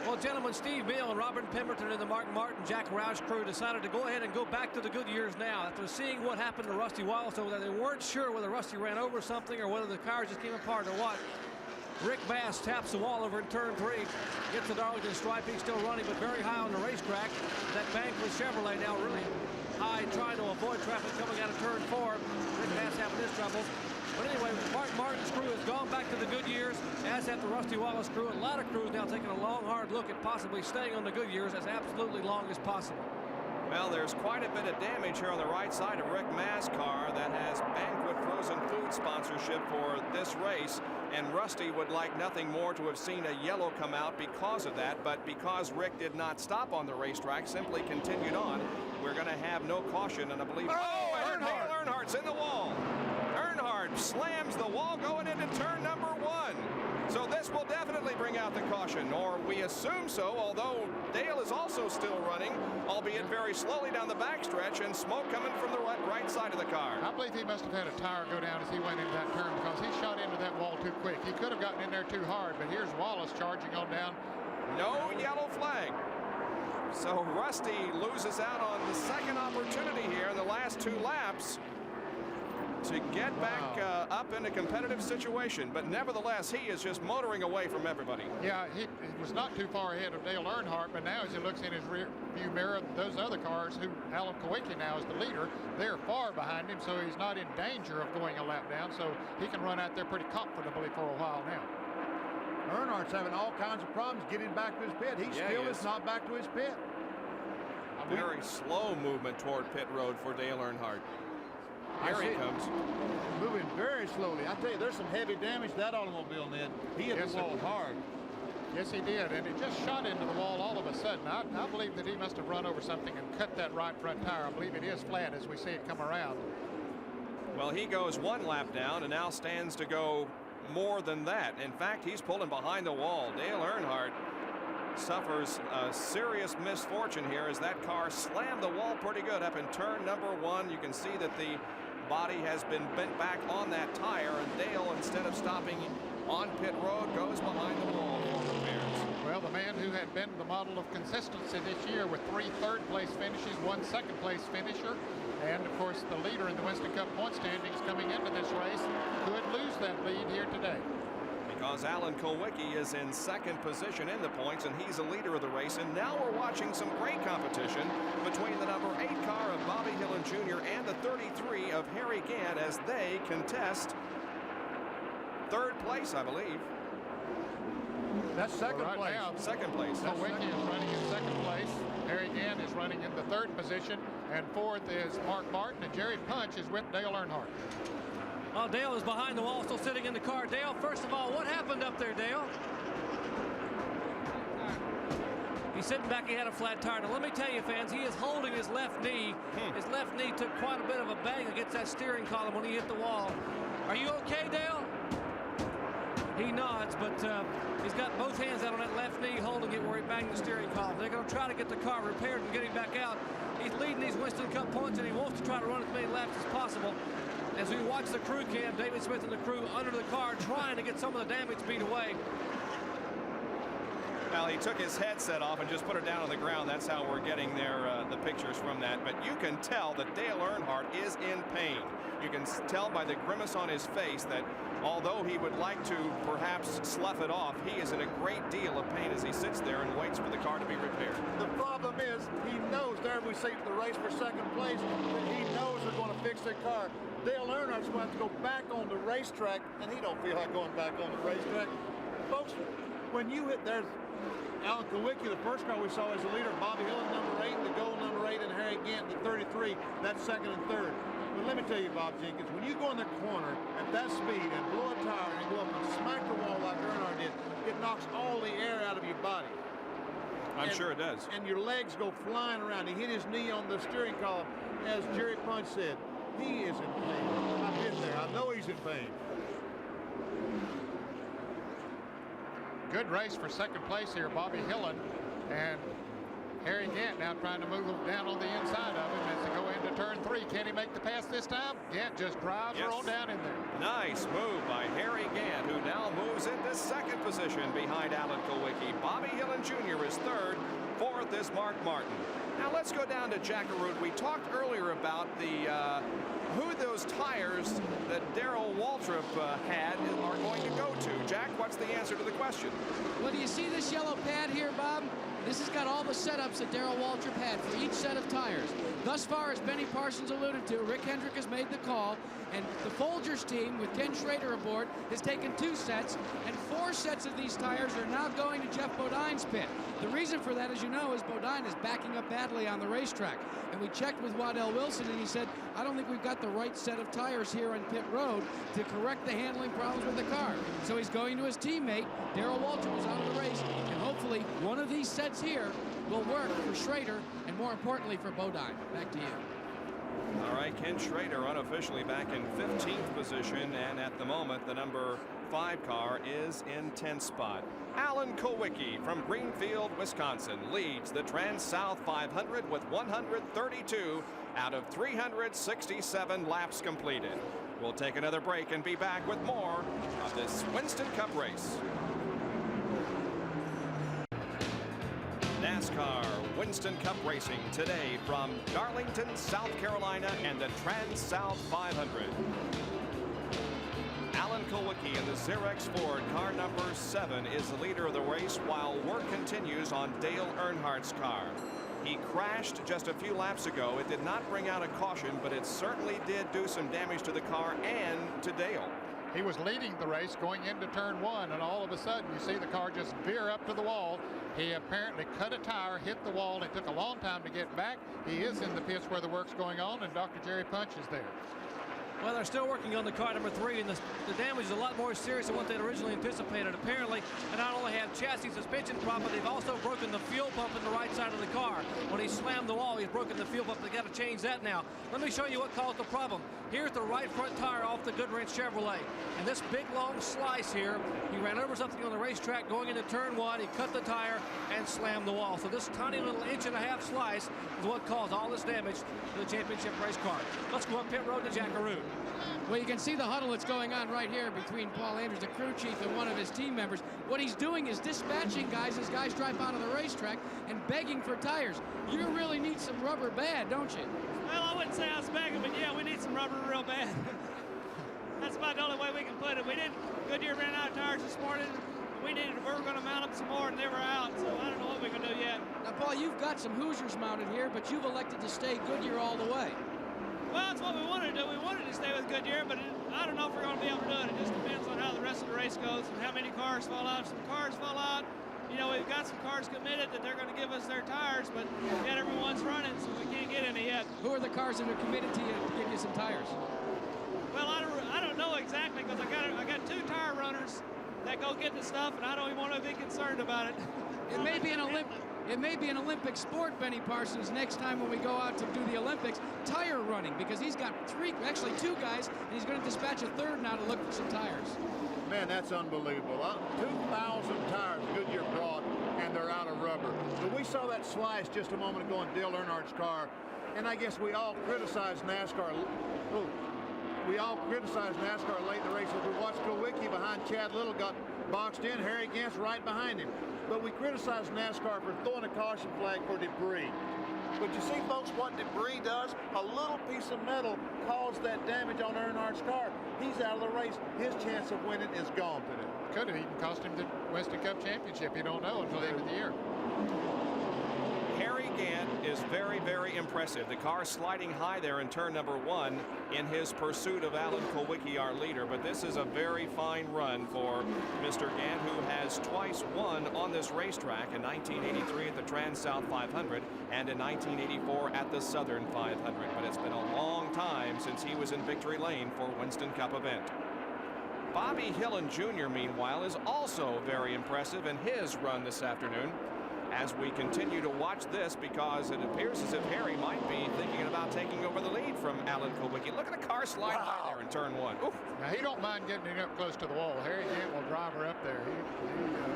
Well, gentlemen, Steve Beal and Robert Pemberton and the Mark Martin, Jack Roush crew decided to go ahead and go back to the Goodyears now. After seeing what happened to Rusty Wallace over there, they weren't sure whether Rusty ran over something or whether the cars just came apart or what. Rick Bass taps the wall over in turn 3. Gets the Darlington stripe. He's still running, but very high on the racetrack. That bank with Chevrolet now really high, trying to avoid traffic coming out of turn 4. Rick Bass having his troubles. But anyway, Martin's crew has gone back to the Goodyears, as have the Rusty Wallace crew. A lot of crews now taking a long, hard look at possibly staying on the Goodyears as absolutely long as possible. Well, there's quite a bit of damage here on the right side of Rick Mass' car that has Banquet Frozen Food sponsorship for this race, and Rusty would like nothing more to have seen a yellow come out because of that, but because Rick did not stop on the racetrack, simply continued on, we're going to have no caution, and I believe... Oh, Dale Earnhardt's in the wall. Earnhardt slams the wall going into turn number 1. So this will definitely bring out the caution, or we assume so, although Dale is also still running, albeit very slowly down the backstretch, and smoke coming from the right side of the car. I believe he must have had a tire go down as he went into that turn because he shot into that wall too quick. He could have gotten in there too hard, but here's Wallace charging on down. No yellow flag. So Rusty loses out on the second opportunity here in the last 2 laps to get back up in a competitive situation, but nevertheless he is just motoring away from everybody. Yeah, he was not too far ahead of Dale Earnhardt, but now as he looks in his rear view mirror, those other cars, who Alan Kowicki now is the leader, they're far behind him, so he's not in danger of going a lap down, so he can run out there pretty comfortably for a while now. Earnhardt's having all kinds of problems getting back to his pit. He still is not back to his pit. Very slow movement toward pit road for Dale Earnhardt. Here he comes. Moving very slowly. I tell you, there's some heavy damage to that automobile, Ned. He hit the wall hard. Yes, he did, and he just shot into the wall all of a sudden. I believe that he must have run over something and cut that right front tire. I believe it is flat as we see it come around. Well, he goes 1 lap down and now stands to go more than that. In fact, he's pulling behind the wall. Dale Earnhardt suffers a serious misfortune here as that car slammed the wall pretty good up in turn number 1. You can see that the body has been bent back on that tire, and Dale, instead of stopping on pit road, goes behind the wall for repairs. Well, the man who had been the model of consistency this year with 3 third-place finishes, 1 second-place finisher, and of course the leader in the Winston Cup point standings coming into this race, could lose that lead here today. Because Alan Kowicki is in 2nd position in the points, and he's a leader of the race. And now we're watching some great competition between the number 8 car of Bobby Hillin Jr. and the 33 of Harry Gant as they contest 3rd place, I believe. That's second place. Now, 2nd place. Kowicki is running in 2nd place. Harry Gant is running in the 3rd position, and 4th is Mark Martin, and Jerry Punch is with Dale Earnhardt. Well, Dale is behind the wall, still sitting in the car. Dale, first of all, what happened up there, Dale? He's sitting back. He had a flat tire. Now, let me tell you, fans, he is holding his left knee. His left knee took quite a bit of a bang against that steering column when he hit the wall. Are you okay, Dale? He nods, but he's got both hands out on that left knee, holding it where he banged the steering column. They're going to try to get the car repaired and get him back out. He's leading these Winston Cup points, and he wants to try to run as many laps as possible. As we watch the crew cam, David Smith and the crew under the car trying to get some of the damage beat away. Well, he took his headset off and just put it down on the ground. That's how we're getting the pictures from that. But you can tell that Dale Earnhardt is in pain. You can tell by the grimace on his face that although he would like to perhaps slough it off, he is in a great deal of pain as he sits there and waits for the car to be repaired. The problem is he knows there we see the race for 2nd place, that he knows they're going to fix their car. Dale Earnhardt's going to have to go back on the racetrack, and he don't feel like going back on the racetrack. Folks, when you hit, there's Alan Kowicki, the first car we saw as the leader, Bobby Hillin, number 8, the gold number 8, and Harry Gant, the 33. That's 2nd and 3rd. But let me tell you, Bob Jenkins, when you go in the corner at that speed and blow a tire and go up and smack the wall like Earnhardt did, it knocks all the air out of your body. I'm sure it does. And your legs go flying around. He hit his knee on the steering column, as Jerry Punch said. He is in pain. I've been there. I know he's in pain. Good race for 2nd place here, Bobby Hillin, and Harry Gant now trying to move down on the inside of him as they go into turn 3. Can he make the pass this time? Gant just drives her on down in there. Nice move by Harry Gant, who now moves into 2nd position behind Alan Kowicki. Bobby Hillin Jr. is 3rd, 4th 4th is Mark Martin. Now let's go down to Jackaroo. We talked earlier about who those tires that Darrell Waltrip had are going to go to. Jack, what's the answer to the question? Well, do you see this yellow pad here, Bob? This has got all the setups that Darrell Waltrip had for each set of tires. Thus far, as Benny Parsons alluded to, Rick Hendrick has made the call, and the Folgers team, with Ken Schrader aboard, has taken 2 sets, and 4 sets of these tires are now going to Jeff Bodine's pit. The reason for that, as you know, is Bodine is backing up badly on the racetrack. And we checked with Waddell Wilson, and he said, I don't think we've got the right set of tires here on pit road to correct the handling problems with the car. So he's going to his teammate, Darrell Waltrip, who's out of the race, and hopefully one of these sets here will work for Schrader, and more importantly for Bodine. Back to you. All right, Ken Schrader unofficially back in 15th position, and at the moment the number 5 car is in 10th spot. Alan Kulwicki from Greenfield, Wisconsin leads the TranSouth 500 with 132 out of 367 laps completed. We'll take another break and be back with more of this Winston Cup race. NASCAR Winston Cup racing today from Darlington, South Carolina, and the TranSouth 500. Alan Kulwicki in the Xerox Ford, car number 7, is the leader of the race while work continues on Dale Earnhardt's car. He crashed just a few laps ago. It did not bring out a caution, but it certainly did do some damage to the car and to Dale. He was leading the race going into turn 1, and all of a sudden you see the car just veer up to the wall. He apparently cut a tire, hit the wall. It took a long time to get back. He is in the pits where the work's going on, and Dr. Jerry Punch is there. Well, they're still working on the car number 3, and the damage is a lot more serious than what they'd originally anticipated. Apparently, they not only have chassis suspension problem, they've also broken the fuel pump in the right side of the car. When he slammed the wall, he's broken the fuel pump. They got to change that now. Let me show you what caused the problem. Here's the right front tire off the Goodwrench Chevrolet. And this big long slice here, he ran over something on the racetrack going into turn 1. He cut the tire and slammed the wall. So this tiny little 1.5-inch slice is what caused all this damage to the championship race car. Let's go up pit road to Jackaroo. Well, you can see the huddle that's going on right here between Paul Andrews, the crew chief, and one of his team members. What he's doing is dispatching guys as guys drive out of the racetrack and begging for tires. You really need some rubber bad, don't you? Well, I wouldn't say I was begging, but yeah, we need some rubber real bad. That's about the only way we can put it. Goodyear ran out of tires this morning. We were going to mount up some more, and they were out, so I don't know what we can do yet. Now, Paul, you've got some Hoosiers mounted here, but you've elected to stay Goodyear all the way. Well, that's what we wanted to do. We wanted to stay with Goodyear, but I don't know if we're going to be able to do it. It just depends on how the rest of the race goes and how many cars fall out. If some cars fall out, you know, we've got some cars committed that they're going to give us their tires, but yet everyone's running, so we can't get any yet. Who are the cars that are committed to you to give you some tires? Well, I don't know exactly, because I got 2 tire runners that go get the stuff, and I don't even want to be concerned about it. It may be an Olympic sport, Benny Parsons, next time when we go out to do the Olympics, tire running, because he's got 2 guys, and he's going to dispatch a 3rd now to look for some tires. Man, that's unbelievable. 2,000 tires Goodyear brought, and they're out of rubber. But we saw that slice just a moment ago in Dale Earnhardt's car, and I guess we all criticized NASCAR. We all criticized NASCAR late in the race. As we watched Kulwicki behind Chad Little got boxed in, Harry Gant's right behind him. But we criticized NASCAR for throwing a caution flag for debris. But you see, folks, what debris does? A little piece of metal caused that damage on Earnhardt's car. He's out of the race. His chance of winning is gone today. Could have even cost him the Winston Cup championship. You don't know until the end of the year. Harry Gant is very, very impressive. The car sliding high there in turn number 1 in his pursuit of Alan Kulwicki, our leader. But this is a very fine run for Mr. Gant, who has twice won on this racetrack, in 1983 at the TranSouth 500 and in 1984 at the Southern 500. But it's been a long time since he was in victory lane for a Winston Cup event. Bobby Hillen Jr., meanwhile, is also very impressive in his run this afternoon. As we continue to watch this, because it appears as if Harry might be thinking about taking over the lead from Alan Kulwicki. Look at the car slide high there in turn 1. Oof. Now, he don't mind getting it up close to the wall. Harry Gant will drive her up there.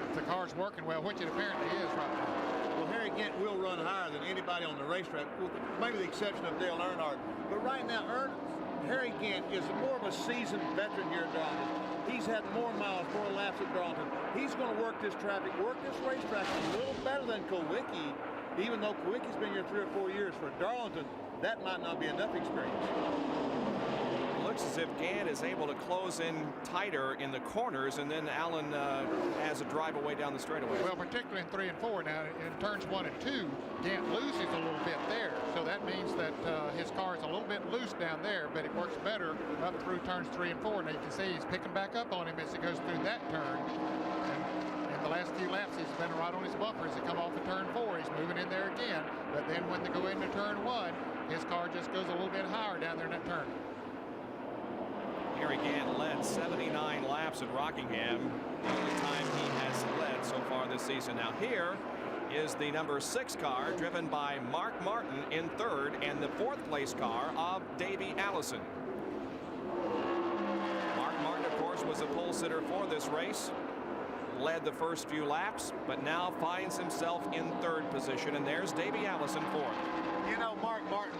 If the car's working well, which it apparently is right now. Well, Harry Gant will run higher than anybody on the racetrack, with maybe the exception of Dale Earnhardt. But right now, Harry Gant is more of a seasoned veteran here at Darlington. He's had more miles, more laps at Darlington. He's going to work this racetrack a little better than Kulwicki, even though Kowicki's been here 3 or 4 years, for Darlington, that might not be enough experience. It looks as if Gant is able to close in tighter in the corners, and then Allen has a drive away down the straightaway. Well, particularly in 3 and 4. Now, in turns 1 and 2, Gant loses a little bit there. So that means that his car is a little bit loose down there, but it works better up through turns 3 and 4. Now, you can see he's picking back up on him as he goes through that turn. And in the last few laps, he's been right on his bumper as he come off of turn 4. He's moving in there again. But then when they go into turn 1, his car just goes a little bit higher down there in that turn. Harry Gant led 79 laps at Rockingham, the only time he has led so far this season. Now here is the number 6 car driven by Mark Martin in 3rd, and the 4th place car of Davey Allison. Mark Martin, of course, was a pole sitter for this race, led the first few laps, but now finds himself in 3rd position, and there's Davey Allison 4th. You know, Mark Martin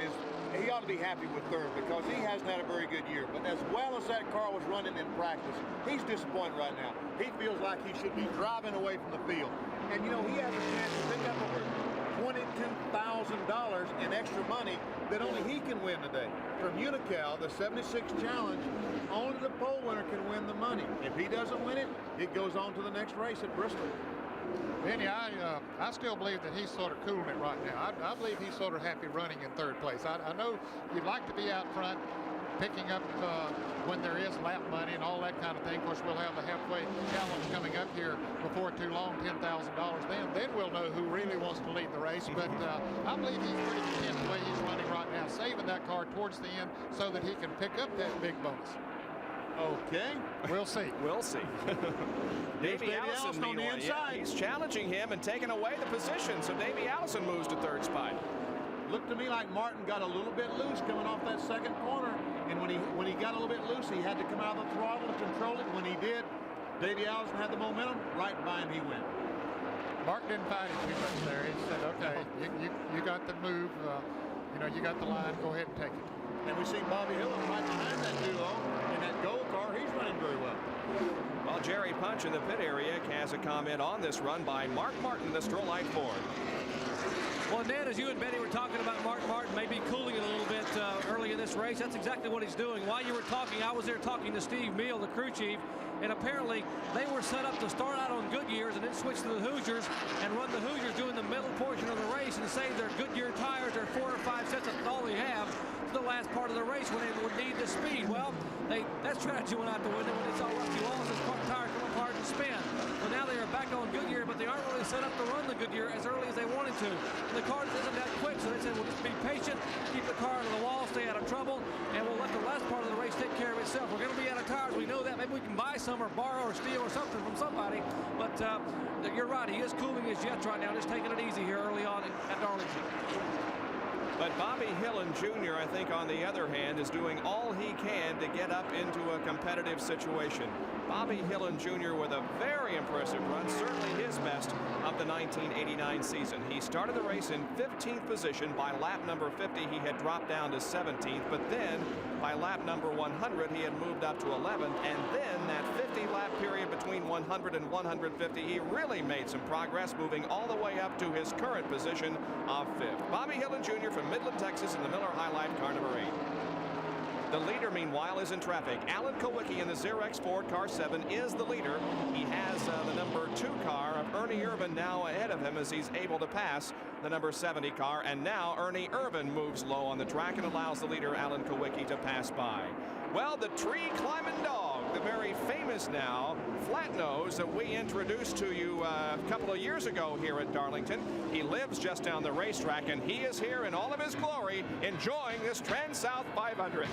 he ought to be happy with 3rd because he hasn't had a very good year. But as well as that car was running in practice, he's disappointed right now. He feels like he should be driving away from the field. And, you know, he has a chance to pick up over $22,000 in extra money that only he can win today. From Unocal, the 76 Challenge, only the pole winner can win the money. If he doesn't win it, it goes on to the next race at Bristol. Benny, I still believe that he's sort of cooling it right now. I believe he's sort of happy running in 3rd place. I know you'd like to be out front picking up when there is lap money and all that kind of thing. Of course, we'll have the halfway challenge coming up here before too long, $10,000. Then we'll know who really wants to lead the race. But I believe he's pretty content the way he's running right now, saving that car towards the end so that he can pick up that big bonus. Okay. We'll see. We'll see. Davey Allison on the inside. He's challenging him and taking away the position. So Davey Allison moves to 3rd spot. Looked to me like Martin got a little bit loose coming off that 2nd corner. And when he got a little bit loose, he had to come out of the throttle to control it. When he did, Davey Allison had the momentum. Right by him, he went. Mark didn't fight it too much there. He said, okay, you got the move. You know, you got the line. Go ahead and take it. And we see Bobby Hill right behind that duo in that gold car. He's running very well. Well, Jerry Punch in the pit area has a comment on this run by Mark Martin, the Strollite Ford. Well, Ned, as you and Betty were talking about Mark Martin maybe cooling it a little bit early in this race, that's exactly what he's doing. While you were talking, I was there talking to Steve Meal, the crew chief, and apparently they were set up to start out on Goodyears and then switch to the Hoosiers and run the Hoosiers during the middle portion of the race and save their Goodyear tires, their 4 or 5 sets, that's all they have, to the last part of the race when they would need the speed. Well, that strategy went out the window when they saw Rusty Wallace's tire come apart and spin. Well, now they are back on Goodyear, but they aren't really set up to run the Goodyear as early as they wanted to. And the car isn't that quick, so they said, we'll just be patient, keep the car out of the wall, stay out of trouble, and we'll let the last part of the race take care of itself. We're going to be out of tires. We know that. Maybe we can buy some or borrow or steal or something from somebody. But you're right. He is cooling his jets right now, just taking it easy here early on at Darlington. But Bobby Hillen Jr., I think, on the other hand, is doing all he can to get up into a competitive situation. Bobby Hillen Jr. with a very impressive run, certainly his best of the 1989 season. He started the race in 15th position. By lap number 50, he had dropped down to 17th, but then by lap number 100, he had moved up to 11th, and then that 50-lap period between 100 and 150, he really made some progress, moving all the way up to his current position of 5th. Bobby Hillen Jr. from Midland, Texas, in the Miller High Life car number 8. The leader, meanwhile, is in traffic. Alan Kowicki in the Xerox Ford car 7 is the leader. He has the number 2 car of Ernie Irvin now ahead of him as he's able to pass the number 70 car. And now Ernie Irvin moves low on the track and allows the leader, Alan Kowicki, to pass by. Well, the tree climbing dog, the very famous now flat nose that we introduced to you a couple of years ago here at Darlington. He lives just down the racetrack, and he is here in all of his glory enjoying this TranSouth 500.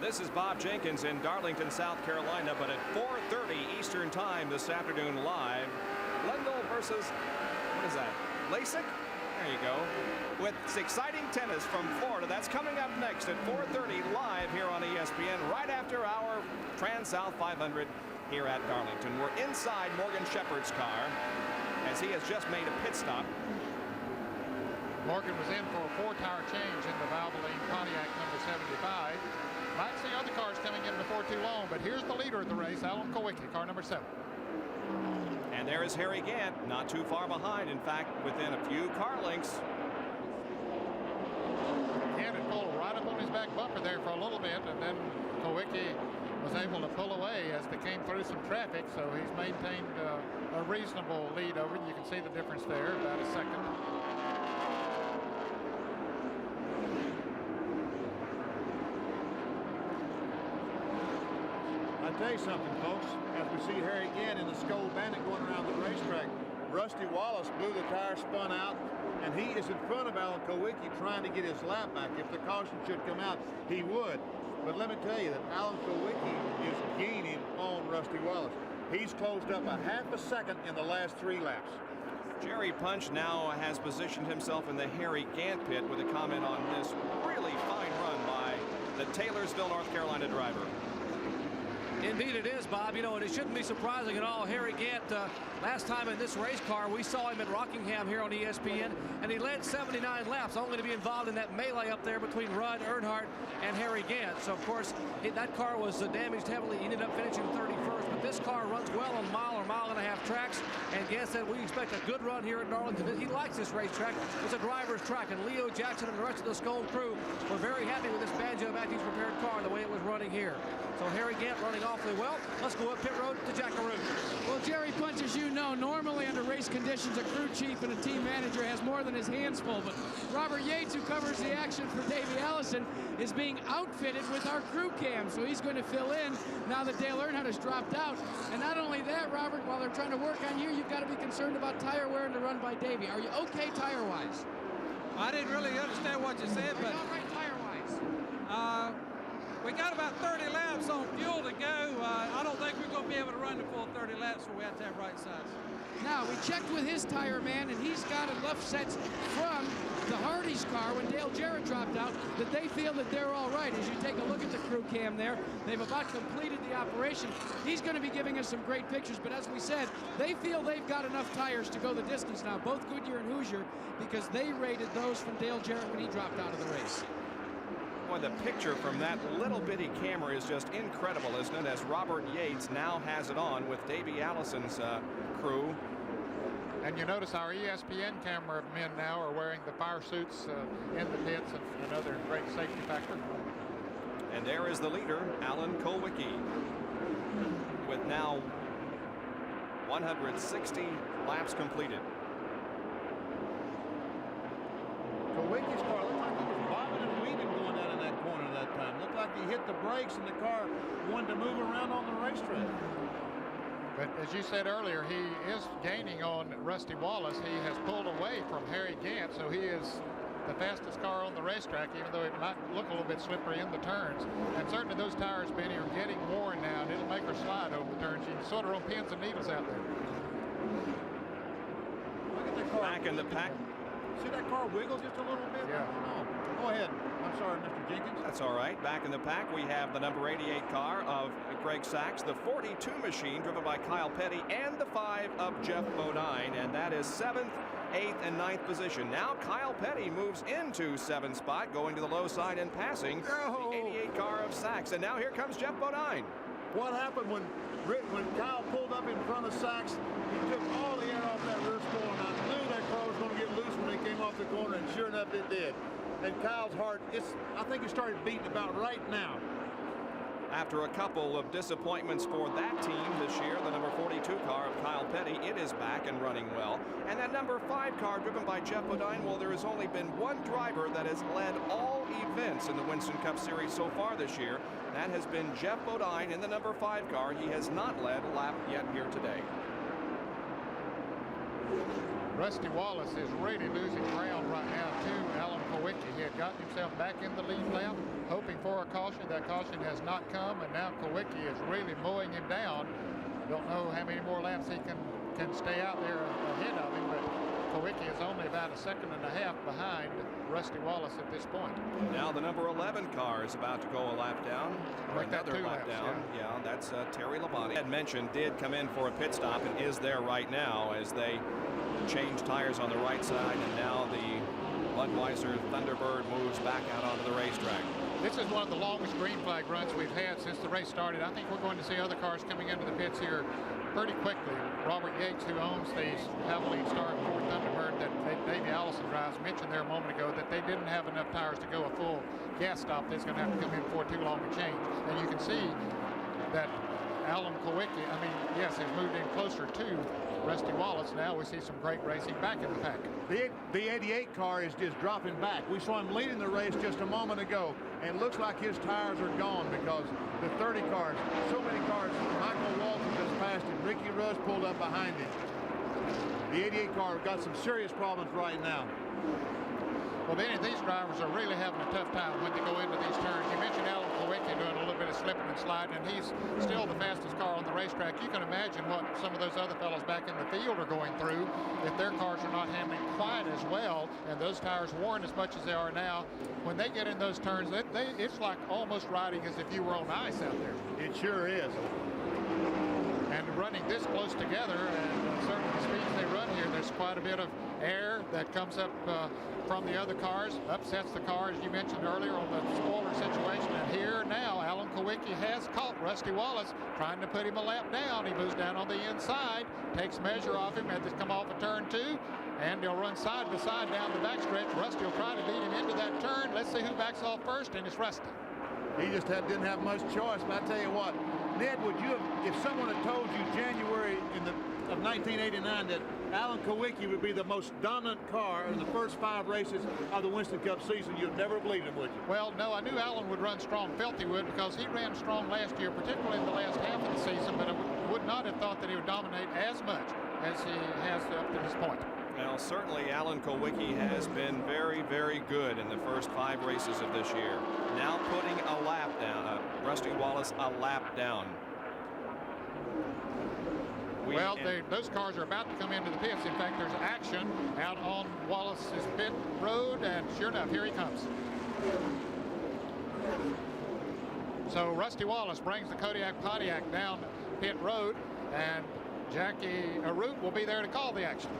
This is Bob Jenkins in Darlington, South Carolina, but at 4:30 Eastern Time this afternoon live, Lendl versus, what is that, Lasik? There you go. With exciting tennis from Florida. That's coming up next at 4:30 live here on ESPN, right after our TranSouth 500 here at Darlington. We're inside Morgan Shepherd's car as he has just made a pit stop. Morgan was in for a 4-tire change in the Valvoline Pontiac number 75. Might see other cars coming in before too long, but here's the leader of the race, Alan Kowicki, car number 7. And there is Harry Gant, not too far behind. In fact, within a few car lengths. Gant had pulled right up on his back bumper there for a little bit, and then Kowicki was able to pull away as they came through some traffic, so he's maintained a reasonable lead over it. You can see the difference there, about a second. I tell you something, folks, as we see Harry again in the Skull Bandit going around the racetrack, Rusty Wallace blew the tire, spun out, and he is in front of Alan Kowicki trying to get his lap back. If the caution should come out, he would. But let me tell you that Alan Kowicki is gaining on Rusty Wallace. He's closed up a half a second in the last 3 laps. Jerry Punch now has positioned himself in the Harry Gant pit with a comment on this really fine run by the Taylorsville, North Carolina driver. Indeed it is, Bob. You know, and it shouldn't be surprising at all. Harry Gant, last time in this race car, we saw him at Rockingham here on ESPN, and he led 79 laps, only to be involved in that melee up there between Rudd, Earnhardt, and Harry Gant. So, of course, that car was damaged heavily. He ended up finishing 31st, but this car runs well on mile or mile-and-a-half tracks, and Gant said we expect a good run here at Darlington. He likes this racetrack. It's a driver's track, and Leo Jackson and the rest of the Skull crew were very happy with this Banjo Matthews prepared car and the way it was running here. So Harry Gant running awfully well. Let's go up pit road to Jackaroo. Well, Jerry Punch, as you know, normally under race conditions, a crew chief and a team manager has more than his hands full. But Robert Yates, who covers the action for Davey Allison, is being outfitted with our crew cam. So he's going to fill in now that Dale Earnhardt has dropped out. And not only that, Robert, while they're trying to work on you, you've got to be concerned about tire wear in the run by Davey. Are you okay tire-wise? I didn't really understand what you said, but... Are you all right tire-wise? We got about 30 laps on fuel to go. I don't think we're going to be able to run the full 30 laps, so we have to have right sides. Now, we checked with his tire man, and he's got enough sets from the Hardy's car when Dale Jarrett dropped out that they feel that they're all right. As you take a look at the crew cam there, they've about completed the operation. He's going to be giving us some great pictures, but as we said, they feel they've got enough tires to go the distance now, both Goodyear and Hoosier, because they rated those from Dale Jarrett when he dropped out of the race. Boy, the picture from that little bitty camera is just incredible, isn't it? As Robert Yates now has it on with Davey Allison's crew. And you notice our ESPN camera men now are wearing the fire suits in the pits, and another great safety factor. And there is the leader, Alan Kowicki, with now 160 laps completed. Kowicki's car looked like he was bobbing and weaving going down in that corner that time. Looked like he hit the brakes and the car wanted to move around on the racetrack. But as you said earlier, he is gaining on Rusty Wallace. He has pulled away from Harry Gant, so he is the fastest car on the racetrack, even though it might look a little bit slippery in the turns. And certainly those tires, Benny, are getting worn now, and it'll make her slide over the turns. She's sort of on pins and needles out there. Look at that car. Back in the pack. See that car wiggle just a little bit? Yeah. Go ahead. I'm sorry, Mr. Jenkins. That's all right. Back in the pack, we have the number 88 car of Greg Sachs, the 42 machine driven by Kyle Petty, and the 5 of Jeff Bodine, and that is 7th, 8th, and 9th position. Now Kyle Petty moves into 7th spot, going to the low side and passing the 88 car of Sachs. And now here comes Jeff Bodine. What happened when Kyle pulled up in front of Sachs? He took all the air off that rear spoiler, and I knew that car was going to get loose when he came off the corner, and sure enough it did. And Kyle's heart, I think he started beating about right now. After a couple of disappointments for that team this year, the number 42 car of Kyle Petty, it is back and running well. And that number 5 car driven by Jeff Bodine, well, there has only been one driver that has led all events in the Winston Cup Series so far this year. That has been Jeff Bodine in the number 5 car. He has not led a lap yet here today. Rusty Wallace is really losing ground right now to Alan Kowicki. He had gotten himself back in the lead lap, hoping for a caution. That caution has not come, and now Kowicki is really mowing him down. Don't know how many more laps he can stay out there ahead of him, but Kowicki is only about 1.5 seconds behind Rusty Wallace at this point. Now the number 11 car is about to go a lap down. Or another lap down. Yeah, that's Terry Labonte. Had mentioned did come in for a pit stop and is there right now as they change tires on the right side, and now the Budweiser Thunderbird moves back out onto the racetrack. This is one of the longest green flag runs we've had since the race started. I think we're going to see other cars coming into the pits here pretty quickly. Robert Yates, who owns the Havoline Star Ford Thunderbird that Davey Allison drives, mentioned there a moment ago that they didn't have enough tires to go a full gas stop. They're going to have to come in before too long to change. And you can see that Alan Kowicki, I mean, yes, has moved in closer to Rusty Wallace. Now we see some great racing back in the pack. The 88 car is just dropping back. We saw him leading the race just a moment ago, and it looks like his tires are gone because the 30 cars, so many cars, Michael Walton just passed him. Ricky Russ pulled up behind him. The 88 car got some serious problems right now. Well, Benny, these drivers are really having a tough time when they go into these turns. You mentioned Alan Kowicki doing a little bit of slipping and sliding, and he's still the fastest car on the racetrack. You can imagine what some of those other fellows back in the field are going through if their cars are not handling quite as well, and those tires worn as much as they are now. When they get in those turns, it's like almost riding as if you were on ice out there. It sure is. And running this close together, and certainly the speeds they run here, there's quite a bit of air that comes up from the other cars, upsets the car, as you mentioned earlier, on the spoiler situation. And here now, Alan Kowicki has caught Rusty Wallace, trying to put him a lap down. He moves down on the inside, takes measure of him as they come off of turn 2, and they'll run side by side down the backstretch. Rusty will try to beat him into that turn. Let's see who backs off first, and it's Rusty. He just didn't have much choice, but I tell you what, Ned, would you have, if someone had told you January of 1989 that Alan Kowicki would be the most dominant car in the first 5 races of the Winston Cup season, you'd never believe him, would you? Well, no, I knew Alan would run strong, felt he would, because he ran strong last year, particularly in the last half of the season, but I would not have thought that he would dominate as much as he has up to this point. Well, certainly Alan Kowicki has been very, very good in the first 5 races of this year. Now putting a lap down, Rusty Wallace a lap down. Those cars are about to come into the pits. In fact, there's action out on Wallace's pit road, and sure enough, here he comes. So Rusty Wallace brings the Kodiak Pontiac down pit road, and Jackie Arute will be there to call the action.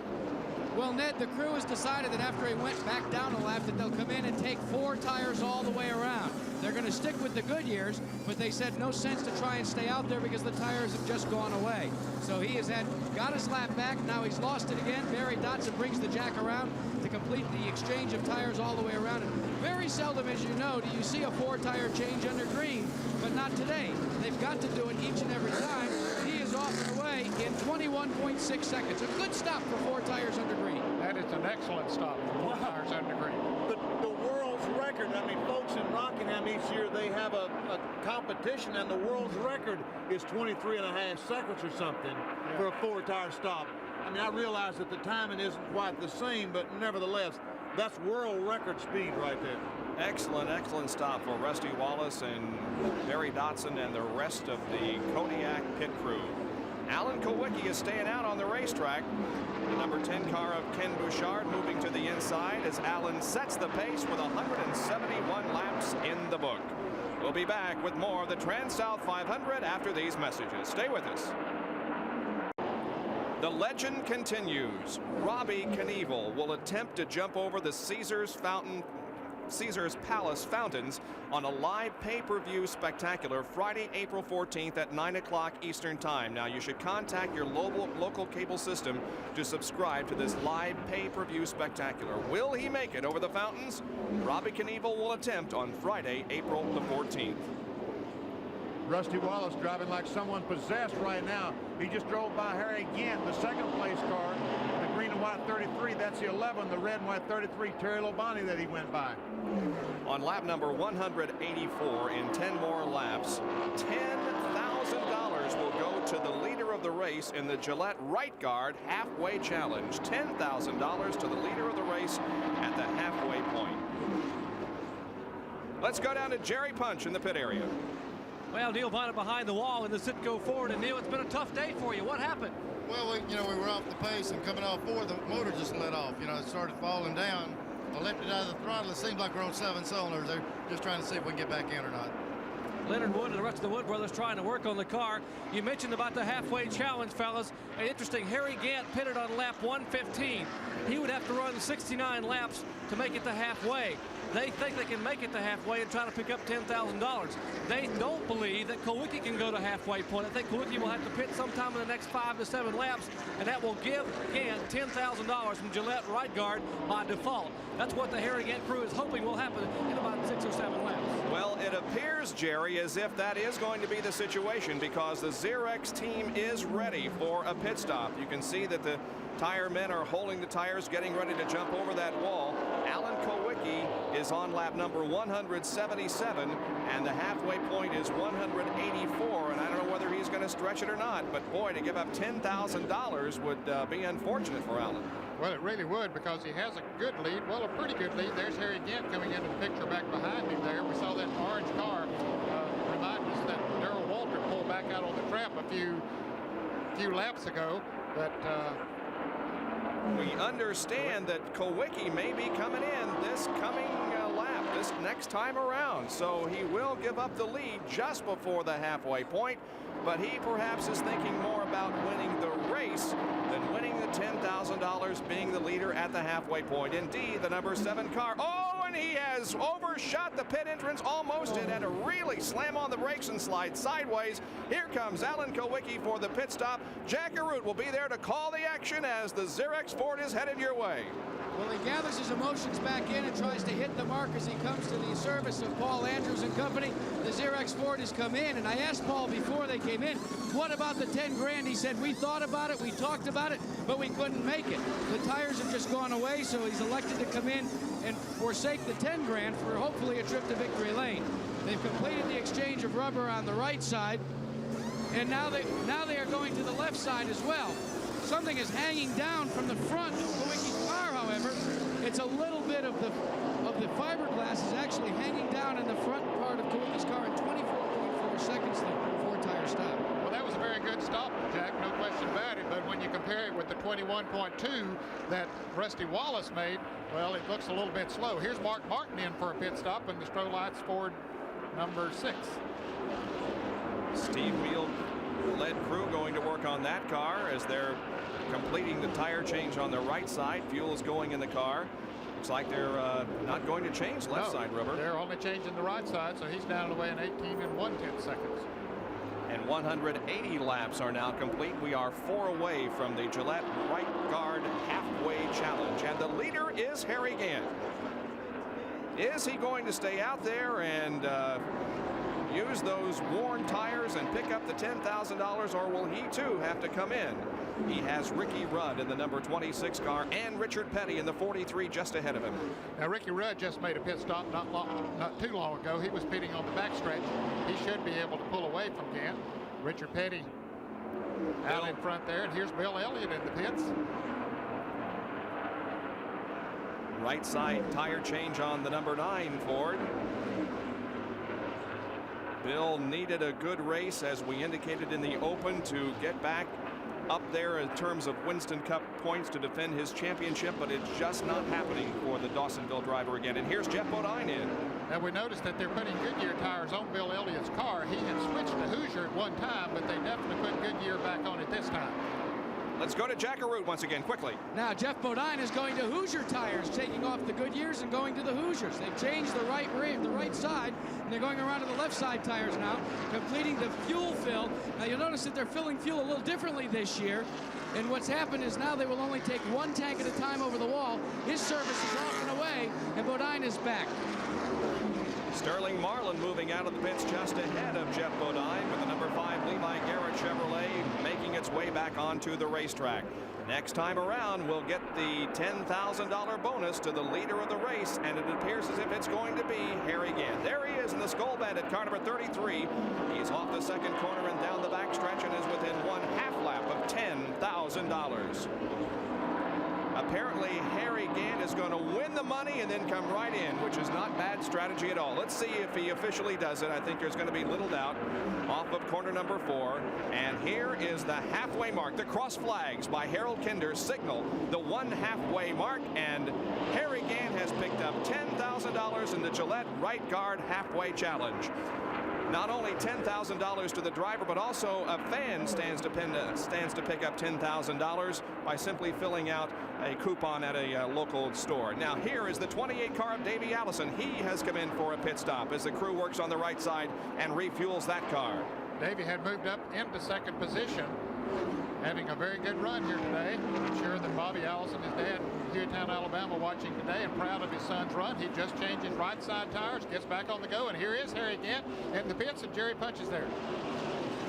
Well, Ned, the crew has decided that after he went back down a lap that they'll come in and take 4 tires all the way around. They're going to stick with the Goodyears, but they said no sense to try and stay out there because the tires have just gone away. So he has got his lap back. Now he's lost it again. Barry Dotson brings the jack around to complete the exchange of tires all the way around. And very seldom, as you know, do you see a 4-tire change under green, but not today. They've got to do it each and every time. He is off and away in 21.6 seconds. A good stop for 4 tires under green. That is an excellent stop for 4 tires under green. The world's record, I mean, folks in Rockingham each year, they have a competition, and the world's record is 23.5 seconds or something for a 4-tire stop. I mean, I realize that the timing isn't quite the same, but nevertheless, that's world record speed right there. Excellent, excellent stop for Rusty Wallace and Barry Dotson and the rest of the Kodiak pit crew. Alan Kowicki is staying out on the racetrack. The number 10 car of Ken Bouchard moving to the inside as Alan sets the pace with 171 laps in the book. We'll be back with more of the TranSouth 500 after these messages. Stay with us. The legend continues. Robbie Knievel will attempt to jump over the Caesars Palace fountains on a live pay-per-view spectacular Friday, April 14th at 9 o'clock Eastern Time. Now, you should contact your local cable system to subscribe to this live pay-per-view spectacular. Will he make it over the fountains? Robbie Knievel will attempt on Friday, April the 14th. Rusty Wallace driving like someone possessed right now. He just drove by Harry Gant, the 2nd place car, the green and white 33. That's the 11, the red and white 33, Terry Labonte that he went by. On lap number 184 in 10 more laps, $10,000 will go to the leader of the race in the Gillette Right Guard Halfway Challenge. $10,000 to the leader of the race at the halfway point. Let's go down to Jerry Punch in the pit area. Well, Neil Bonnet behind the wall in the Citgo Ford. And Neil, it's been a tough day for you. What happened? Well, we were off the pace and coming off 4, the motor just let off. It started falling down. I left it out of the throttle. It seems like we're on 7 cylinders. They're just trying to see if we can get back in or not. Leonard Wood and the rest of the Wood brothers trying to work on the car. You mentioned about the halfway challenge, fellas. Interesting, Harry Gant pitted on lap 115. He would have to run 69 laps to make it to halfway. They think they can make it to halfway and try to pick up $10,000. They don't believe that Kulwicki can go to halfway point. I think Kulwicki will have to pit sometime in the next 5 to 7 laps, and that will give Gant $10,000 from Gillette right guard by default. That's what the Harry Gant crew is hoping will happen in about 6 or 7 laps. Well, it appears, Jerry, as if that is going to be the situation, because the Xerox team is ready for a pit stop. You can see that the tire men are holding the tires, getting ready to jump over that wall. Alan Kulwicki is on lap number 177, and the halfway point is 184, and I don't know whether he's going to stretch it or not, but boy, to give up $10,000 would be unfortunate for Alan. Well, it really would, because he has a good lead. Well, a pretty good lead. There's Harry Gant coming into the picture back behind him there. We saw that orange car. Remind us that Darrell Walter pulled back out on the trap a few laps ago. But we understand that Kulwicki may be coming in this coming lap, this next time around. So he will give up the lead just before the halfway point. But he perhaps is thinking more about winning the race than winning the $10,000, being the leader at the halfway point. Indeed, the number 7 car. Oh, and he has overshot the pit entrance almost and had to really slam on the brakes and slide sideways. Here comes Alan Kulwicki for the pit stop. Jack Arute will be there to call the action as the Xerox Ford is headed your way. Well, he gathers his emotions back in and tries to hit the mark as he comes to the service of Paul Andrews and company. The Xerox Ford has come in, and I asked Paul before they came in, what about the 10 grand? He said, we thought about it, we talked about it, but we couldn't make it. The tires have just gone away, so he's elected to come in and forsake the 10 grand for hopefully a trip to victory lane. They've completed the exchange of rubber on the right side, and now they are going to the left side as well. Something is hanging down from the front of Kulwicki's car, however. It's a little bit of the fiberglass is actually hanging down in the front part of Kulwicki's car in 24.4 seconds before tire stop. Well, that was a very good stop, Jack, no question about it. But when you compare it with the 21.2 that Rusty Wallace made, well, it looks a little bit slow. Here's Mark Martin in for a pit stop in the Strolites Ford number 6. Steve Wheel-led crew going to work on that car as they're completing the tire change on the right side. Fuel is going in the car. Looks like they're not going to change left side rubber. They're only changing the right side, so he's down the way in 18 1/10 seconds. And 180 laps are now complete. We are 4 away from the Gillette right guard halfway challenge, and the leader is Harry Gant. Is he going to stay out there and use those worn tires and pick up the $10,000, or will he too have to come in? He has Ricky Rudd in the number 26 car and Richard Petty in the 43 just ahead of him. Now, Ricky Rudd just made a pit stop not too long ago. He was pitting on the backstretch. He should be able to pull away from Gant. Richard Petty out in front there, and here's Bill Elliott in the pits. Right side tire change on the number 9 Ford. Bill needed a good race, as we indicated in the open, to get back up there in terms of Winston Cup points to defend his championship, but it's just not happening for the Dawsonville driver again. And here's Jeff Bodine in. Now, we noticed that they're putting Goodyear tires on Bill Elliott's car. He had switched to Hoosier at one time, but they definitely put Goodyear back on it this time. Let's go to Jack Arute once again, quickly. Now, Jeff Bodine is going to Hoosier tires, taking off the Goodyears and going to the Hoosiers. They've changed the right side, and they're going around to the left side tires now, completing the fuel fill. Now, you'll notice that they're filling fuel a little differently this year. And what's happened is now they will only take 1 tank at a time over the wall. His service is off and away, and Bodine is back. Sterling Marlin moving out of the pits just ahead of Jeff Bodine, with the number 5 Levi Garrett Chevrolet making its way back onto the racetrack. Next time around, we'll get the $10,000 bonus to the leader of the race, and it appears as if it's going to be Harry Gant. There he is in the Skull Bandit, car number 33. He's off the second corner and down the backstretch and is within 1/2 lap of $10,000. Apparently, Harry Gant is going to win the money and then come right in, which is not bad strategy at all. Let's see if he officially does it. I think there's going to be little doubt. Off of corner number 4. And here is the halfway mark. The cross flags by Harold Kinder signal the 1 halfway mark. And Harry Gant has picked up $10,000 in the Gillette Right Guard Halfway Challenge. Not only $10,000 to the driver, but also a fan stands to pick up $10,000 by simply filling out a coupon at a local store. Now here is the 28 car of Davey Allison. He has come in for a pit stop as the crew works on the right side and refuels that car. Davey had moved up into second position, having a very good run here today. I'm sure that Bobby Allison, his dad, in Hueytown, Alabama, watching today and proud of his son's run. He just changed his right side tires, gets back on the go, and here is Harry Gant in the pits, and Jerry Punch is there.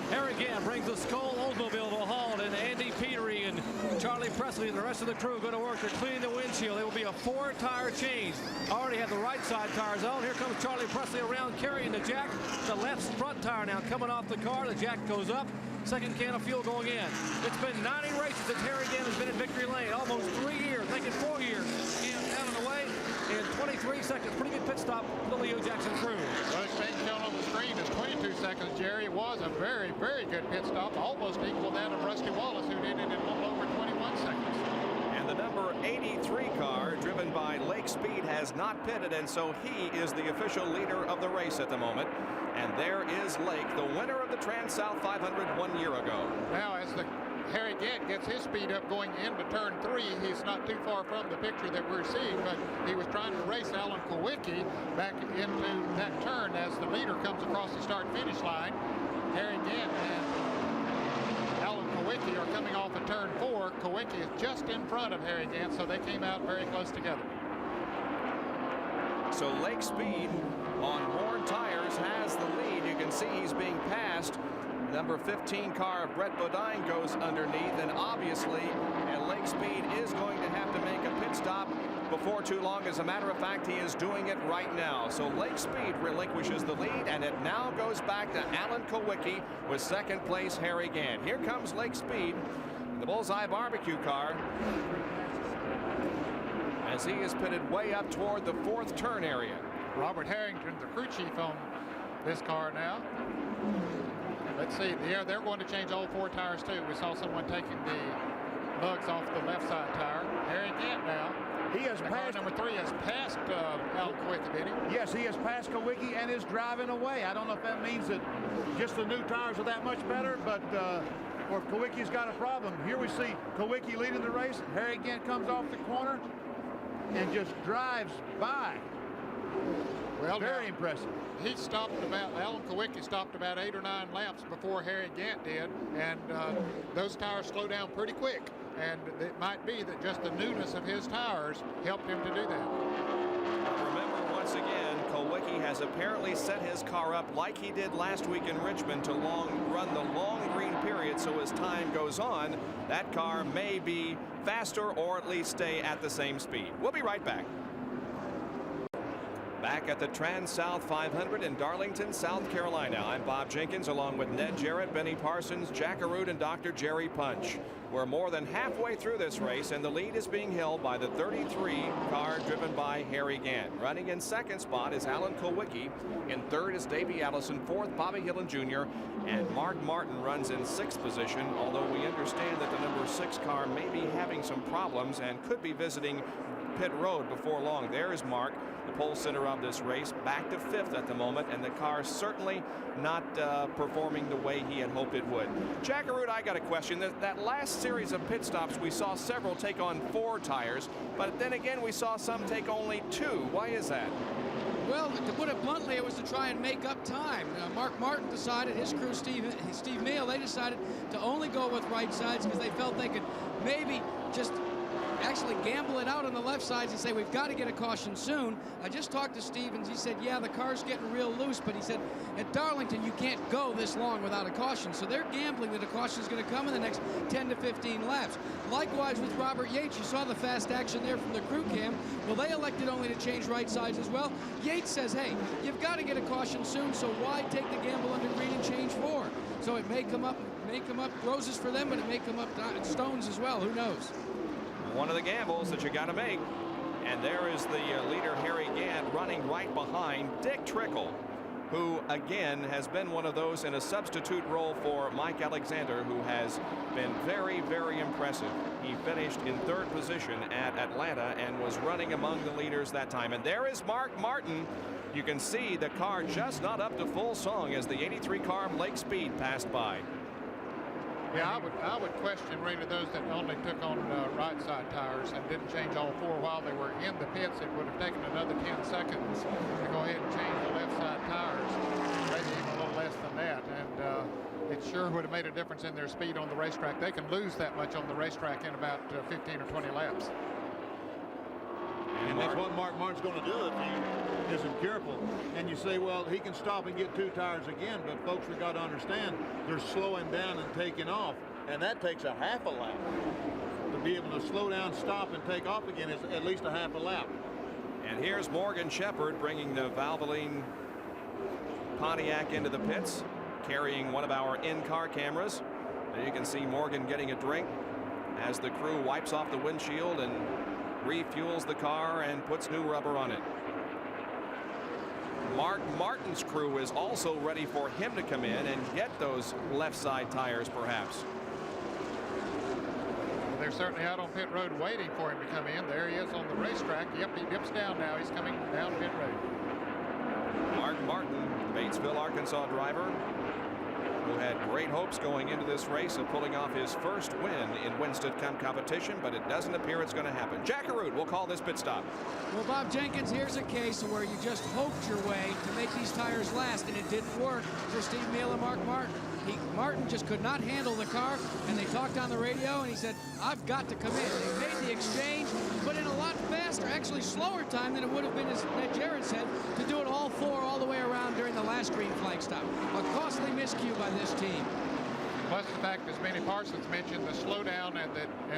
Harry Gant brings the Skoll Oldsmobile to a halt, and Andy Petery and Charlie Presley and the rest of the crew go to work. They're cleaning the windshield. It will be a 4-tire change. Already have the right side tires on. Here comes Charlie Presley around carrying the jack. The left front tire now coming off the car. The jack goes up. Second can of fuel going in. It's been 90 races since Harry Gant has been in victory lane. Almost 3 years, making 4 years. Gant out of the way in 23 seconds. Pretty good pit stop for the Leo Jackson crew. Well, it's being shown on the screen is 22 seconds, Jerry. It was a very, very good pit stop, almost equal to that of Rusty Wallace, who did it in a little over 21 seconds. And the number 83 car, driven by Lake Speed, has not pitted, and so he is the official leader of the race at the moment. And there is Lake, the winner of the TranSouth 500 1 year ago. Now, as the Harry Gant gets his speed up going into turn 3, he's not too far from the picture that we're seeing, but he was trying to race Alan Kowicki back into that turn as the leader comes across the start-finish line. Harry Gant and Alan Kowicki are coming off of turn 4. Kowicki is just in front of Harry Gant, so they came out very close together. So Lake Speed on worn tires has the lead. You can see he's being passed. Number 15 car of Brett Bodine goes underneath, and obviously Lake Speed is going to have to make a pit stop before too long. As a matter of fact, he is doing it right now. So Lake Speed relinquishes the lead, and it now goes back to Alan Kowicki with second place Harry Gant. Here comes Lake Speed, the Bullseye Barbecue car, as he is pitted way up toward the 4th turn area. Robert Harrington, the crew chief on this car now. Let's see, they're going to change all 4 tires too. We saw someone taking the lugs off the left side tire. Harry Gant now. He has passed. Number 3 has passed Alan Kowicki, did he? Yes, he has passed Kowicki and is driving away. I don't know if that means that just the new tires are that much better, but or Kowicki's got a problem. Here we see Kowicki leading the race. Harry Gant comes off the corner and just drives by. Well, very impressive. He stopped Alan Kowicki stopped about 8 or 9 laps before Harry Gant did, and those tires slow down pretty quick. And it might be that just the newness of his tires helped him to do that. Remember, once again, Kowicki has apparently set his car up like he did last week in Richmond to run the long green period, so as time goes on, that car may be faster or at least stay at the same speed. We'll be right back. Back at the TranSouth 500 in Darlington, South Carolina. I'm Bob Jenkins, along with Ned Jarrett, Benny Parsons, Jack Arute, and Dr. Jerry Punch. We're more than halfway through this race, and the lead is being held by the 33 car driven by Harry Gant. Running in second spot is Alan Kowicki. In third is Davey Allison. Fourth, Bobby Hillen Jr. And Mark Martin runs in sixth position, although we understand that the number 6 car may be having some problems and could be visiting pit road before long. There is Mark, the pole sitter of this race, back to 5th at the moment, and the car certainly not performing the way he had hoped it would. Jack Arute, I got a question. That last series of pit stops, we saw several take on 4 tires, but then again we saw some take only 2. Why is that? Well, to put it bluntly, it was to try and make up time. Mark Martin decided, his crew, Steve Meal, they decided to only go with right sides because they felt they could maybe just actually gamble it out on the left sides and say, we've got to get a caution soon. I just talked to Stevens. He said, yeah, the car's getting real loose, but he said, at Darlington, you can't go this long without a caution. So they're gambling that a caution is going to come in the next 10 to 15 laps. Likewise with Robert Yates, you saw the fast action there from the crew cam. Well, they elected only to change right sides as well. Yates says, hey, you've got to get a caution soon, so why take the gamble under green and change 4? So it may come up roses for them, but it may come up stones as well. Who knows? One of the gambles that you got to make. And there is the leader, Harry Gant, running right behind Dick Trickle. who again has been one of those in a substitute role for Mike Alexander, who has been very, very impressive. He finished in 3rd position at Atlanta and was running among the leaders that time. And there is Mark Martin. You can see the car just not up to full song as the 83 car Lake Speed passed by. Yeah, I would question really those that only took on right side tires and didn't change all 4 while they were in the pits. It would have taken another 10 seconds to go ahead and change the left side tires, maybe even a little less than that. And it sure would have made a difference in their speed on the racetrack. They can lose that much on the racetrack in about 15 or 20 laps. And that's what Mark Martin's going to do if he isn't careful. And you say, well, he can stop and get 2 tires again, but folks, we got to understand they're slowing down and taking off, and that takes a half a lap. To be able to slow down, stop, and take off again is at least a half a lap. And here's Morgan Shepherd bringing the Valvoline Pontiac into the pits, carrying one of our in-car cameras. And you can see Morgan getting a drink as the crew wipes off the windshield and refuels the car and puts new rubber on it. Mark Martin's crew is also ready for him to come in and get those left side tires perhaps. They're certainly out on pit road waiting for him to come in. There he is on the racetrack. Yep, he dips down now. He's coming down pit road. Mark Martin, Batesville, Arkansas driver, who had great hopes going into this race of pulling off his first win in Winston Cup competition, but it doesn't appear it's going to happen. Jack Arute will call this pit stop. Well, Bob Jenkins, here's a case where you just hoped your way to make these tires last, and it didn't work for Steve Meal and Mark Martin. Martin just could not handle the car, and they talked on the radio, and he said, I've got to come in. They made the exchange, but in a lot faster, actually slower time than it would have been, as Jared said, to do it all 4 all the way around during the last green flag stop. A costly miscue by this team. Plus the fact, as Benny Parsons mentioned, the slowdown and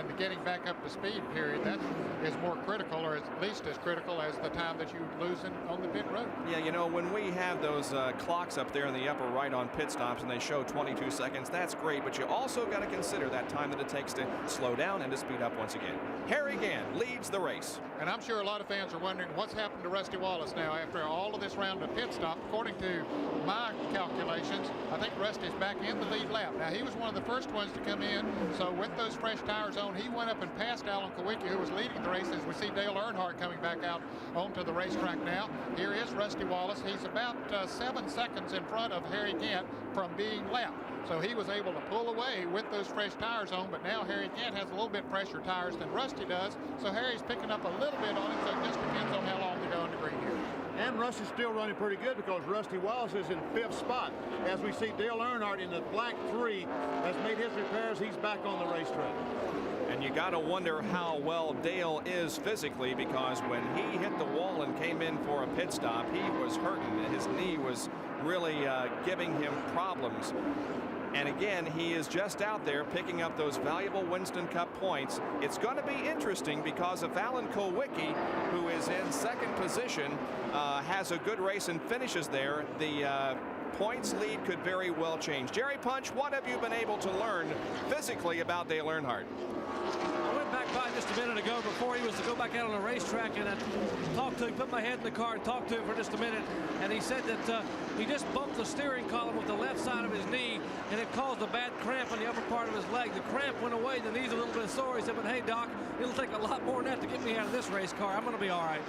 the getting back up to speed period, that is more critical, or at least as critical as the time that you lose on the pit road. Yeah, you know, when we have those clocks up there in the upper right on pit stops and they show 22 seconds, that's great, but you also got to consider that time that it takes to slow down and to speed up once again. Harry Gant leads the race. And I'm sure a lot of fans are wondering what's happened to Rusty Wallace now after all of this round of pit stop. According to my calculations, I think Rusty's back in the lead lap. Now, he was one of the first ones to come in, so with those fresh tires on, he went up and passed Alan Kowicki, who was leading the race, as we see Dale Earnhardt coming back out onto the racetrack now. Here is Rusty Wallace. He's about 7 seconds in front of Harry Gant from being lapped. So he was able to pull away with those fresh tires on, but now Harry Gant has a little bit fresher tires than Rusty does, so Harry's picking up a little bit on him, so it just depends on how long they go in the green here. And Rusty's still running pretty good because Rusty Wallace is in 5th spot. As we see Dale Earnhardt in the black 3 has made his repairs. He's back on the racetrack. And you got to wonder how well Dale is physically, because when he hit the wall and came in for a pit stop, he was hurting. His knee was really giving him problems. And again, he is just out there picking up those valuable Winston Cup points. It's going to be interesting because if Alan Kowicki, who is in 2nd position, has a good race and finishes there, the points lead could very well change. Jerry Punch, what have you been able to learn physically about Dale Earnhardt? I went back by just a minute ago before he was to go back out on the racetrack, and I talked to him, put my head in the car and talked to him for just a minute, and he said that he just bumped the steering column with the left side of his knee, and it caused a bad cramp on the upper part of his leg. The cramp went away, the knee's a little bit sore. He said, but hey, Doc, it'll take a lot more than that to get me out of this race car. I'm going to be all right.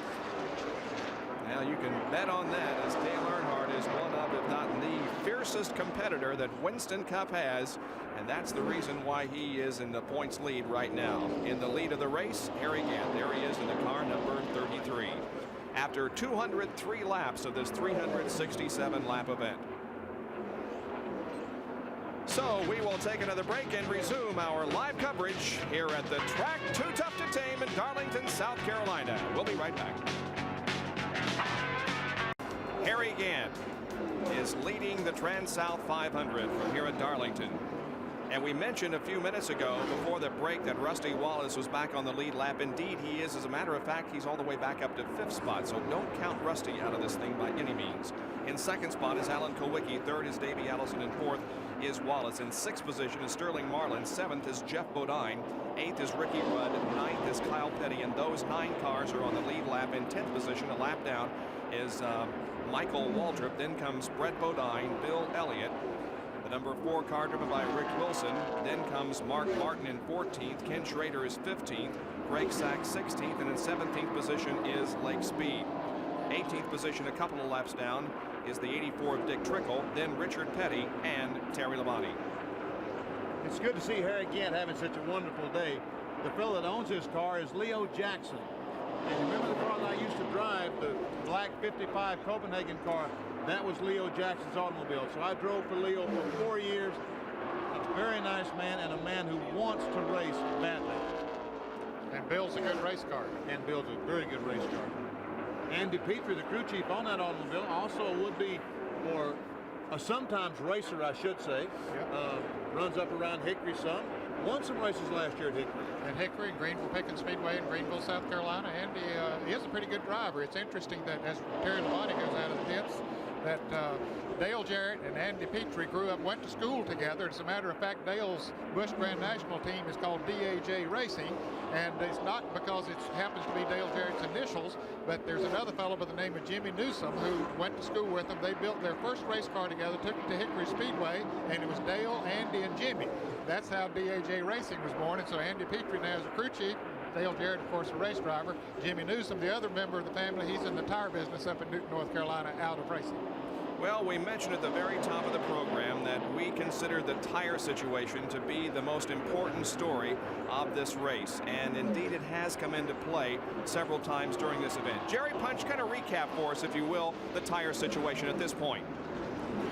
Now you can bet on that, as Dale Earnhardt is one of, if not the fiercest competitor that Winston Cup has, and that's the reason why he is in the points lead right now. In the lead of the race, Harry Gant. There he is in the car number 33. After 203 laps of this 367 lap event. So we will take another break and resume our live coverage here at the track Too Tough to Tame in Darlington, South Carolina. We'll be right back. Harry Gant is leading the TranSouth 500 from here at Darlington. And we mentioned a few minutes ago before the break that Rusty Wallace was back on the lead lap. Indeed, he is. As a matter of fact, he's all the way back up to 5th spot. So don't count Rusty out of this thing by any means. In 2nd spot is Alan Kulwicki. 3rd is Davey Allison. And 4th is Wallace. In 6th position is Sterling Marlin. 7th is Jeff Bodine. 8th is Ricky Rudd. 9th is Kyle Petty. And those 9 cars are on the lead lap. In 10th position, a lap down, is Michael Waltrip. Then comes Brett Bodine, Bill Elliott. The number 4 car driven by Rick Wilson. Then comes Mark Martin in 14th. Ken Schrader is 15th. Greg Sachs 16th. And in 17th position is Lake Speed. 18th position, a couple of laps down, is the 84 of Dick Trickle. Then Richard Petty and Terry Labonte. It's good to see Harry Gant having such a wonderful day. The fellow that owns his car is Leo Jackson. And remember the car that I used to drive, the black 55 Copenhagen car? That was Leo Jackson's automobile. So I drove for Leo for 4 years. He's a very nice man and a man who wants to race badly. And Bill's a good race car. And Bill's a very good race car. Andy Petrie, the crew chief on that automobile, also would be, or a sometimes racer, I should say. Yep. Runs up around Hickory some. Won some races last year at Hickory. At Hickory and Greenville Pickens Speedway in Greenville, South Carolina. Andy is a pretty good driver. It's interesting that as Terry Labonte goes out of the pits, that Dale Jarrett and Andy Petrie went to school together. As a matter of fact, Dale's Busch Grand National team is called DAJ Racing, and it's not because it happens to be Dale Jarrett's initials, but there's another fellow by the name of Jimmy Newsom who went to school with them. They built their first race car together, took it to Hickory Speedway, and it was Dale, Andy, and Jimmy. That's how DAJ Racing was born, and so Andy Petrie now is a crew chief. Dale Jarrett, of course, a race driver. Jimmy Newsom, the other member of the family, he's in the tire business up in Newton, North Carolina, out of racing. Well, we mentioned at the very top of the program that we consider the tire situation to be the most important story of this race. And indeed, it has come into play several times during this event. Jerry Punch, kind of recap for us, if you will, the tire situation at this point.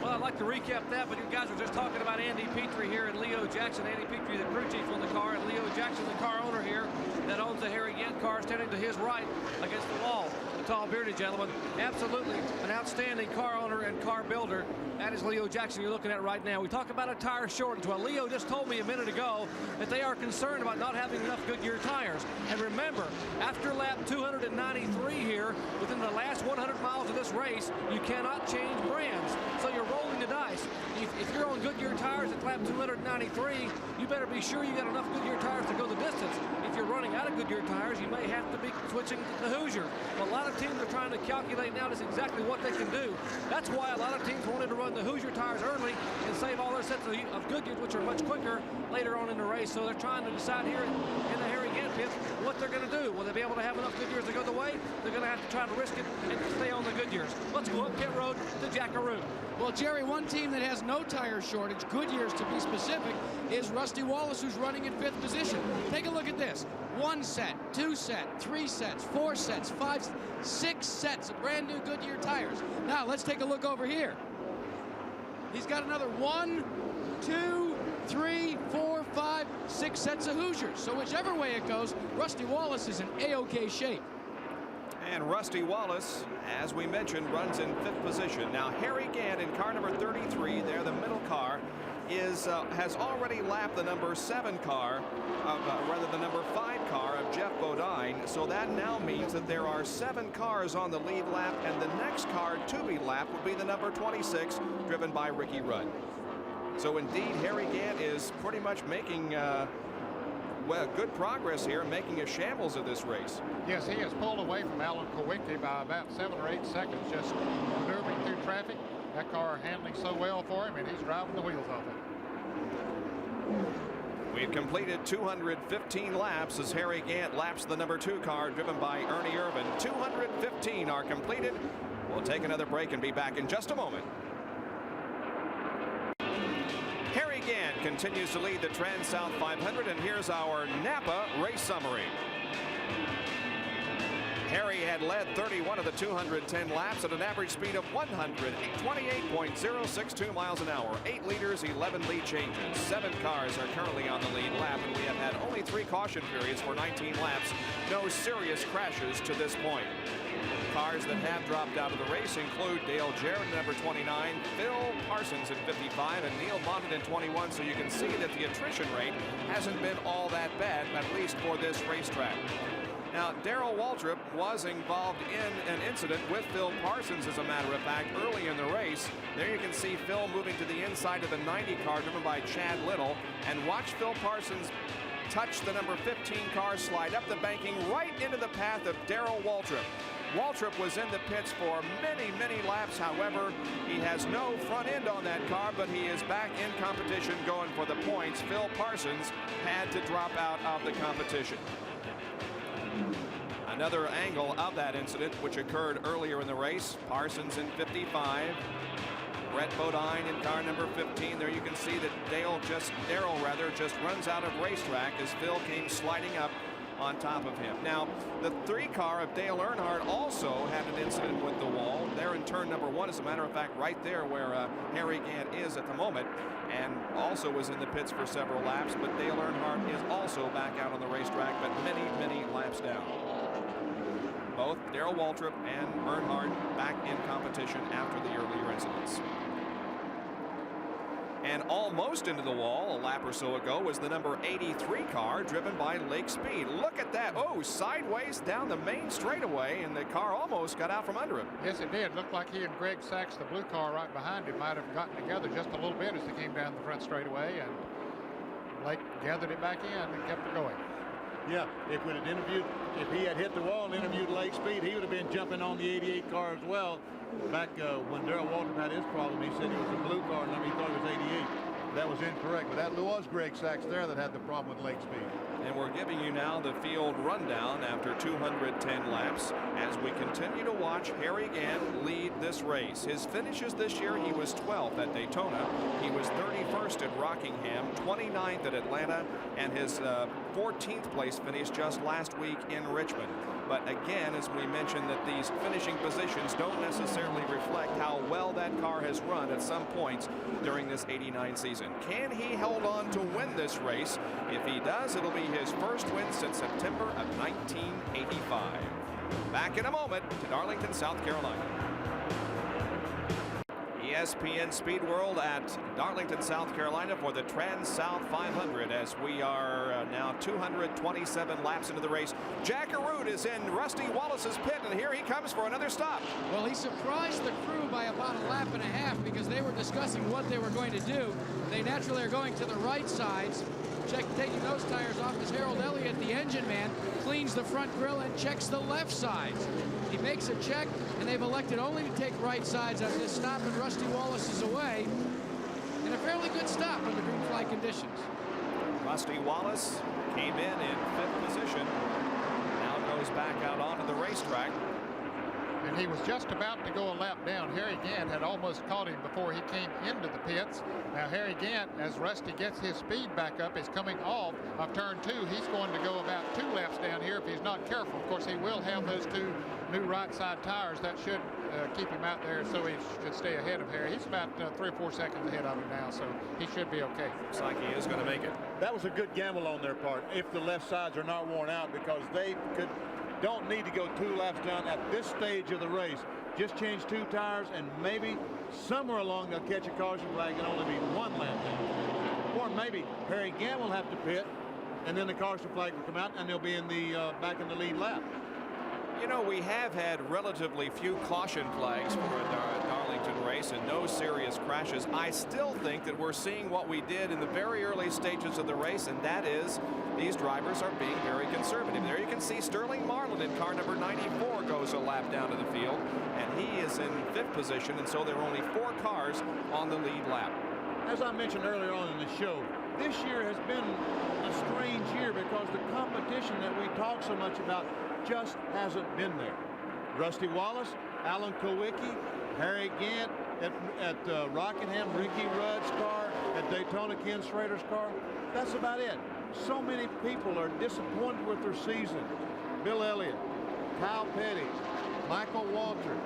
Well, I'd like to recap that, but you guys were just talking about Andy Petrie here and Leo Jackson. Andy Petrie, the crew chief on the car, and Leo Jackson, the car owner here that owns the Harry Gant car, standing to his right against the wall. The tall, bearded gentleman. Absolutely an outstanding car owner and car builder. That is Leo Jackson you're looking at right now. We talk about a tire shortage. Well, Leo just told me a minute ago that they are concerned about not having enough Goodyear tires. And remember, after lap 293 here, within the last 100 miles of this race, you cannot change brands. So you're rolling the dice. If you're on Goodyear tires at lap 293, you better be sure you got enough Goodyear tires to go the distance. If you're running out of Goodyear tires, you may have to be switching to the Hoosier. Well, a lot of teams are trying to calculate now just exactly what they can do. That's why a lot of teams wanted to run the Hoosier tires early and save all their sets of Goodyears, which are much quicker later on in the race. So they're trying to decide here in the Harry Gant pits what they're going to do. Will they be able to have enough Goodyears to go the way? They're going to have to try to risk it and stay on the Goodyears. Let's go up pit road to Jackaroo. Well, Jerry, one team that has no tire shortage, Goodyear's to be specific, is Rusty Wallace, who's running in 5th position. Take a look at this. 1 set, 2 set, 3 sets, 4 sets, 5, 6 sets of brand new Goodyear tires. Now, let's take a look over here. He's got another 1, 2, 3, 4, 5, 6 sets of Hoosiers. So whichever way it goes, Rusty Wallace is in A-OK shape. And Rusty Wallace, as we mentioned, runs in 5th position. Now, Harry Gant in car number 33, there, the middle car, has already lapped the number 7 car, rather the number 5 car of Jeff Bodine. So that now means that there are 7 cars on the lead lap, and the next car to be lapped would be the number 26, driven by Ricky Rudd. So indeed, Harry Gant is pretty much making well, good progress here, making a shambles of this race. Yes, he has pulled away from Alan Kulwicki by about 7 or 8 seconds, just maneuvering through traffic. That car handling so well for him, and he's driving the wheels off it. We've completed 215 laps as Harry Gant laps the number 2 car driven by Ernie Irvin. 215 are completed. We'll take another break and be back in just a moment. Harry Gant continues to lead the TranSouth 500, and here's our Napa race summary. Harry had led 31 of the 210 laps at an average speed of 128.062 miles an hour. 8 leaders, 11 lead changes. 7 cars are currently on the lead lap, and we have had only 3 caution periods for 19 laps. No serious crashes to this point. Cars that have dropped out of the race include Dale Jarrett in number 29, Phil Parsons in 55, and Neil Bonnet in 21. So you can see that the attrition rate hasn't been all that bad, at least for this racetrack. Now, Darrell Waltrip was involved in an incident with Phil Parsons, as a matter of fact, early in the race. There you can see Phil moving to the inside of the 90 car driven by Chad Little, and watch Phil Parsons touch the number 15 car, slide up the banking right into the path of Darrell Waltrip. Waltrip was in the pits for many, many laps. However, he has no front end on that car, but he is back in competition going for the points. Phil Parsons had to drop out of the competition. Another angle of that incident, which occurred earlier in the race. Parsons in 55. Brett Bodine in car number 15. There you can see that Darrell just runs out of racetrack as Phil came sliding up on top of him. Now, the 3 car of Dale Earnhardt also had an incident with the wall. There in turn number 1, as a matter of fact, right there where Harry Gant is at the moment, and also was in the pits for several laps. But Dale Earnhardt is also back out on the racetrack, but many, many laps down. Both Darrell Waltrip and Earnhardt back in competition after the earlier incidents. And almost into the wall a lap or so ago was the number 83 car driven by Lake Speed. Look at that. Oh, sideways down the main straightaway, and the car almost got out from under him. Yes, it did. Looked like he and Greg Sachs, the blue car right behind him, might have gotten together just a little bit as they came down the front straightaway, and Lake gathered it back in and kept it going. Yeah, if he had hit the wall and interviewed Lake Speed, he would have been jumping on the 88 car as well. Back when Darrell Waltrip had his problem, he said he was a blue car, and he thought it was 88. That was incorrect, but that was Greg Sachs there that had the problem with Lake Speed. And we're giving you now the field rundown after 210 laps as we continue to watch Harry Gant lead this race. His finishes this year, he was 12th at Daytona, he was 31st at Rockingham, 29th at Atlanta, and his 14th place finish just last week in Richmond. But again, as we mentioned, that these finishing positions don't necessarily reflect how well that car has run at some points during this '89 season. Can he hold on to win this race? If he does, it'll be his first win since September of 1985. Back in a moment to Darlington, South Carolina. ESPN Speed World at Darlington, South Carolina for the TranSouth 500 as we are now 227 laps into the race. Jack Arute is in Rusty Wallace's pit, and here he comes for another stop. Well, he surprised the crew by about a lap and a half because they were discussing what they were going to do. They naturally are going to the right sides. Taking those tires off as Harold Elliott, the engine man, cleans the front grille and checks the left sides. He makes a check, and they've elected only to take right sides after this stop, and Rusty Wallace is away. And a fairly good stop under green flag conditions. Rusty Wallace came in 5th position. Now goes back out onto the racetrack. And he was just about to go a lap down. Harry Gant had almost caught him before he came into the pits. Now Harry Gant, as Rusty gets his speed back up, is coming off of turn 2. He's going to go about 2 laps down here if he's not careful. Of course, he will have those 2 new right side tires. That should keep him out there, so he should stay ahead of Harry. He's about 3 or 4 seconds ahead of him now, so he should be okay. Looks like he is going to make it. That was a good gamble on their part if the left sides are not worn out, because they don't need to go 2 laps down at this stage of the race. Just change 2 tires, and maybe somewhere along they'll catch a caution flag and only be 1 lap down. Or maybe Harry Gant will have to pit, and then the caution flag will come out, and they'll be in the back in the lead lap. You know, we have had relatively few caution flags for a Darlington race and no serious crashes. I still think that we're seeing what we did in the very early stages of the race, and that is these drivers are being very conservative. There you can see Sterling Marlin in car number 94 goes a lap down to the field, and he is in 5th position, and so there are only 4 cars on the lead lap. As I mentioned earlier on in the show, this year has been a strange year because the competition that we talk so much about just hasn't been there. Rusty Wallace, Alan Kulwicki, Harry Gant at Rockingham, Ricky Rudd's car, at Daytona, Ken Schrader's car. That's about it. So many people are disappointed with their season. Bill Elliott, Kyle Petty, Michael Walter,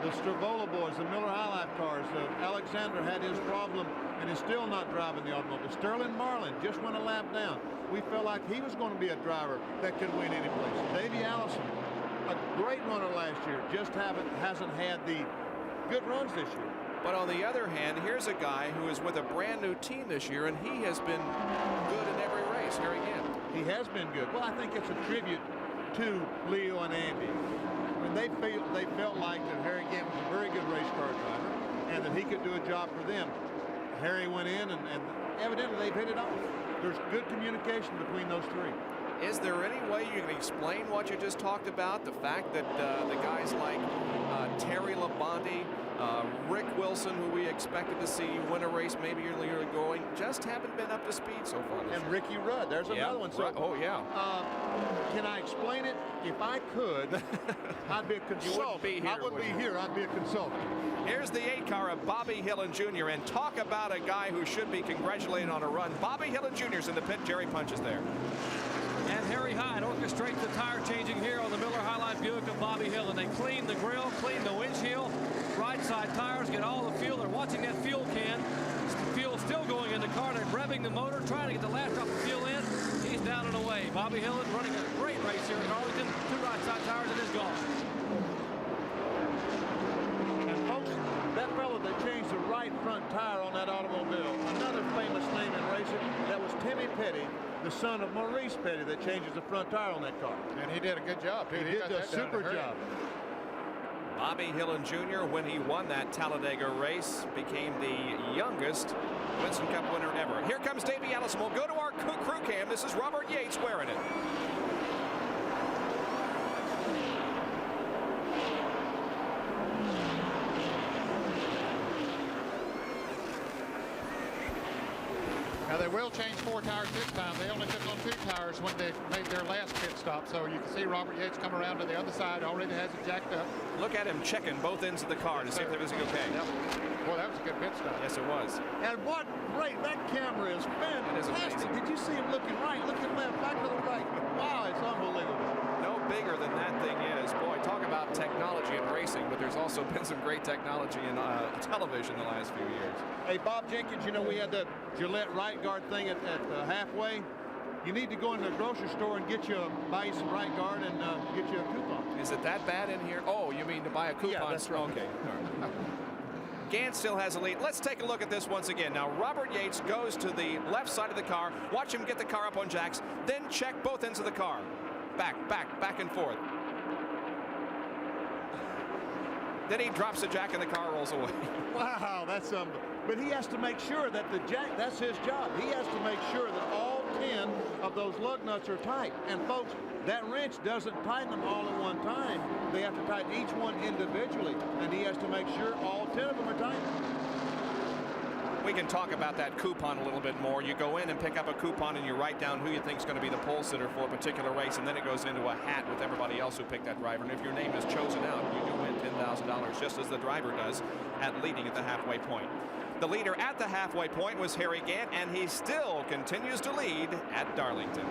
the Stravola boys, the Miller High Life cars. Alexander had his problem and is still not driving the automobile. Sterling Marlin just went a lap down. We felt like he was going to be a driver that could win any place. Davey Allison, a great runner last year, just hasn't had the good runs this year. But on the other hand, here's a guy who is with a brand new team this year, and he has been good in every race. Here again. He has been good. Well, I think it's a tribute to Leo and Andy. I mean, they felt like that Harry Gant was a very good race car driver and that he could do a job for them. Harry went in, and evidently they've hit it off. There's good communication between those three. Is there any way you can explain what you just talked about? The fact that the guys like Terry Labonte, Rick Wilson, who we expected to see win a race maybe earlier going, just haven't been up to speed so far. And Ricky Rudd, there's another one. So, oh, yeah. Can I explain it? If I could, I'd be a consultant. I wouldn't be here. I'd be a consultant. Here's the 8 car of Bobby Hillin Jr. And talk about a guy who should be congratulated on a run. Bobby Hillin Jr.'s in the pit. Jerry Punch is there. And Harry Hyde orchestrates the tire changing here on the Miller High Life Buick of Bobby Hill. And they clean the grill, clean the windshield, right side tires, get all the fuel. They're watching that fuel can. The fuel still going in the car. They're revving the motor, trying to get the last drop of fuel in. He's down and away. Bobby Hillin running a great race here at Darlington. 2 right side tires and is gone. And folks, that fellow that changed the right front tire on that automobile, another famous name in racing, that was Timmy Petty, the son of Maurice Petty, that changes the front tire on that car. And he did a good job, too. He did a super job. Bobby Hillin Jr., when he won that Talladega race, became the youngest Winston Cup winner ever. Here comes Davey Allison. We'll go to our crew cam. This is Robert Yates wearing it. Now, they will change 4 tires this time. They only took on 2 tires when they made their last pit stop. So you can see Robert Yates come around to the other side. Already has it jacked up. Look at him checking both ends of the car to see if everything's okay. Yep. Boy, that was a good pit stop. Yes, it was. And what great, that camera is fantastic. Did you see him looking right, looking left, back to the right? Wow, it's unbelievable. No bigger than that thing is. Boy, talk about technology in racing, but there's also been some great technology in television the last few years. Hey, Bob Jenkins, you know, we had the Gillette right guard thing at halfway. You need to go into the grocery store and buy you some right guard and get you a coupon. Is it that bad in here? Oh, you mean to buy a coupon? Yeah, that's right. Okay. All right. Gant still has a lead. Let's take a look at this once again. Now, Robert Yates goes to the left side of the car. Watch him get the car up on jacks, then check both ends of the car. Back and forth. Then he drops the jack and the car rolls away. Wow, that's but he has to make sure that the jack, that's his job. He has to make sure that all 10 of those lug nuts are tight. And folks, that wrench doesn't tighten them all at one time. They have to tighten each one individually. And he has to make sure all 10 of them are tight. We can talk about that coupon a little bit more. You go in and pick up a coupon and you write down who you think is going to be the pole sitter for a particular race, and then it goes into a hat with everybody else who picked that driver. And if your name is chosen out, you do win $10,000, just as the driver does at leading at the halfway point. The leader at the halfway point was Harry Gant, and he still continues to lead at Darlington.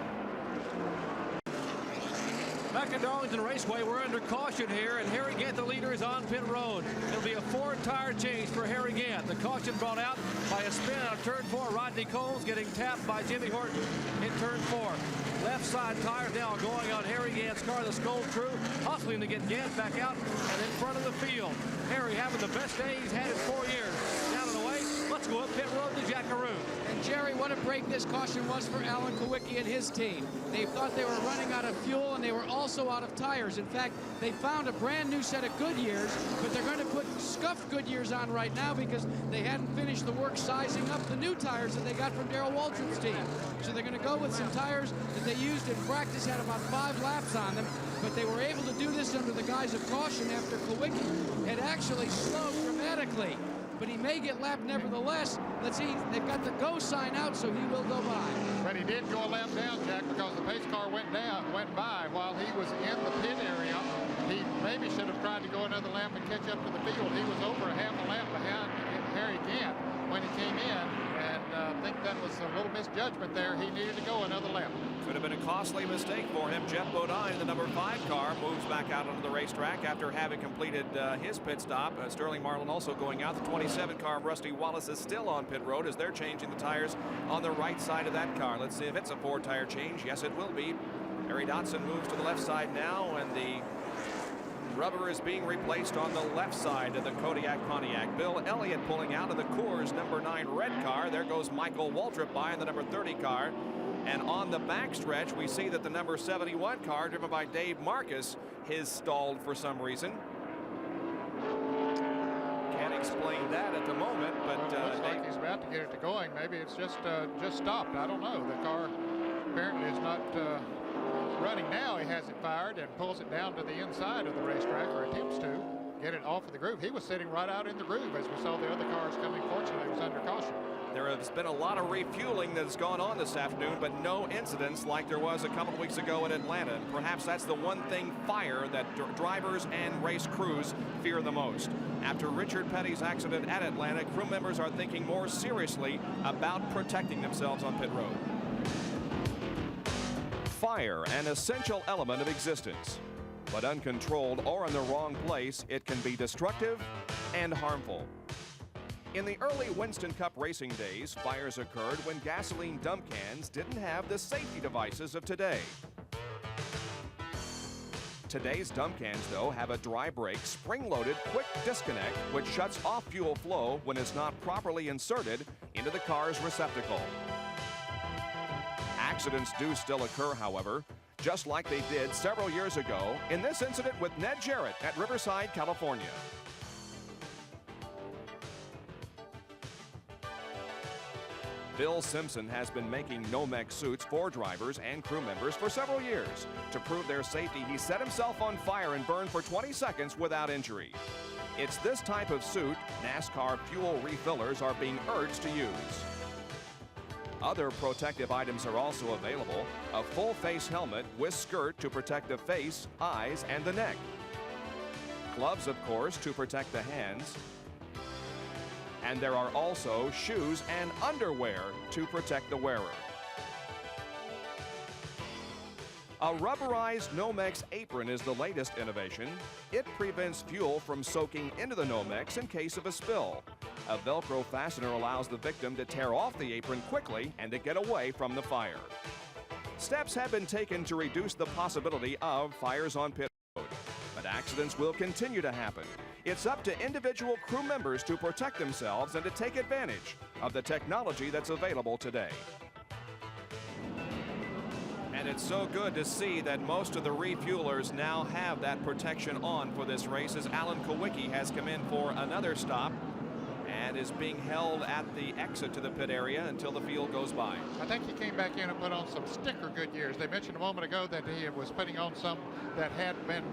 Back at Darlington Raceway, we're under caution here, and Harry Gant, the leader, is on pit road. It'll be a 4-tire change for Harry Gant. The caution brought out by a spin out of turn 4. Rodney Combs getting tapped by Jimmy Horton in turn 4. Left side tires now going on Harry Gant's car. The Skoll crew hustling to get Gant back out and in front of the field. Harry having the best day he's had in 4 years. Down and away. Let's go up pit road to Jackaroo. And Jerry, what a break this caution was for Alan Kowicki and his team. They thought they were running out of fuel, and they were also out of tires. In fact, they found a brand new set of Goodyears, but they're going to put scuffed Goodyears on right now because they hadn't finished the work sizing up the new tires that they got from Darrell Waldrop's team. So they're going to go with some tires that they used in practice, had about 5 laps on them, but they were able to do this under the guise of caution after Kowicki had actually slowed dramatically. But he may get lapped nevertheless. Let's see, they've got the go sign out, so he will go by. But he did go a lap down, Jack, because the pace car went by while he was in the pit area. He maybe should have tried to go another lap and catch up to the field. He was over a half a lap behind Harry Gant when he came in, and think that was a little misjudgment there. He needed to go another lap. Could have been a costly mistake for him. Jeff Bodine, the number 5 car, moves back out onto the racetrack after having completed his pit stop. Sterling Marlin also going out. The 27 car of Rusty Wallace is still on pit road as they're changing the tires on the right side of that car. Let's see if it's a 4-tire change. Yes, it will be. Harry Dotson moves to the left side now, and the rubber is being replaced on the left side of the Kodiak Pontiac. Bill Elliott pulling out of the Coors number 9 red car. There goes Michael Waltrip by in the number 30 car. And on the backstretch, we see that the number 71 car, driven by Dave Marcus, is stalled for some reason. Can't explain that at the moment, but looks like he's about to get it to going. Maybe it's just stopped. I don't know. The car apparently is not running now. He has it fired and pulls it down to the inside of the racetrack, or attempts to get it off of the groove. He was sitting right out in the groove as we saw the other cars coming. Fortunately, he was under caution. There has been a lot of refueling that has gone on this afternoon, but no incidents like there was a couple of weeks ago in Atlanta. And perhaps that's the one thing fire that drivers and race crews fear the most. After Richard Petty's accident at Atlanta, crew members are thinking more seriously about protecting themselves on pit road. Fire, an essential element of existence. But uncontrolled or in the wrong place, it can be destructive and harmful. In the early Winston Cup racing days, fires occurred when gasoline dump cans didn't have the safety devices of today. Today's dump cans, though, have a dry brake, spring-loaded quick disconnect, which shuts off fuel flow when it's not properly inserted into the car's receptacle. Accidents do still occur, however, just like they did several years ago in this incident with Ned Jarrett at Riverside, California. Bill Simpson has been making Nomex suits for drivers and crew members for several years. To prove their safety, he set himself on fire and burned for 20 seconds without injury. It's this type of suit NASCAR fuel refillers are being urged to use. Other protective items are also available. A full-face helmet with skirt to protect the face, eyes, and the neck. Gloves, of course, to protect the hands. And there are also shoes and underwear to protect the wearer. A rubberized Nomex apron is the latest innovation. It prevents fuel from soaking into the Nomex in case of a spill. A Velcro fastener allows the victim to tear off the apron quickly and to get away from the fire. Steps have been taken to reduce the possibility of fires on pit road, but accidents will continue to happen. It's up to individual crew members to protect themselves and to take advantage of the technology that's available today. And it's so good to see that most of the refuelers now have that protection on for this race, as Alan Kowicki has come in for another stop and is being held at the exit to the pit area until the field goes by. I think he came back in and put on some sticker Goodyears. They mentioned a moment ago that he was putting on some that had been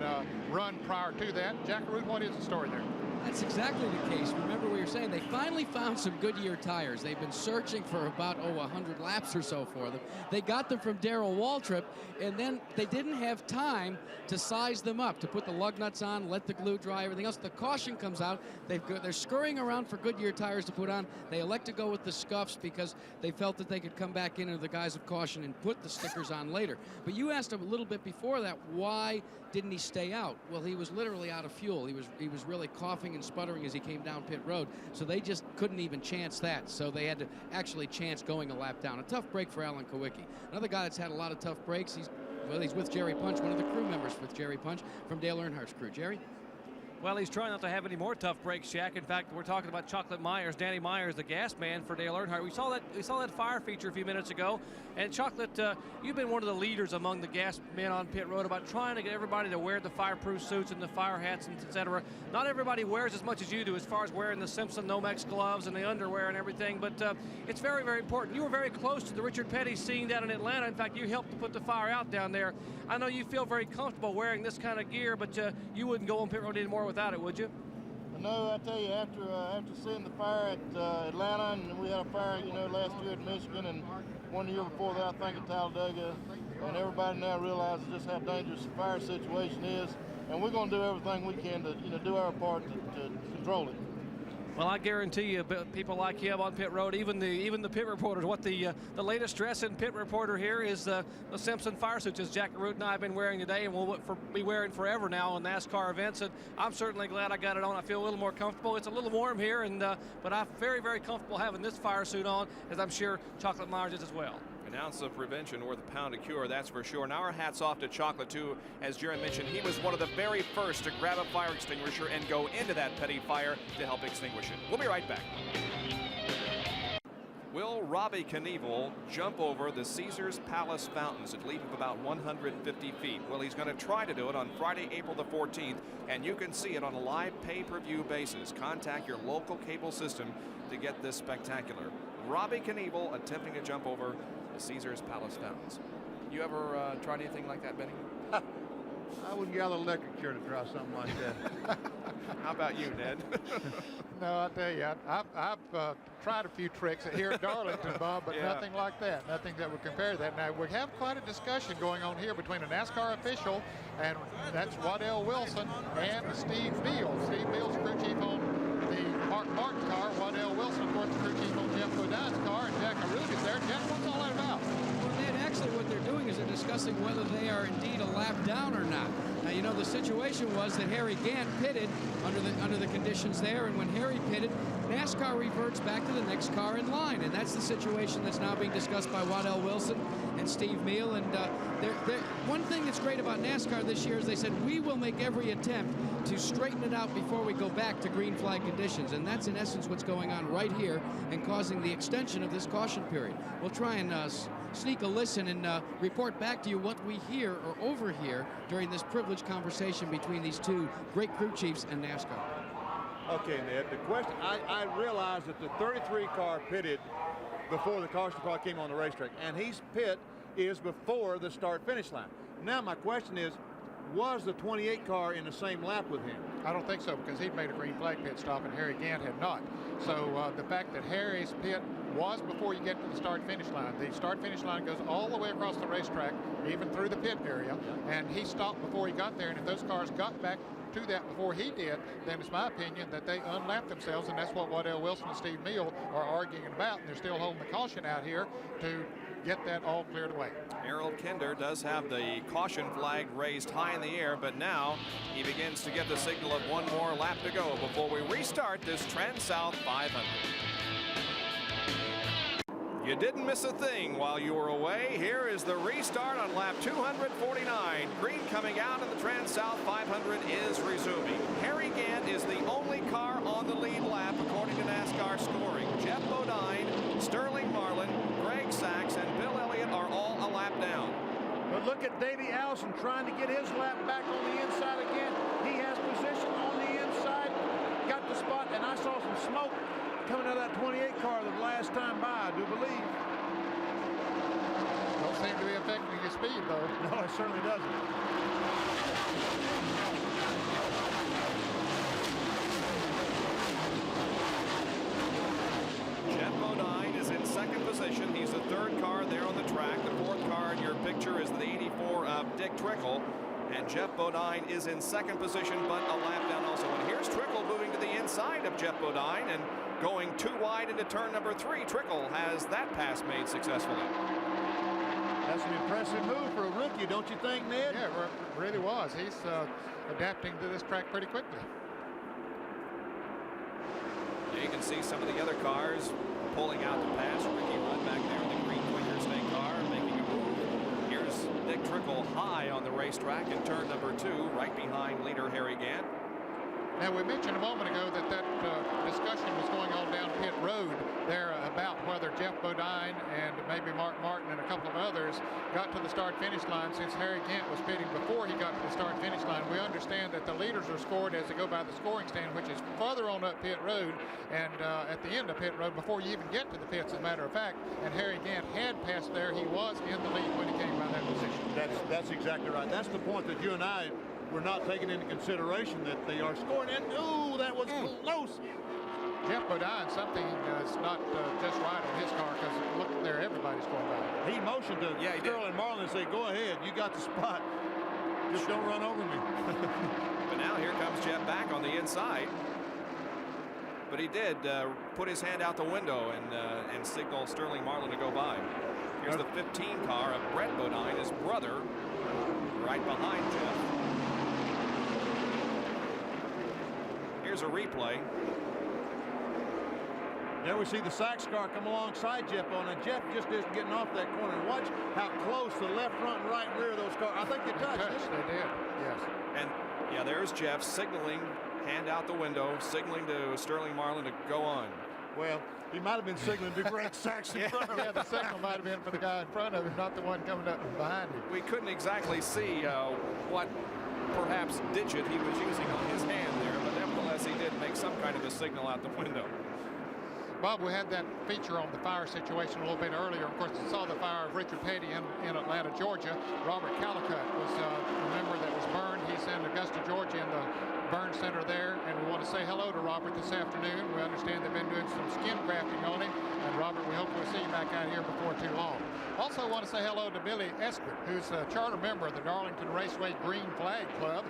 run prior to that. Jack Root, what is the story there? That's exactly the case. Remember, we were saying they finally found some Goodyear tires. They've been searching for about 100 laps or so for them. They got them from Darrell Waltrip, and then they didn't have time to size them up, to put the lug nuts on, let the glue dry, everything else. The caution comes out. They're scurrying around for Goodyear tires to put on. They elect to go with the scuffs because they felt that they could come back in under the guise of caution and put the stickers on later. But you asked him a little bit before that, why didn't he stay out? Well, he was literally out of fuel. He was really coughing and sputtering as he came down pit road, so they just couldn't even chance that. So they had to actually chance going a lap down. A tough break for Alan Kowicki. Another guy that's had a lot of tough breaks. He's with Jerry Punch, one of the crew members with Jerry Punch from Dale Earnhardt's crew. Jerry? Well, he's trying not to have any more tough breaks, Shaq. In fact, we're talking about Chocolate Myers, Danny Myers, the gas man for Dale Earnhardt. We saw that fire feature a few minutes ago. And Chocolate, you've been one of the leaders among the gas men on pit road about trying to get everybody to wear the fireproof suits and the fire hats, and etc. Not everybody wears as much as you do, as far as wearing the Simpson Nomex gloves and the underwear and everything. But it's very, very important. You were very close to the Richard Petty scene down in Atlanta. In fact, you helped to put the fire out down there. I know you feel very comfortable wearing this kind of gear, but you wouldn't go on pit road anymore without it, would you? No, I tell you, after seeing the fire at Atlanta, and we had a fire, last year at Michigan, and one year before that, I think at Talladega, and everybody now realizes just how dangerous the fire situation is, and we're going to do everything we can to, do our part to control it. Well, I guarantee you, people like him on pit road, even the pit reporters, what the latest dress in pit reporter here is the Simpson fire suits, as Jack Root and I have been wearing today, and will be wearing forever now on NASCAR events. And I'm certainly glad I got it on. I feel a little more comfortable. It's a little warm here, and but I'm very, very comfortable having this fire suit on, as I'm sure Chocolate Myers is as well. An ounce of prevention worth a pound of cure, that's for sure. And our hats off to Chocolate, too. As Jerry mentioned, he was one of the very first to grab a fire extinguisher and go into that petty fire to help extinguish it. We'll be right back. Will Robbie Knievel jump over the Caesars Palace fountains at leap of about 150 feet? Well, he's going to try to do it on Friday, April the 14th, and you can see it on a live pay-per-view basis. Contact your local cable system to get this spectacular. Robbie Knievel attempting to jump over the Caesars Palace fountains. You ever tried anything like that, Benny? I wouldn't gather electric chair to try something like that. How about you, Ned? No, I tell you, I've tried a few tricks here at Darlington, Bob, but nothing like that. Nothing that would compare to that. Now, we have quite a discussion going on here between a NASCAR official, and that's Waddell Wilson, and Steve Beal. Steve Beal's crew chief on the Mark Martin car. Waddell Wilson, of course, the crew chief on Jeff Godine's car, and Jack Arute is there. Jeff, what's all that about? Well, Ned, actually what they're doing is they're discussing whether they are indeed a lap down or not. Now, you know, the situation was that Harry Gant pitted under the conditions there, and when Harry pitted, NASCAR reverts back to the next car in line, and that's the situation that's now being discussed by Waddell Wilson and Steve Meal. And one thing that's great about NASCAR this year is they said, we will make every attempt to straighten it out before we go back to green flag conditions, and that's in essence what's going on right here and causing the extension of this caution period. We'll try and sneak a listen and report back to you what we hear or overhear during this privileged conversation between these two great crew chiefs and NASCAR. Okay, Ned, the question, I realized that the 33 car pitted before the caution car came on the racetrack, and his pit is before the start-finish line. Now my question is, was the 28 car in the same lap with him? I don't think so, because he'd made a green flag pit stop and Harry Gant had not. So the fact that Harry's pit was before you get to the start-finish line. The start-finish line goes all the way across the racetrack, even through the pit area, and he stopped before he got there. And if those cars got back to that before he did, then it's my opinion that they unlapped themselves, and that's what Waddell Wilson and Steve Meal are arguing about, and they're still holding the caution out here to get that all cleared away. Harold Kinder does have the caution flag raised high in the air, but now he begins to get the signal of one more lap to go before we restart this TranSouth 500. You didn't miss a thing while you were away. Here is the restart on lap 249. Green coming out, and the TranSouth 500 is resuming. Harry Gant is the only car on the lead lap according to NASCAR scoring. Jeff Bodine, Sterling Marlin, Greg Sachs, and Bill Elliott are all a lap down. But look at Davey Allison trying to get his lap back on the inside again. He has position on the inside, got the spot, and I saw some smoke coming out of that 28 car the last time by, I do believe. Don't seem to be affecting his speed, though. No, it certainly doesn't. Jeff Bodine is in second position. He's the third car there on the track. The fourth car in your picture is the 84 of Dick Trickle. And Jeff Bodine is in second position, but a lap down also. And here's Trickle moving to the inside of Jeff Bodine and going too wide into turn number 3. Trickle has that pass made successfully. That's an impressive move for a rookie, don't you think, Ned? Yeah, it really was. He's adapting to this track pretty quickly. Yeah, you can see some of the other cars pulling out the pass. Ricky Rudd back there in the green Quaker State car making a move. Here's Dick Trickle high on the racetrack in turn number 2, right behind leader Harry Gant. Now, we mentioned a moment ago that discussion was going on down pit road there about whether Jeff Bodine and maybe Mark Martin and a couple of others got to the start-finish line since Harry Gant was pitting before he got to the start-finish line. We understand that the leaders are scored as they go by the scoring stand, which is further on up pit road and at the end of pit road before you even get to the pits, as a matter of fact. And Harry Gant had passed there. He was in the lead when he came by that position. That's exactly right. That's the point that you and I were not taking into consideration, that they are scoring. And ooh, that was close. Jeff Bodine, something is not just right on his car, because look there, everybody's going by. He motioned to Sterling Marlin and said, go ahead, you got the spot. Just don't run over me. But now here comes Jeff back on the inside. But he did put his hand out the window and signal Sterling Marlin to go by. Here's the 15 car of Brett Bodine, his brother, right behind Jeff. Here's a replay. There we see the Sachs car come alongside Jeff on, and Jeff just isn't getting off that corner. And watch how close the left, front, and right rear of those cars. I think they touched. They did, yes. And yeah, there's Jeff signaling, hand out the window, signaling to Sterling Marlin to go on. Well, he might have been signaling to Greg Sachs in front of him. Yeah, the signal might have been for the guy in front of him, not the one coming up behind him. We couldn't exactly see what perhaps digit he was using on his hand there, but nevertheless he did make some kind of a signal out the window. Bob, we had that feature on the fire situation a little bit earlier. Of course, we saw the fire of Richard Petty in Atlanta, Georgia. Robert Calicut was a member that was burned. He's in Augusta, Georgia, in the burn center there. And we want to say hello to Robert this afternoon. We understand they've been doing some skin grafting on him. And Robert, we hope we'll see you back out here before too long. Also want to say hello to Billy Esper, who's a charter member of the Darlington Raceway Green Flag Club.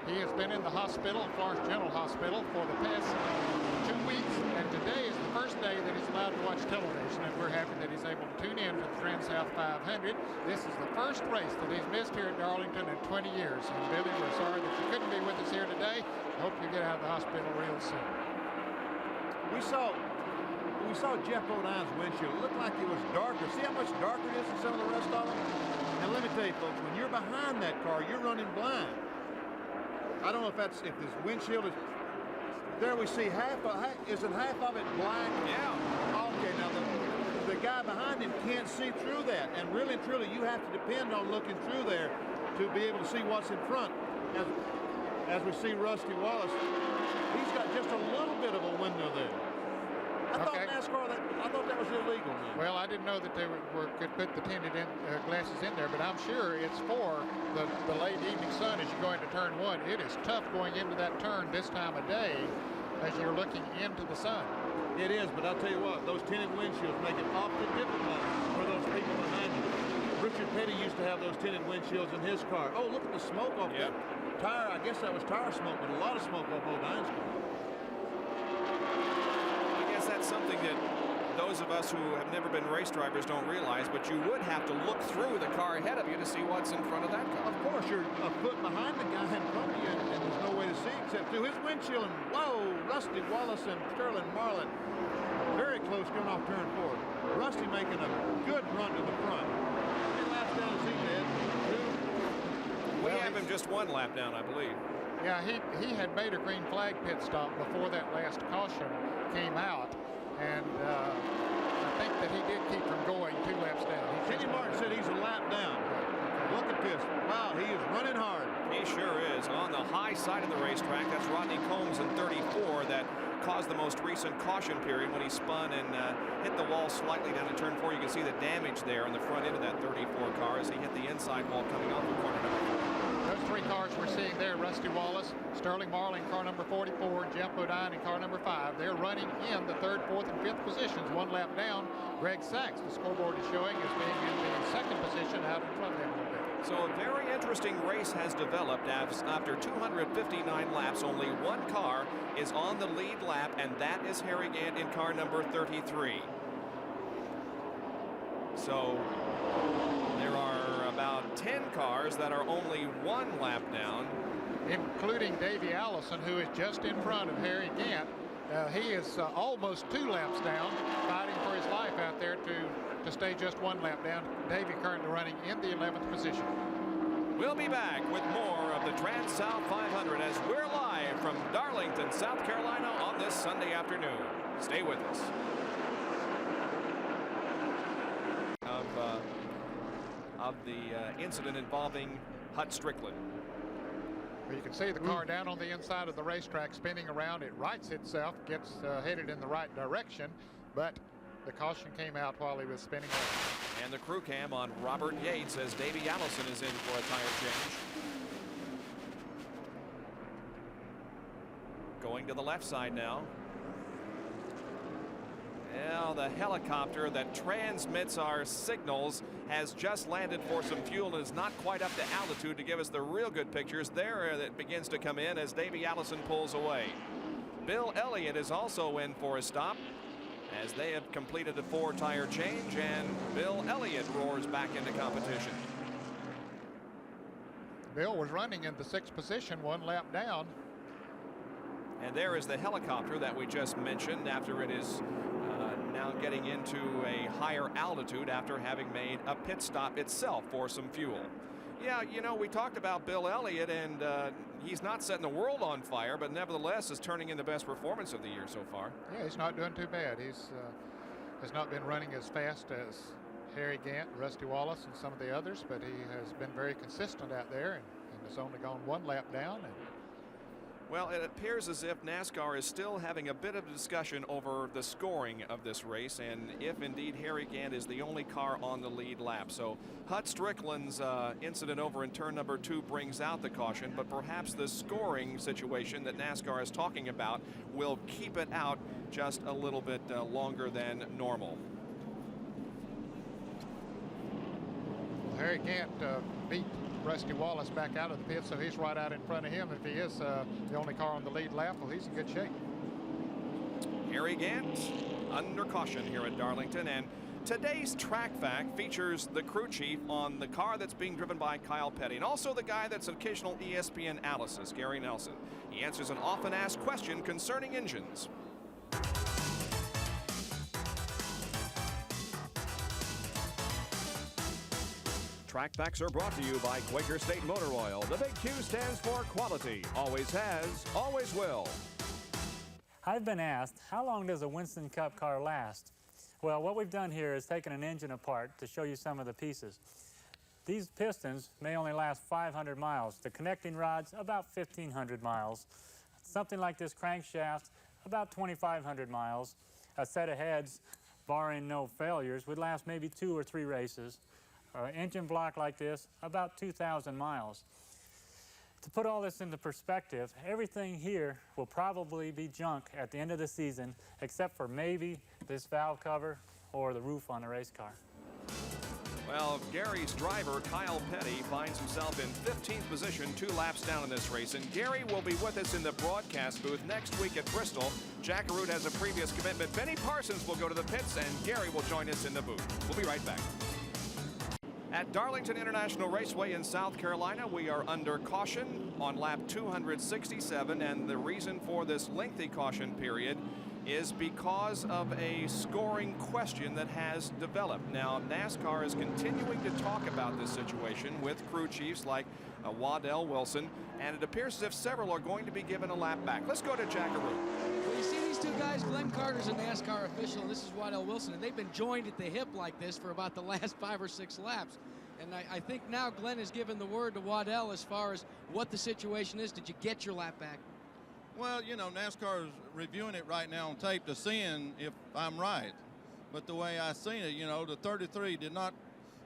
He has been in the hospital, Florence General Hospital, for the past 2 weeks, and today is the first day that he's allowed to watch television, and we're happy that he's able to tune in to the TranSouth 500. This is the first race that he's missed here at Darlington in 20 years. And Billy, we're sorry that you couldn't be with us here today. Hope you get out of the hospital real soon. We saw Jeff Bodine's windshield. It looked like it was darker. See how much darker it is than some of the rest of them? And let me tell you, folks, when you're behind that car, you're running blind. I don't know if this windshield is. There we see isn't half of it black? Yeah. Okay, now the guy behind him can't see through that, and really and truly you have to depend on looking through there to be able to see what's in front. As we see Rusty Wallace, he's got just a little bit of a window there. I thought NASCAR, I thought that was illegal, man. Well, I didn't know that they could put the tinted glasses in there, but I'm sure it's for the late evening sun as you go into turn one. It is tough going into that turn this time of day as you're looking into the sun. It is, but I'll tell you what, those tinted windshields make it awfully difficult for those people behind you. Richard Petty used to have those tinted windshields in his car. Oh, look at the smoke off that tire. I guess that was tire smoke, but a lot of smoke off Bodine's car. That's something that those of us who have never been race drivers don't realize, but you would have to look through the car ahead of you to see what's in front of that car. Of course, you're a foot behind the guy in front of you, and there's no way to see except through his windshield. And whoa, Rusty Wallace and Sterling Marlin very close going off turn 4. Rusty making a good run to the front. How many laps down is he, Ned? 2? We have him just 1 lap down, I believe. Yeah, he had made a green flag pit stop before that last caution came out, and I think that he did keep from going 2 laps down. Kenny Martin said he's a lap down. Look at this. Wow, he is running hard. He sure is. On the high side of the racetrack, that's Rodney Combs in 34 that caused the most recent caution period when he spun and hit the wall slightly down in turn 4. You can see the damage there on the front end of that 34 car as he hit the inside wall coming off of corner number 4. Those 3 cars we're seeing there, Rusty Wallace, Sterling Marlin, car number 44, Jeff Bodine in car number 5. They're running in the 3rd, 4th, and 5th positions, 1 lap down. Greg Sachs, the scoreboard is showing, as being in the 2nd position out in front of them a little bit. So a very interesting race has developed as after 259 laps, only 1 car is on the lead lap, and that is Harry Gant in car number 33. So there are about 10 cars that are only 1 lap down, including Davey Allison, who is just in front of Harry Gant. He is almost 2 laps down, fighting for his life out there to stay just 1 lap down. Davey currently running in the 11th position. We'll be back with more of the TranSouth 500 as we're live from Darlington, South Carolina on this Sunday afternoon. Stay with us. Of the incident involving Hut Strickland. Well, you can see the car down on the inside of the racetrack spinning around. It rights itself, gets headed in the right direction, but the caution came out while he was spinning around. And the crew cam on Robert Yates as Davey Allison is in for a tire change. Going to the left side now. Now the helicopter that transmits our signals has just landed for some fuel and is not quite up to altitude to give us the real good pictures. There that begins to come in as Davey Allison pulls away. Bill Elliott is also in for a stop as they have completed a 4-tire change, and Bill Elliott roars back into competition. Bill was running in the 6th position, 1 lap down. And there is the helicopter that we just mentioned after it is now getting into a higher altitude after having made a pit stop itself for some fuel. Yeah, you know, we talked about Bill Elliott, and he's not setting the world on fire, but nevertheless is turning in the best performance of the year so far. Yeah, he's not doing too bad. He's has not been running as fast as Harry Gant, Rusty Wallace, and some of the others, but he has been very consistent out there and has only gone 1 lap down. Well, it appears as if NASCAR is still having a bit of a discussion over the scoring of this race, and if indeed Harry Gant is the only car on the lead lap. So Hut Strickland's incident over in turn number 2 brings out the caution, but perhaps the scoring situation that NASCAR is talking about will keep it out just a little bit longer than normal. Well, Harry Gant beat Rusty Wallace back out of the pit, so he's right out in front of him. If he is the only car on the lead lap, well, he's in good shape. Harry Gant under caution here at Darlington, and today's track fact features the crew chief on the car that's being driven by Kyle Petty, and also the guy that's an occasional ESPN analysis, Gary Nelson. He answers an often asked question concerning engines. Track facts are brought to you by Quaker State Motor Oil. The big Q stands for quality. Always has, always will. I've been asked, how long does a Winston Cup car last? Well, what we've done here is taken an engine apart to show you some of the pieces. These pistons may only last 500 miles. The connecting rods, about 1,500 miles. Something like this crankshaft, about 2,500 miles. A set of heads, barring no failures, would last maybe 2 or 3 races. Engine block like this, about 2,000 miles. To put all this into perspective, everything here will probably be junk at the end of the season, except for maybe this valve cover or the roof on the race car. Well, Gary's driver, Kyle Petty, finds himself in 15th position, 2 laps down in this race. And Gary will be with us in the broadcast booth next week at Bristol. Jack Arute has a previous commitment. Benny Parsons will go to the pits, and Gary will join us in the booth. We'll be right back. At Darlington International Raceway in South Carolina, we are under caution on lap 267, and the reason for this lengthy caution period is because of a scoring question that has developed. Now, NASCAR is continuing to talk about this situation with crew chiefs like Waddell Wilson, and it appears as if several are going to be given a lap back. Let's go to Jack Arute. Well, you see these 2 guys, Glenn Carter's a NASCAR official, and this is Waddell Wilson, and they've been joined at the hip like this for about the last 5 or 6 laps. And I think now Glenn has given the word to Waddell as far as what the situation is. Did you get your lap back? Well, you know, NASCAR is reviewing it right now on tape to seeing if I'm right. But the way I seen it, you know, the 33 did not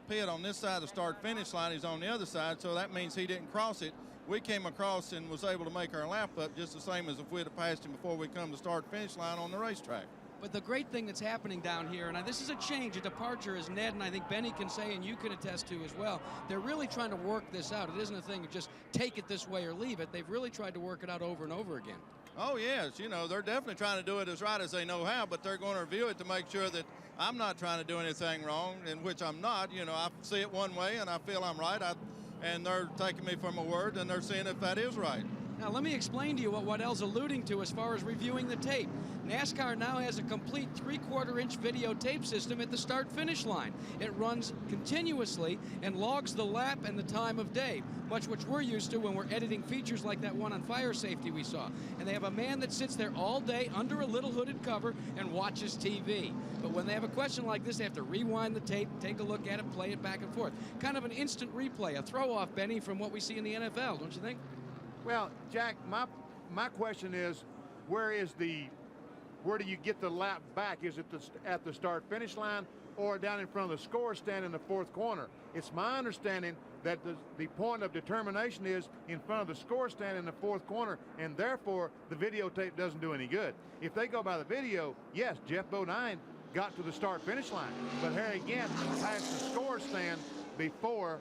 pit on this side of the start-finish line. He's on the other side, so that means he didn't cross it. We came across and was able to make our lap up just the same as if we'd have passed him before we come to start-finish line on the racetrack. But the great thing that's happening down here, and this is a change, a departure, as Ned and I think Benny can say, and you can attest to as well, they're really trying to work this out. It isn't a thing of just take it this way or leave it. They've really tried to work it out over and over again. Oh, yes. You know, they're definitely trying to do it as right as they know how, but they're going to review it to make sure that I'm not trying to do anything wrong, in which I'm not. You know, I see it one way, and I feel I'm right, and they're taking me for my word, and they're seeing if that is right. Now, let me explain to you what Waddell's alluding to as far as reviewing the tape. NASCAR now has a complete 3/4-inch videotape system at the start-finish line. It runs continuously and logs the lap and the time of day, much which we're used to when we're editing features like that one on fire safety we saw. And they have a man that sits there all day under a little hooded cover and watches TV. But when they have a question like this, they have to rewind the tape, take a look at it, play it back and forth. Kind of an instant replay, a throw-off, Benny, from what we see in the NFL, don't you think? Well, Jack, my question is, where do you get the lap back? Is it at the start-finish line or down in front of the score stand in the 4th corner? It's my understanding that the point of determination is in front of the score stand in the 4th corner, and therefore the videotape doesn't do any good. If they go by the video, yes, Jeff Bodine got to the start-finish line, but Harry Gant passed the score stand before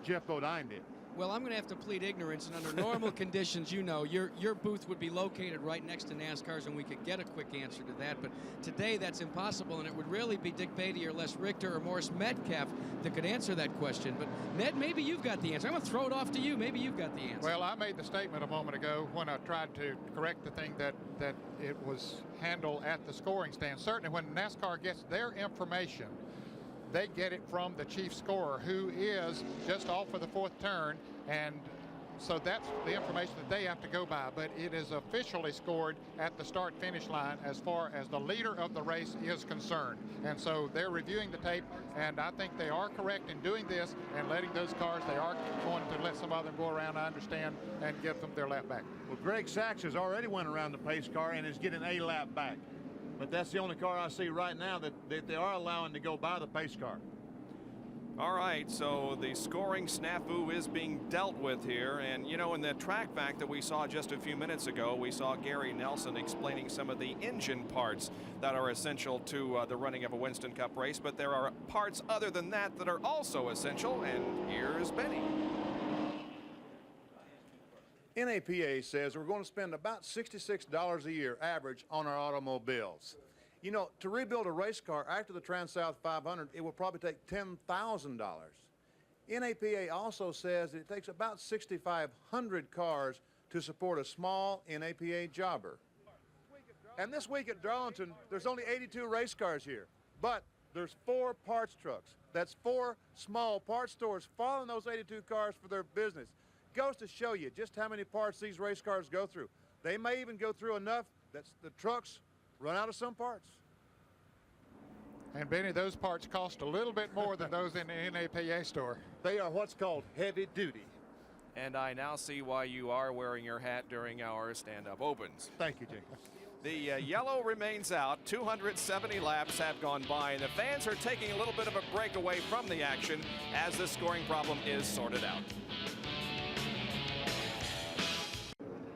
Jeff Bodine did. Well, I'm going to have to plead ignorance, and under normal conditions, you know, your booth would be located right next to NASCAR's, and we could get a quick answer to that. But today, that's impossible, and it would really be Dick Beatty or Les Richter or Morris Metcalf that could answer that question. But Ned, maybe you've got the answer. I'm going to throw it off to you. Maybe you've got the answer. Well, I made the statement a moment ago when I tried to correct the thing that it was handled at the scoring stand. Certainly, when NASCAR gets their information, they get it from the chief scorer, who is just off for the fourth turn, and so that's the information that they have to go by. But it is officially scored at the start-finish line as far as the leader of the race is concerned. And so they're reviewing the tape, and I think they are correct in doing this and letting those cars, they are going to let some of them go around, I understand, and give them their lap back. Well, Greg Sachs has already went around the pace car and is getting a lap back. But that's the only car I see right now that they are allowing to go by the pace car. All right, so the scoring snafu is being dealt with here. And, you know, in the track fact that we saw just a few minutes ago, we saw Gary Nelson explaining some of the engine parts that are essential to the running of a Winston Cup race. But there are parts other than that that are also essential. And here's Benny. NAPA says we're going to spend about $66 a year average on our automobiles. You know, to rebuild a race car after the TranSouth 500, it will probably take $10,000. NAPA also says it takes about 6,500 cars to support a small NAPA jobber. And this week at Darlington, there's only 82 race cars here, but there's 4 parts trucks. That's 4 small parts stores following those 82 cars for their business. Goes to show you just how many parts these race cars go through. They may even go through enough that the trucks run out of some parts. And Benny, those parts cost a little bit more than those in the NAPA store. They are what's called heavy duty. And I now see why you are wearing your hat during our stand-up opens. Thank you, Jake. The yellow remains out. 270 laps have gone by, and the fans are taking a little bit of a break away from the action as the scoring problem is sorted out.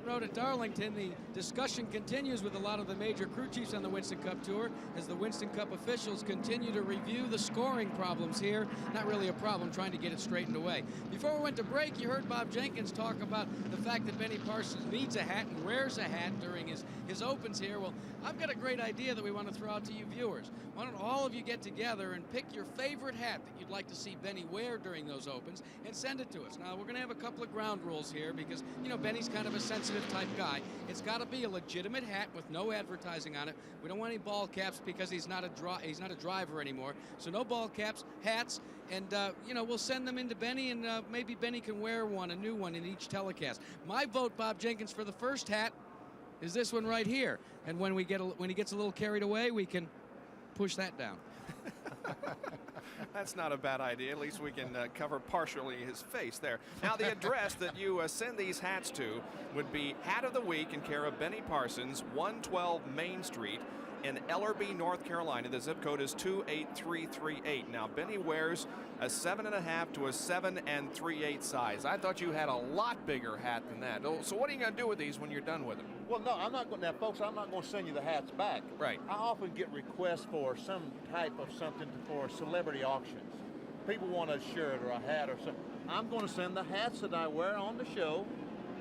Road at Darlington, the discussion continues with a lot of the major crew chiefs on the Winston Cup Tour as the Winston Cup officials continue to review the scoring problems here. Not really a problem, trying to get it straightened away. Before we went to break, you heard Bob Jenkins talk about the fact that Benny Parsons needs a hat and wears a hat during his opens here. Well, I've got a great idea that we want to throw out to you viewers. Why don't all of you get together and pick your favorite hat that you'd like to see Benny wear during those opens and send it to us. Now, we're going to have a couple of ground rules here because, you know, Benny's kind of a sensitive type guy. It's got to be a legitimate hat with no advertising on it. We don't want any ball caps because he's not a driver anymore. So no ball caps, hats, and you know, we'll send them into Benny, and maybe Benny can wear one, a new one in each telecast. My vote, Bob Jenkins, for the first hat is this one right here. And when he gets a little carried away, we can push that down. That's not a bad idea. At least we can cover partially his face there. Now, the address that you send these hats to would be Hat of the Week in care of Benny Parsons, 112 Main Street in Ellerbe, North Carolina. The zip code is 28338. Now, Benny wears a 7.5 to a 7 3/8 size. I thought you had a lot bigger hat than that. So what are you going to do with these when you're done with them? Well, no, I'm not going to. Now, folks, I'm not going to send you the hats back. Right. I often get requests for some type of something for celebrity auctions. People want a shirt or a hat or something. I'm going to send the hats that I wear on the show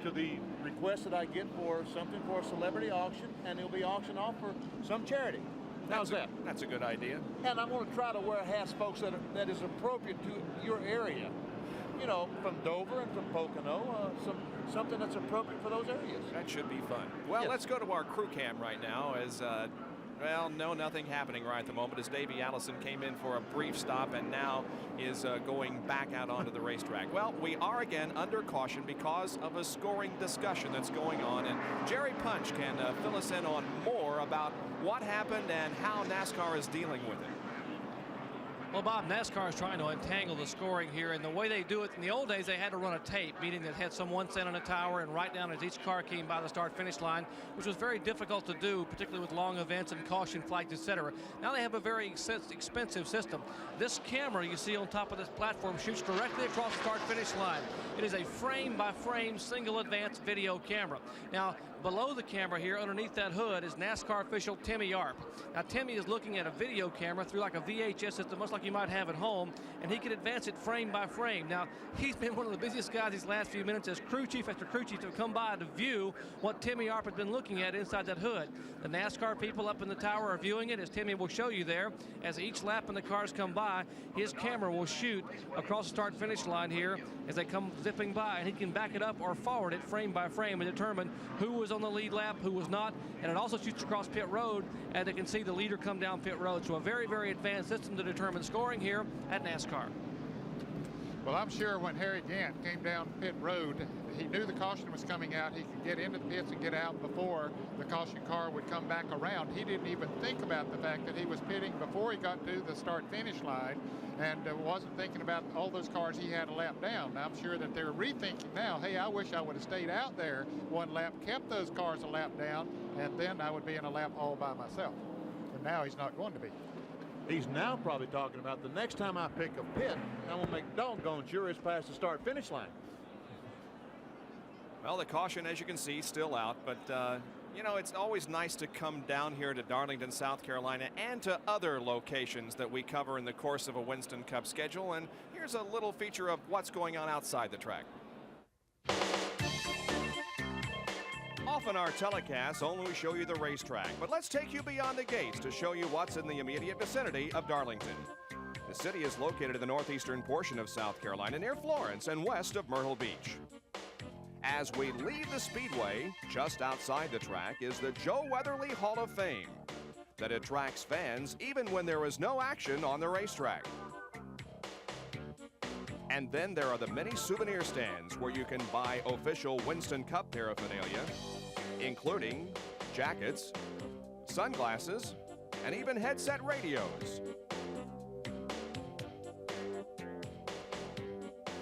to the request that I get for something for a celebrity auction, and it'll be auctioned off for some charity. How's that? That's a good idea. And I'm going to try to wear hats, folks, that is appropriate to your area. You know, from Dover and from Pocono, something that's appropriate for those areas. That should be fun. Well, Yes. Let's go to our crew cam right now as, well, no, nothing happening right at the moment as Davey Allison came in for a brief stop and now is going back out onto the racetrack. Well, we are again under caution because of a scoring discussion that's going on, and Jerry Punch can fill us in on more about what happened and how NASCAR is dealing with it. Well, Bob, NASCAR is trying to untangle the scoring here, and the way they do it, in the old days, they had to run a tape, meaning that had someone stand on a tower and write down as each car came by the start-finish line, which was very difficult to do, particularly with long events and caution flags, etc. Now they have a very expensive system. This camera you see on top of this platform shoots directly across the start-finish line. It is a frame-by-frame, single advance video camera. Now, below the camera here, underneath that hood, is NASCAR official Timmy Arp. Now, Timmy is looking at a video camera through like a VHS system, much like like you might have at home, and he can advance it frame by frame. Now, he's been one of the busiest guys these last few minutes as crew chief after crew chief to come by to view what Timmy Arp has been looking at inside that hood. The NASCAR people up in the tower are viewing it, as Timmy will show you there. As each lap and the cars come by, his camera will shoot across the start-finish line here as they come zipping by, and he can back it up or forward it frame by frame and determine who was on the lead lap, who was not, and it also shoots across pit road, and they can see the leader come down pit road. So a very, very advanced system to determine scoring here at NASCAR. Well, I'm sure when Harry Gant came down pit road, he knew the caution was coming out. He could get into the pits and get out before the caution car would come back around. He didn't even think about the fact that he was pitting before he got to the start-finish line, and wasn't thinking about all those cars he had a lap down. Now, I'm sure that they're rethinking now, hey, I wish I would have stayed out there one lap, kept those cars a lap down, and then I would be in a lap all by myself. And now he's not going to be. He's now probably talking about the next time I pick a pit, I'm going to make doggone sure it's past the start-finish line. Well, the caution, as you can see, still out, but you know, it's always nice to come down here to Darlington, South Carolina, and to other locations that we cover in the course of a Winston Cup schedule. And here's a little feature of what's going on outside the track. Often our telecasts only show you the racetrack, but let's take you beyond the gates to show you what's in the immediate vicinity of Darlington. The city is located in the northeastern portion of South Carolina near Florence and west of Myrtle Beach. As we leave the speedway, just outside the track is the Joe Weatherly Hall of Fame that attracts fans even when there is no action on the racetrack. And then there are the many souvenir stands where you can buy official Winston Cup paraphernalia, including jackets, sunglasses, and even headset radios.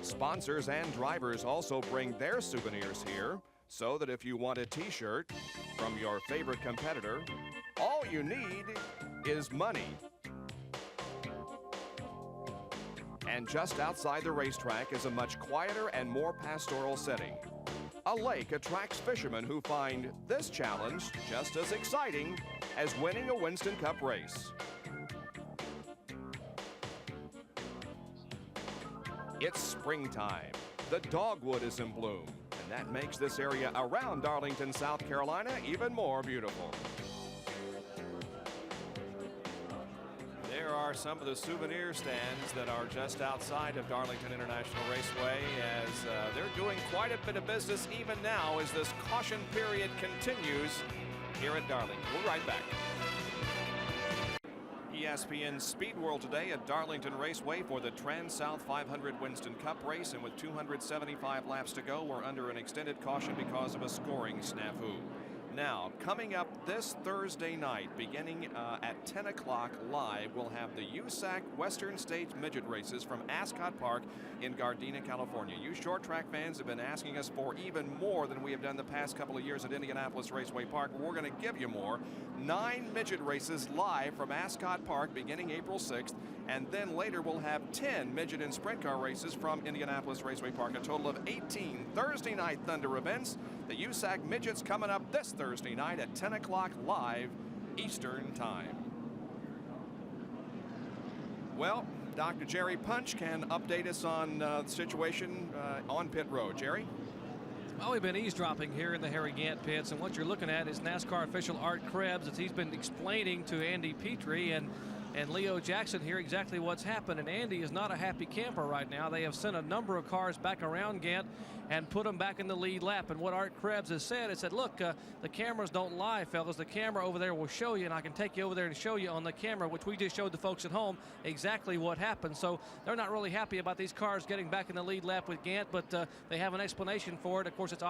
Sponsors and drivers also bring their souvenirs here, so that if you want a t-shirt from your favorite competitor, all you need is money. And just outside the racetrack is a much quieter and more pastoral setting. A lake attracts fishermen who find this challenge just as exciting as winning a Winston Cup race. It's springtime. The dogwood is in bloom, and that makes this area around Darlington, South Carolina even more beautiful. There are some of the souvenir stands that are just outside of Darlington International Raceway as they're doing quite a bit of business even now as this caution period continues here at Darlington. We'll be right back. ESPN Speed World today at Darlington Raceway for the TranSouth 500 Winston Cup race, and with 275 laps to go, we're under an extended caution because of a scoring snafu. Now, coming up this Thursday night, beginning at 10 o'clock live, we'll have the USAC Western States Midget Races from Ascot Park in Gardena, California. You short track fans have been asking us for even more than we have done the past couple of years at Indianapolis Raceway Park. We're going to give you more. 9 midget races live from Ascot Park beginning April 6th, and then later we'll have 10 midget and sprint car races from Indianapolis Raceway Park, a total of 18 Thursday night Thunder events. The USAC Midgets coming up this Thursday night at 10 o'clock live Eastern Time. Well, Dr. Jerry Punch can update us on the situation on pit road. Jerry? Well, we've been eavesdropping here in the Harry Gant pits, and what you're looking at is NASCAR official Art Krebs as he's been explaining to Andy Petrie and Leo Jackson here exactly what's happened. And Andy is not a happy camper right now. They have sent a number of cars back around Gant and put them back in the lead lap. And what Art Krebs has said is that, look, the cameras don't lie, fellas. The camera over there will show you, and I can take you over there and show you on the camera, which we just showed the folks at home, exactly what happened. So they're not really happy about these cars getting back in the lead lap with Gant, but they have an explanation for it. Of course, it's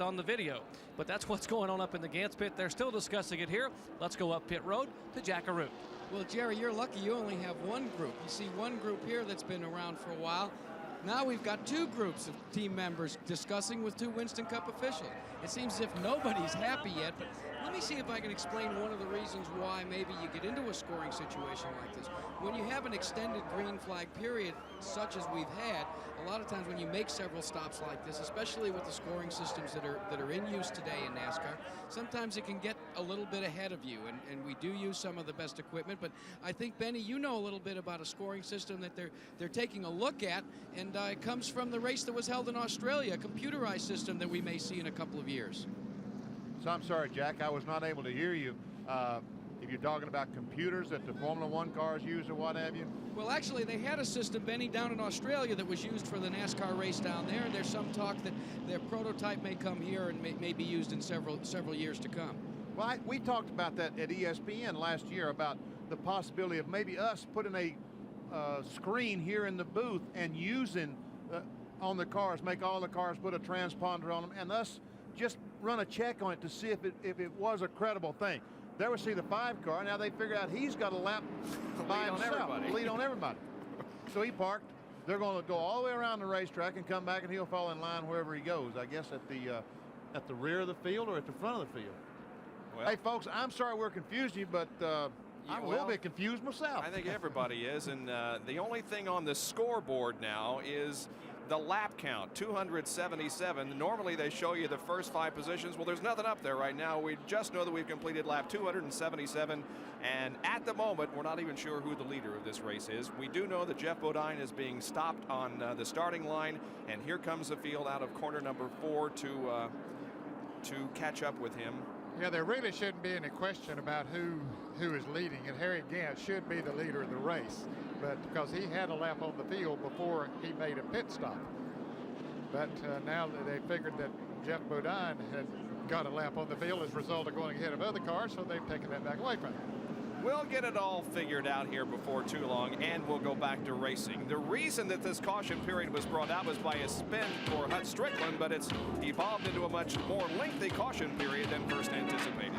on the video. But that's what's going on up in the Gant's pit. They're still discussing it here. Let's go up pit road to Jackaroo. Well, Jerry, you're lucky you only have one group. You see one group here that's been around for a while. Now we've got 2 groups of team members discussing with 2 Winston Cup officials. It seems as if nobody's happy yet, but Let me see if I can explain one of the reasons why maybe you get into a scoring situation like this. When you have an extended green flag period, such as we've had, a lot of times when you make several stops like this, especially with the scoring systems that are in use today in NASCAR, sometimes it can get a little bit ahead of you, and we do use some of the best equipment. But I think, Benny, you know a little bit about a scoring system that they're taking a look at, and it comes from the race that was held in Australia, a computerized system that we may see in a couple of years. So I'm sorry, Jack, I was not able to hear you. If you're talking about computers that the Formula One cars use or what have you? Well, actually, they had a system, Benny, down in Australia that was used for the NASCAR race down there, and there's some talk that their prototype may come here and may be used in several years to come. Well, we talked about that at ESPN last year, about the possibility of maybe us putting a screen here in the booth and using on the cars, make all the cars put a transponder on them, and us just run a check on it to see if it was a credible thing. There we see the 5 car. Now they figure out he's got a lap by himself, lead on everybody. So he parked. They're going to go all the way around the racetrack and come back, and he'll fall in line wherever he goes. I guess at the rear of the field or at the front of the field. Well, hey, folks, I'm sorry we're confused you, but I'm a little bit confused myself. I think everybody is, and the only thing on the scoreboard now is the lap count, 277. Normally they show you the first 5 positions. Well, there's nothing up there right now. We just know that we've completed lap 277, and at the moment we're not even sure who the leader of this race is. We do know that Jeff Bodine is being stopped on the starting line, and here comes the field out of corner number 4 to catch up with him. Yeah, there really shouldn't be any question about who is leading, and Harry Gant should be the leader of the race, but because he had a lap on the field before he made a pit stop. But now that they figured that Jeff Bodine had got a lap on the field as a result of going ahead of other cars, so they've taken that back away from him. We'll get it all figured out here before too long, and we'll go back to racing. The reason that this caution period was brought out was by a spin for Hut Strickland, but it's evolved into a much more lengthy caution period than first anticipated.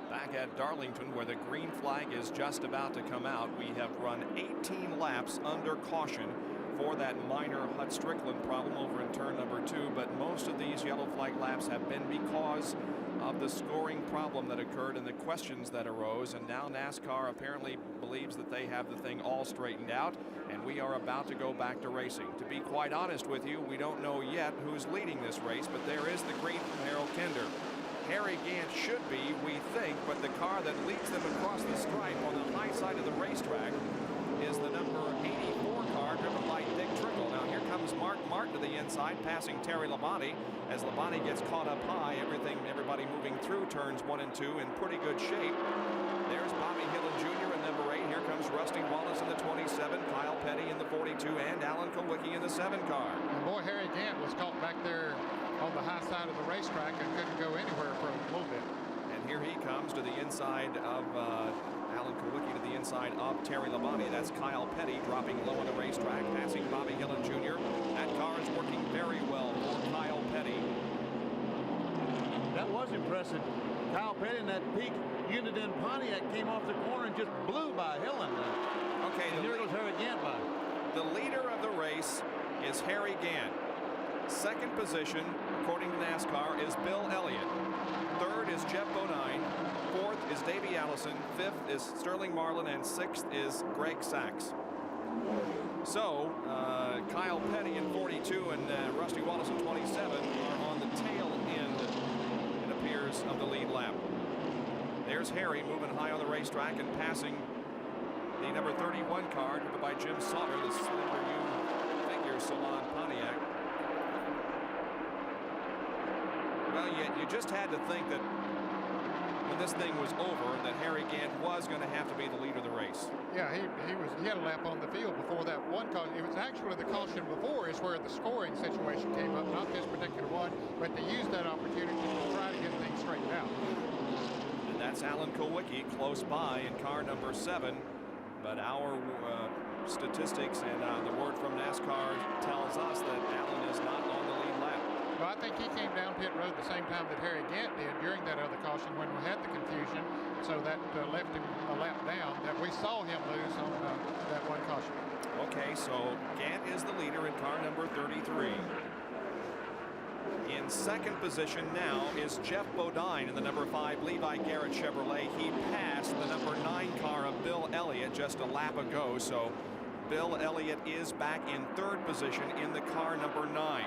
Back at Darlington, where the green flag is just about to come out, we have run 18 laps under caution for that minor Hut Strickland problem over in turn number 2, but most of these yellow flag laps have been because of the scoring problem that occurred and the questions that arose, and now NASCAR apparently believes that they have the thing all straightened out, and we are about to go back to racing. To be quite honest with you, we don't know yet who's leading this race, but there is the green from Harold Kinder. Harry Gant should be, we think, but the car that leads them across the stripe on the high side of the racetrack is the number 84 car driven by Dick Trickle. Now here comes Mark Martin to the inside, passing Terry Labonte. As Labonte gets caught up high, everybody moving through turns 1 and 2 in pretty good shape. There's Bobby Hillin Jr. in number 8. Here comes Rusty Wallace in the 27, Kyle Petty in the 42, and Alan Kulwicki in the 7 car. And boy, Harry Gant was caught back there on the high side of the racetrack and couldn't go anywhere for a little bit. And here he comes to the inside of Alan Kulwicki, to the inside of Terry Labonte. That's Kyle Petty dropping low on the racetrack, passing Bobby Hillin Jr. That car is working very well for Kyle Petty. That was impressive. Kyle Petty in that peak unit in Pontiac came off the corner and just blew by Hillin. Okay, and here goes Harry Gant by. The leader of the race is Harry Gant. Second position, according to NASCAR, is Bill Elliott. Third is Jeff Bodine. Fourth is Davey Allison. Fifth is Sterling Marlin, and sixth is Greg Sachs. So Kyle Petty in 42 and Rusty Wallace in 27 are on the tail end, it appears, of the lead lap. There's Harry moving high on the racetrack and passing the number 31 car driven by Jim Sauter, the Slender U figure Salon Pontiac. Well, you just had to think that when this thing was over, that Harry Gant was going to have to be the leader of the race. Yeah, he had a lap on the field before that one caution. It was actually the caution before is where the scoring situation came up, not this particular one, but they used that opportunity to try to get things straightened out. And that's Alan Kulwicki close by in car number 7. But our statistics and the word from NASCAR tells us that Alan is not on the lead lap. Well, I think he came down pit road the same time that Harry Gant did during that other caution when we had the confusion, so that left him a lap down, that we saw him lose on that one caution. Okay, so Gant is the leader in car number 33. In second position now is Jeff Bodine in the number 5 Levi Garrett Chevrolet. He passed the number 9 car of Bill Elliott just a lap ago, so Bill Elliott is back in third position in the car number 9.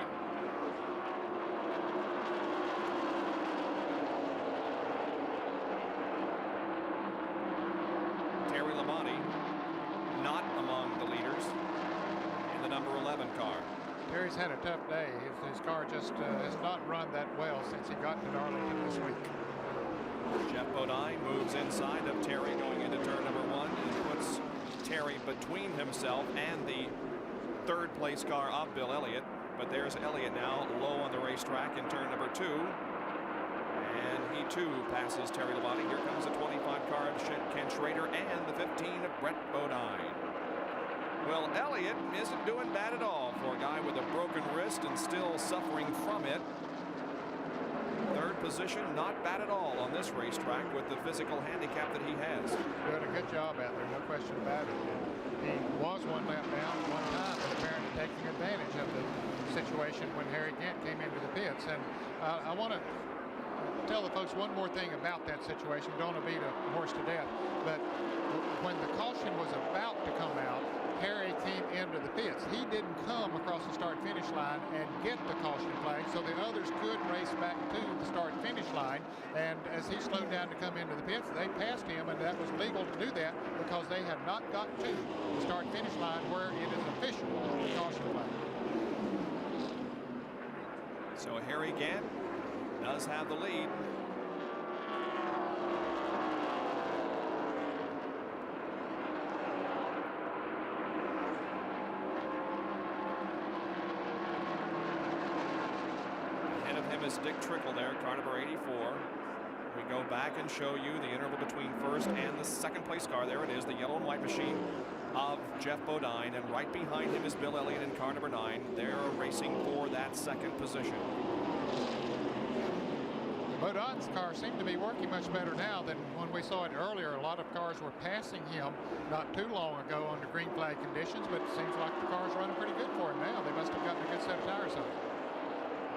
Terry Labonte not among the leaders in the number 11 car. Terry's had a tough day. His car just has not run that well since he got to Darlington this week. Jeff Bodine moves inside of Terry going into turn number 1 and puts Terry between himself and the third place car of Bill Elliott. But there's Elliott now low on the racetrack in turn number 2. And he too passes Terry Labonte. Here comes the 25 car of Ken Schrader and the 15 of Brett Bodine. Well, Elliott isn't doing bad at all for a guy with a broken wrist and still suffering from it. Third position, not bad at all on this racetrack with the physical handicap that he has. Doing a good job out there, no question about it. He was 1 lap down at one time, but apparently taking advantage of the situation when Harry Gant came into the pits. And I want to tell the folks one more thing about that situation. We don't want to beat a horse to death, but when the caution was about to come out, Harry came into the pits. He didn't come across the start-finish line and get the caution flag, so the others could race back to the start-finish line. And as he slowed down to come into the pits, they passed him, and that was legal to do that because they had not got to the start-finish line where it is official, the caution flag. So Harry Gant does have the lead. Is Dick Trickle there, car number 84. We go back and show you the interval between first and the second place car. There it is, the yellow and white machine of Jeff Bodine, and right behind him is Bill Elliott in car number 9. They're racing for that second position. Bodine's car seemed to be working much better now than when we saw it earlier. A lot of cars were passing him not too long ago under green flag conditions, but it seems like the car's running pretty good for him now. They must have gotten a good set of tires on it.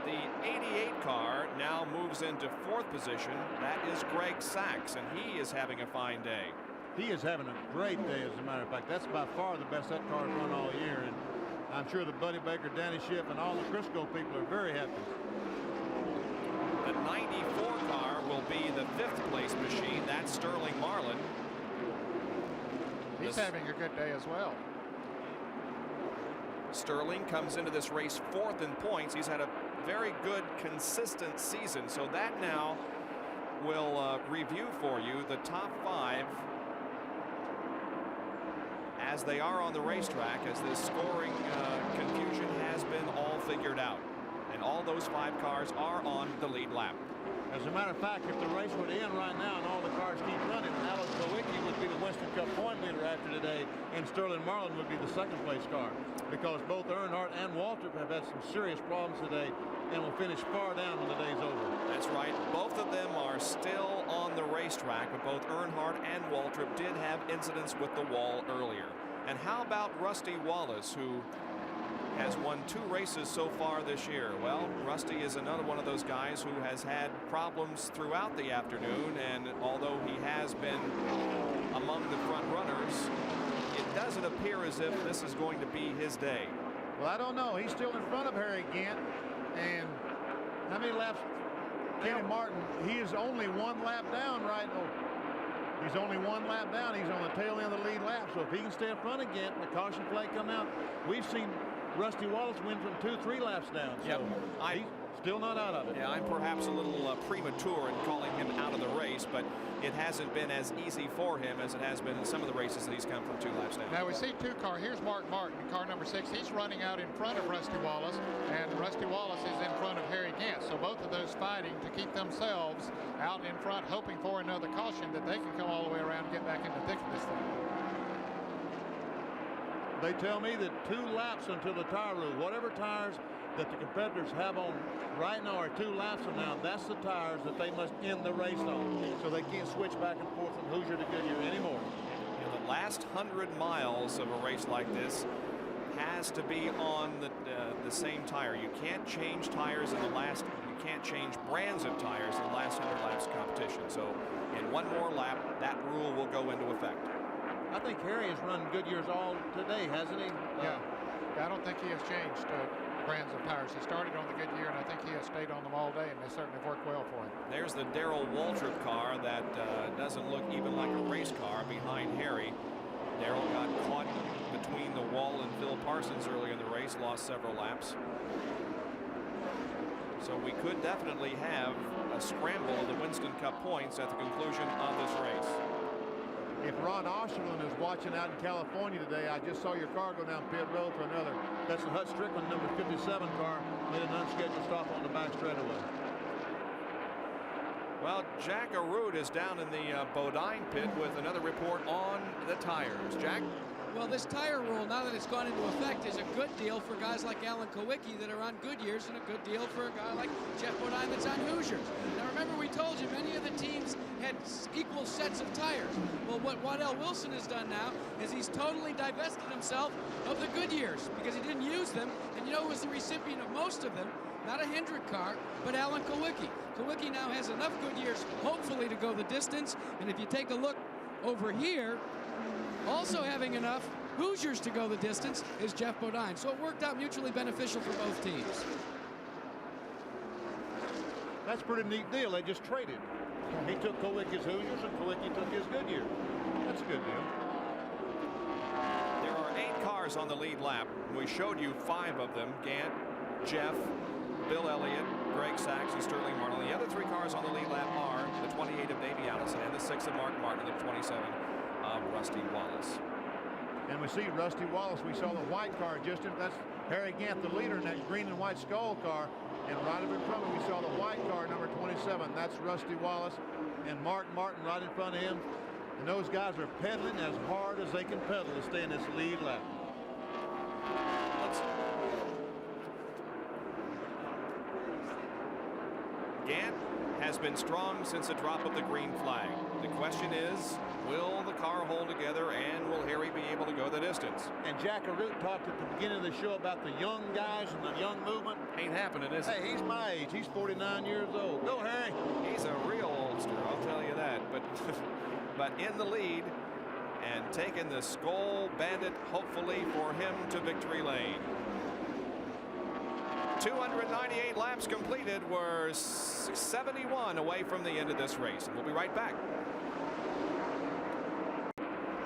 The 88 car now moves into fourth position. That is Greg Sachs, and he is having a fine day. He is having a great day, as a matter of fact. That's by far the best that car's run all year, and I'm sure the Buddy Baker, Danny Schiff, and all the Crisco people are very happy. The 94 car will be the 5th place machine. That's Sterling Marlin. He's having a good day as well. Sterling comes into this race 4th in points. He's had a very good, consistent season. So that now will review for you the top 5 as they are on the racetrack, as this scoring confusion has been all figured out. And all those 5 cars are on the lead lap. As a matter of fact, if the race were to end right now and all the cars keep running, Alex Kowicki would be the Winston Cup point leader after today, and Sterling Marlin would be the 2nd place car, because both Earnhardt and Waltrip have had some serious problems today and will finish far down when the day's over. That's right. Both of them are still on the racetrack, but both Earnhardt and Waltrip did have incidents with the wall earlier. And how about Rusty Wallace, who has won 2 races so far this year? Well, Rusty is another one of those guys who has had problems throughout the afternoon, and although he has been among the front runners, it doesn't appear as if this is going to be his day. Well, I don't know. He's still in front of Harry Gant, and how many laps? Kenny Martin, he is only 1 lap down right now. He's only 1 lap down. He's on the tail end of the lead lap, so if he can stay in front of Gant and the caution flag come out, we've seen Rusty Wallace win from 2-3 laps down. So he's still not out of it. Yeah, I'm perhaps a little premature in calling him out of the race, but it hasn't been as easy for him as it has been in some of the races that he's come from 2 laps down. Now we see 2 car. Here's Mark Martin, car number 6. He's running out in front of Rusty Wallace, and Rusty Wallace is in front of Harry Gant. So both of those fighting to keep themselves out in front, hoping for another caution that they can come all the way around and get back in the thick of this thing. They tell me that 2 laps until the tire rule, whatever tires that the competitors have on right now are 2 laps from now, that's the tires that they must end the race on. So they can't switch back and forth from Hoosier to Goodyear anymore. In the last 100 miles of a race like this has to be on the same tire. You can't change tires in the last. You can't change brands of tires in the last 100 laps competition. So in one more lap, that rule will go into effect. I think Harry has run Goodyears all today, hasn't he? Yeah. I don't think he has changed brands of tires. He started on the Goodyear, and I think he has stayed on them all day, and they certainly have worked well for him. There's the Darrell Waltrip car that doesn't look even like a race car behind Harry. Darrell got caught between the wall and Phil Parsons early in the race, lost several laps. So we could definitely have a scramble of the Winston Cup points at the conclusion of this race. If Ron Osterlund is watching out in California today, I just saw your car go down pit road for another. That's the Hut Strickland number 57 car. Made an unscheduled stop on the back straightaway. Well, Jack Arute is down in the Bodine pit with another report on the tires. Jack? Well, this tire rule, now that it's gone into effect, is a good deal for guys like Alan Kowicki that are on Goodyears, and a good deal for a guy like Jeff Bodine that's on Hoosiers. Now, remember, we told you many of the teams had equal sets of tires. Well, what Waddell Wilson has done now is he's totally divested himself of the Goodyears because he didn't use them, and you know who was the recipient of most of them? Not a Hendrick car, but Alan Kowicki. Kowicki now has enough Goodyears, hopefully, to go the distance, and if you take a look over here, also having enough Hoosiers to go the distance is Jeff Bodine. So it worked out mutually beneficial for both teams. That's a pretty neat deal. They just traded. He took Kowicki's Hoosiers and Kowicki took his Goodyear. That's a good deal. There are 8 cars on the lead lap. We showed you 5 of them. Gant, Jeff, Bill Elliott, Greg Sachs, and Sterling Marlin. The other 3 cars on the lead lap are the 28 of Davey Allison and the 6 of Mark Martin and the 27 of Rusty Wallace. And we see Rusty Wallace. We saw the white car just in. That's Harry Gant, the leader in that green and white skull car. And right up in front of him, we saw the white car, number 27. That's Rusty Wallace and Mark Martin right in front of him. And those guys are pedaling as hard as they can pedal to stay in this lead lap. Gant has been strong since the drop of the green flag. The question is, will the car hold together, and will Harry be able to go the distance? And Jack Arute talked at the beginning of the show about the young guys and the young movement. Ain't happening, is it? Hey, he's my age. He's 49 years old. Go, Harry. He's a real oldster, I'll tell you that. But in the lead and taking the Skoal Bandit, hopefully, for him to victory lane. 298 laps completed. We're 71 away from the end of this race. And we'll be right back.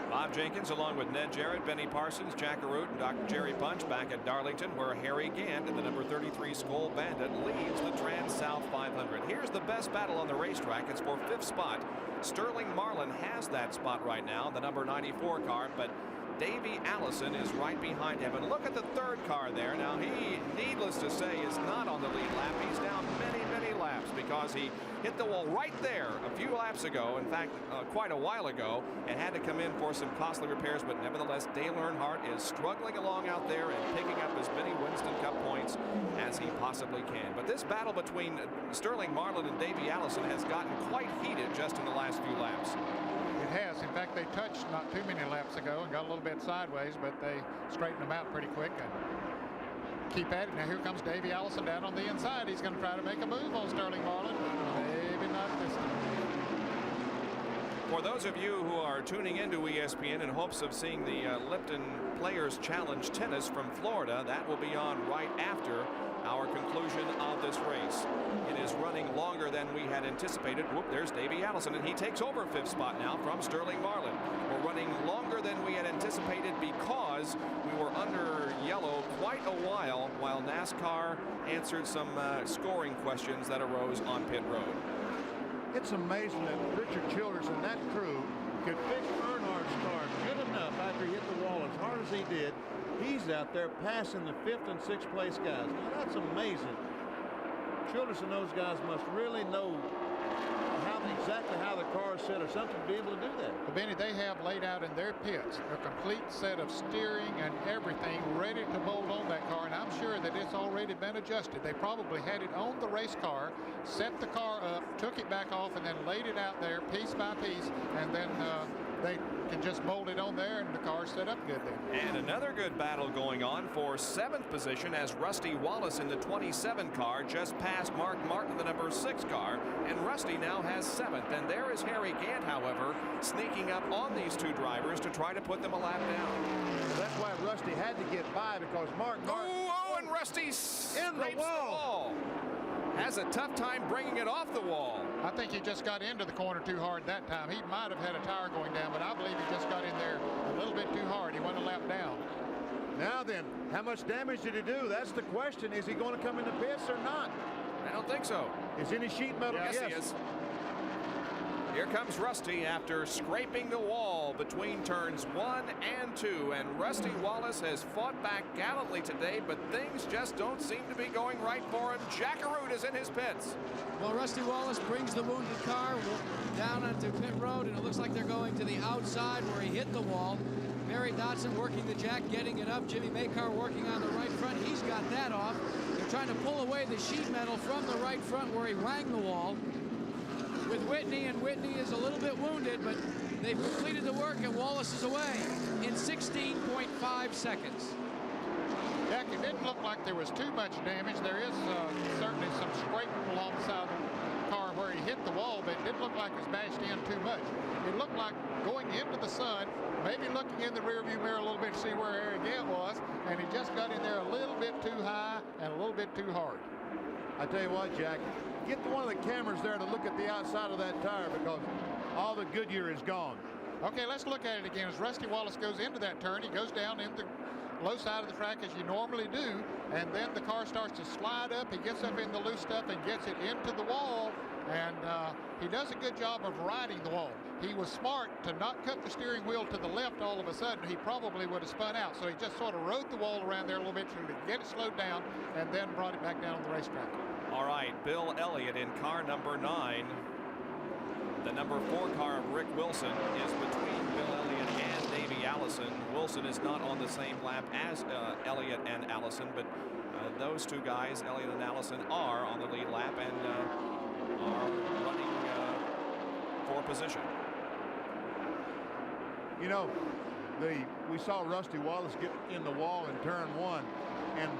Bob Jenkins along with Ned Jarrett, Benny Parsons, Jack Arute, and Dr. Jerry Punch back at Darlington, where Harry Gant and the number 33 Skoal Bandit leads the TranSouth 500. Here's the best battle on the racetrack. It's for 5th spot. Sterling Marlin has that spot right now, the number 94 car, but Davey Allison is right behind him. And look at the 3rd car there. Now, he, needless to say, is not on the lead lap. He's down many, many laps because he hit the wall right there a few laps ago, in fact, quite a while ago, and had to come in for some costly repairs. But nevertheless, Dale Earnhardt is struggling along out there and picking up as many Winston Cup points as he possibly can. But this battle between Sterling Marlin and Davey Allison has gotten quite heated just in the last few laps. It has. In fact, they touched not too many laps ago and got a little bit sideways, but they straightened them out pretty quick and keep at it. Now here comes Davey Allison down on the inside. He's going to try to make a move on Sterling Marlin. Maybe not this time. For those of you who are tuning into ESPN in hopes of seeing the Lipton Players Challenge Tennis from Florida, that will be on right after our conclusion of this race. It is running longer than we had anticipated. Whoop, there's Davey Allison, and he takes over 5th spot now from Sterling Marlin. We're running longer than we had anticipated because we were under yellow quite a while NASCAR answered some scoring questions that arose on pit road. It's amazing that Richard Childers and that crew could fix Earnhardt's car good enough after he hit the wall as hard as he did. He's out there passing the 5th and 6th place guys. Now, that's amazing. Childers and those guys must really know exactly how the car is set or something to be able to do that. But Benny, they have laid out in their pits a complete set of steering and everything ready to bolt on that car, and I'm sure that it's already been adjusted. They probably had it on the race car, set the car up, took it back off, and then laid it out there piece by piece, and then they can just mold it on there, and the car's set up good then. And another good battle going on for 7th position as Rusty Wallace in the 27 car just passed Mark Martin, the number 6 car, and Rusty now has 7th. And there is Harry Gant, however, sneaking up on these two drivers to try to put them a lap down. That's why Rusty had to get by, because Mark Martin... Oh, and Rusty in the wall. Has a tough time bringing it off the wall. I think he just got into the corner too hard that time. He might have had a tire going down, but I believe he just got in there a little bit too hard. He went a lap down. Now then, how much damage did he do? That's the question. Is he going to come in the pits or not? I don't think so. Is any sheet metal? Yes, he is. Here comes Rusty after scraping the wall between turns 1 and 2, and Rusty Wallace has fought back gallantly today, but things just don't seem to be going right for him. Jackaroot is in his pits. Well, Rusty Wallace brings the wounded car down onto pit road, and it looks like they're going to the outside where he hit the wall. Barry Dodson working the jack, getting it up. Jimmy Maycar working on the right front. He's got that off. They're trying to pull away the sheet metal from the right front where he wanged the wall with Whitney, and Whitney is a little bit wounded, but they've completed the work, and Wallace is away in 16.5 seconds. Jack, it didn't look like there was too much damage. There is certainly some scraping alongside the car where he hit the wall, but it didn't look like it was bashed in too much. It looked like going into the sun, maybe looking in the rearview mirror a little bit to see where Harry Gant was, and he just got in there a little bit too high and a little bit too hard. I tell you what, Jack, get one of the cameras there to look at the outside of that tire, because all the Goodyear is gone. Okay, let's look at it again. As Rusty Wallace goes into that turn, he goes down in the low side of the track as you normally do, and then the car starts to slide up. He gets up in the loose stuff and gets it into the wall, and he does a good job of riding the wall. He was smart to not cut the steering wheel to the left all of a sudden. He probably would have spun out, so he just sort of rode the wall around there a little bit to get it slowed down and then brought it back down on the racetrack. All right, Bill Elliott in car number 9. The number 4 car of Rick Wilson is between Bill Elliott and Davey Allison. Wilson is not on the same lap as Elliott and Allison, but those two guys, Elliott and Allison, are on the lead lap and are running for position. You know, we saw Rusty Wallace get in the wall in turn 1, and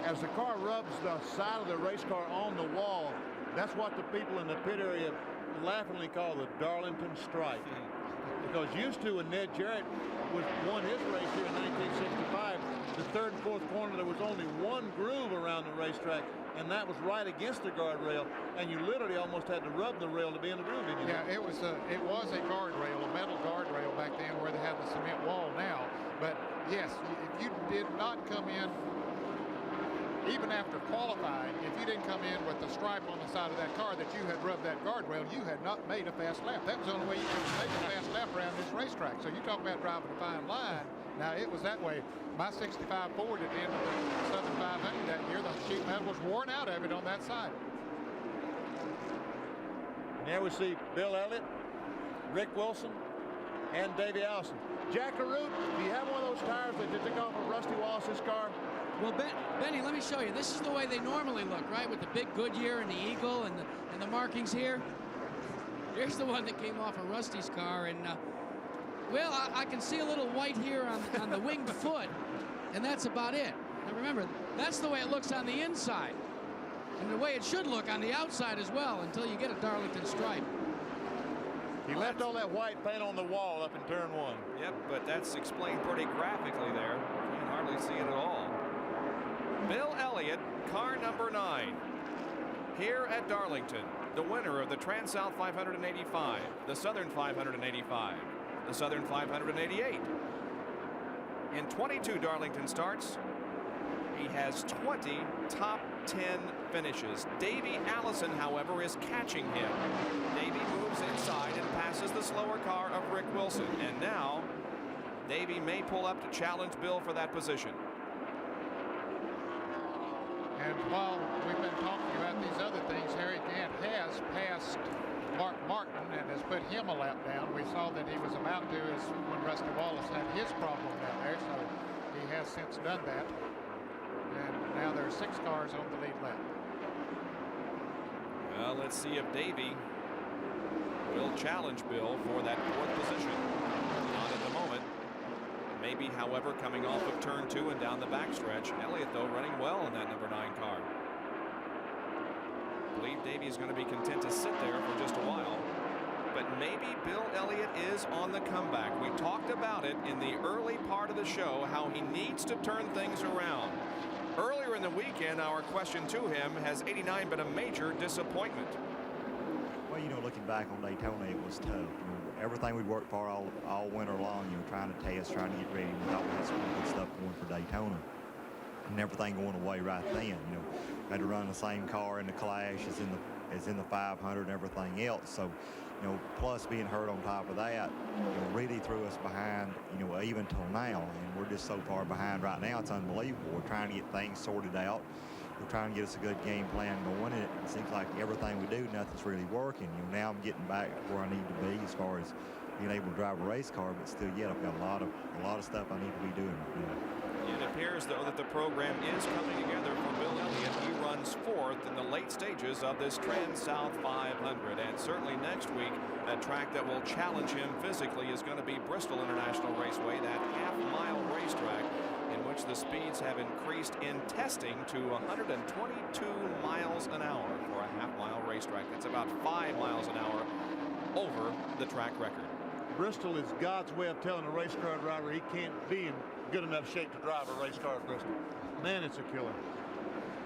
as the car rubs the side of the race car on the wall, that's what the people in the pit area laughingly call the Darlington strike. Because used to, when Ned Jarrett won his race here in 1965, the 3rd and 4th corner, there was only one groove around the racetrack, and that was right against the guardrail, and you literally almost had to rub the rail to be in the groove. Yeah, it was a guardrail, a metal guardrail back then where they have the cement wall now. But yes, if you did not come in, even after qualifying, if you didn't come in with the stripe on the side of that car that you had rubbed that guardrail, you had not made a fast lap. That was the only way you could make a fast lap around this racetrack. So you talk about driving a fine line. Now, it was that way. My 65 Ford at the end of the Southern 500 that year, the sheet metal was worn out of it on that side. There we see Bill Elliott, Rick Wilson, and Davey Allison. Jackaroot, do you have one of those tires that you took off of Rusty Wallace's car? Well, Benny, let me show you. This is the way they normally look, right? With the big Goodyear and the eagle and the markings here. Here's the one that came off of Rusty's car, and well, I can see a little white here on the winged foot, and that's about it. Now remember, that's the way it looks on the inside, and the way it should look on the outside as well, until you get a Darlington stripe. He left all that white paint on the wall up in turn 1. Yep, but that's explained pretty graphically there. You can hardly see it at all. Bill Elliott, car number 9, here at Darlington, the winner of the TranSouth 585, the Southern 585, the Southern 588. In 22 Darlington starts, he has 20 top 10 finishes. Davey Allison, however, is catching him. Davey moves inside and passes the slower car of Rick Wilson, and now Davey may pull up to challenge Bill for that position. And while we've been talking about these other things, Harry Gant has passed Mark Martin and has put him a lap down. We saw that he was about to when Rusty Wallace had his problem down there, so he has since done that. And now there are 6 cars on the lead lap. Well, let's see if Davey will challenge Bill for that 4th position. Not at the moment. Maybe, however, coming off of turn 2 and down the backstretch. Elliott, though, running well in that number 9 car. I believe Davey is going to be content to sit there for just a while. But maybe Bill Elliott is on the comeback. We talked about it in the early part of the show, how he needs to turn things around. Earlier in the weekend, our question to him, has 89 been a major disappointment? Well, you know, looking back on Daytona, it was tough. You know, everything we worked for all winter long, you know, trying to test, trying to get ready. We thought we had some good stuff going for Daytona. And everything going away right then. You know, had to run the same car in the Clash as in the 500 and everything else. So, you know, plus being hurt on top of that, you know, really threw us behind, you know, even till now. And we're just so far behind right now, it's unbelievable. We're trying to get things sorted out. We're trying to get us a good game plan going, and it seems like everything we do, nothing's really working. You know, now I'm getting back where I need to be as far as being able to drive a race car, but still yet I've got a lot of stuff I need to be doing right now. It appears, though, that the program is coming together for Bill Elliott. He runs 4th in the late stages of this TranSouth 500. And certainly next week, a track that will challenge him physically is going to be Bristol International Raceway, that half-mile racetrack in which the speeds have increased in testing to 122 miles an hour for a half-mile racetrack. That's about 5 miles an hour over the track record. Bristol is God's way of telling a race car driver he can't be in good enough shape to drive a race car at Bristol. Man, it's a killer.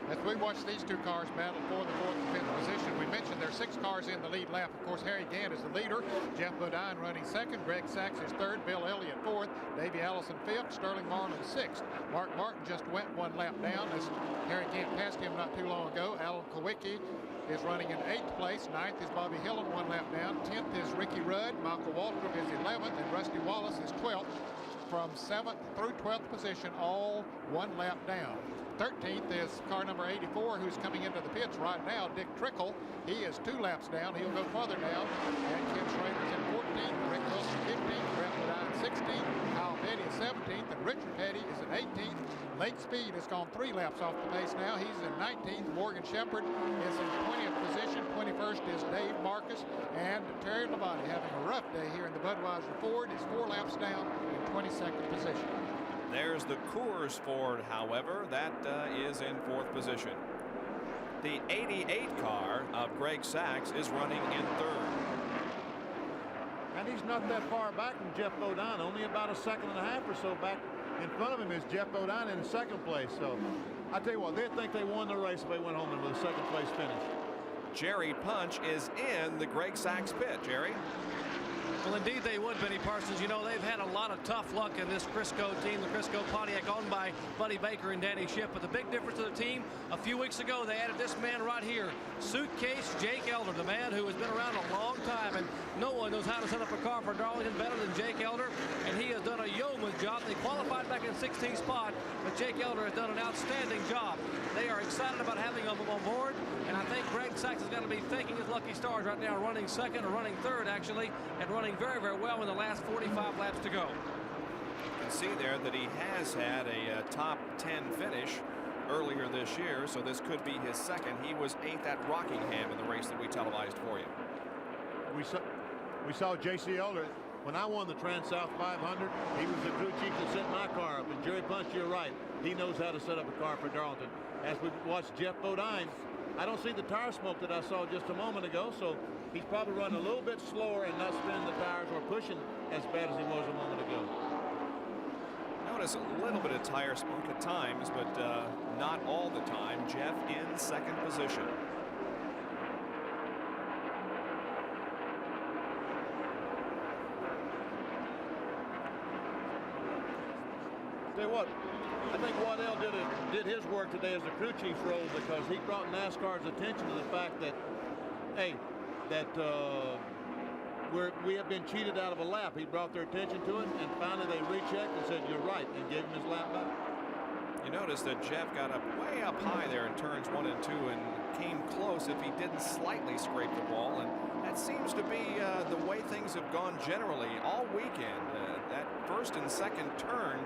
As we watch these two cars battle for the 4th and 5th position, we mentioned there are 6 cars in the lead lap. Of course, Harry Gant is the leader. Jeff Bodine running 2nd. Greg Sachs is 3rd. Bill Elliott 4th. Davey Allison 5th. Sterling Marlin 6th. Mark Martin just went 1 lap down as Harry Gant passed him not too long ago. Alan Kowicki is running in 8th place. 9th is Bobby Hillen, 1 lap down. 10th is Ricky Rudd. Michael Waltrip is 11th, and Rusty Wallace is 12th. From 7th through 12th position, all 1 lap down. 13th is car number 84, who's coming into the pits right now, Dick Trickle. He is 2 laps down. He'll go further down. And Ken Schrader's in 14th, Rick Wilson 15th, Brett Bodine 16th, Kyle Petty is 17th, and Richard Petty is in 18th. Lake Speed has gone 3 laps off the pace now. He's in 19th. Morgan Shepherd is in 20th position. 21st is Dave Marcus. And Terry Labonte having a rough day here in the Budweiser Ford. Is 4 laps down in 22nd position. There's the Coors Ford, however, that is in 4th position. The 88 car of Greg Sachs is running in 3rd. And he's not that far back from Jeff Bodine, only about a 1.5 seconds or so back. In front of him is Jeff Bodine in 2nd place. So I tell you what, they think they won the race if they went home with a 2nd place finish. Jerry Punch is in the Greg Sachs pit. Jerry? Well, indeed they would, Benny Parsons. You know, they've had a lot of tough luck in this Crisco team, the Crisco Pontiac, owned by Buddy Baker and Danny Shipp. But the big difference to the team, a few weeks ago, they added this man right here, Suitcase Jake Elder, the man who has been around a long time, and no one knows how to set up a car for Darlington better than Jake Elder, and he has done a yeoman's job. They qualified back in 16th spot, but Jake Elder has done an outstanding job. They are excited about having him on board, and I think Greg Sachs is going to be thanking his lucky stars right now, running 2nd or running 3rd, actually, and running very, very well in the last 45 laps to go. You can see there that he has had a top 10 finish earlier this year, so this could be his 2nd. He was 8th at Rockingham in the race that we televised for you. We saw J.C. Elder. When I won the TranSouth 500, he was the crew chief that set my car up. And Jerry Punch, you're right. He knows how to set up a car for Darlington. As we watched Jeff Bodine, I don't see the tire smoke that I saw just a moment ago, so he's probably running a little bit slower and not spinning the tires or pushing as bad as he was a moment ago. Notice a little bit of tire smoke at times, but not all the time. Jeff in 2nd position. Tell you what, I think Waddell did his work today as the crew chief's role, because he brought NASCAR's attention to the fact that, hey, that we have been cheated out of a lap. He brought their attention to it, and finally they rechecked and said, you're right, and gave him his lap back. You notice that Jeff got up way up high there in turns 1 and 2 and came close if he didn't slightly scrape the wall, and that seems to be the way things have gone generally all weekend. That 1st and 2nd turn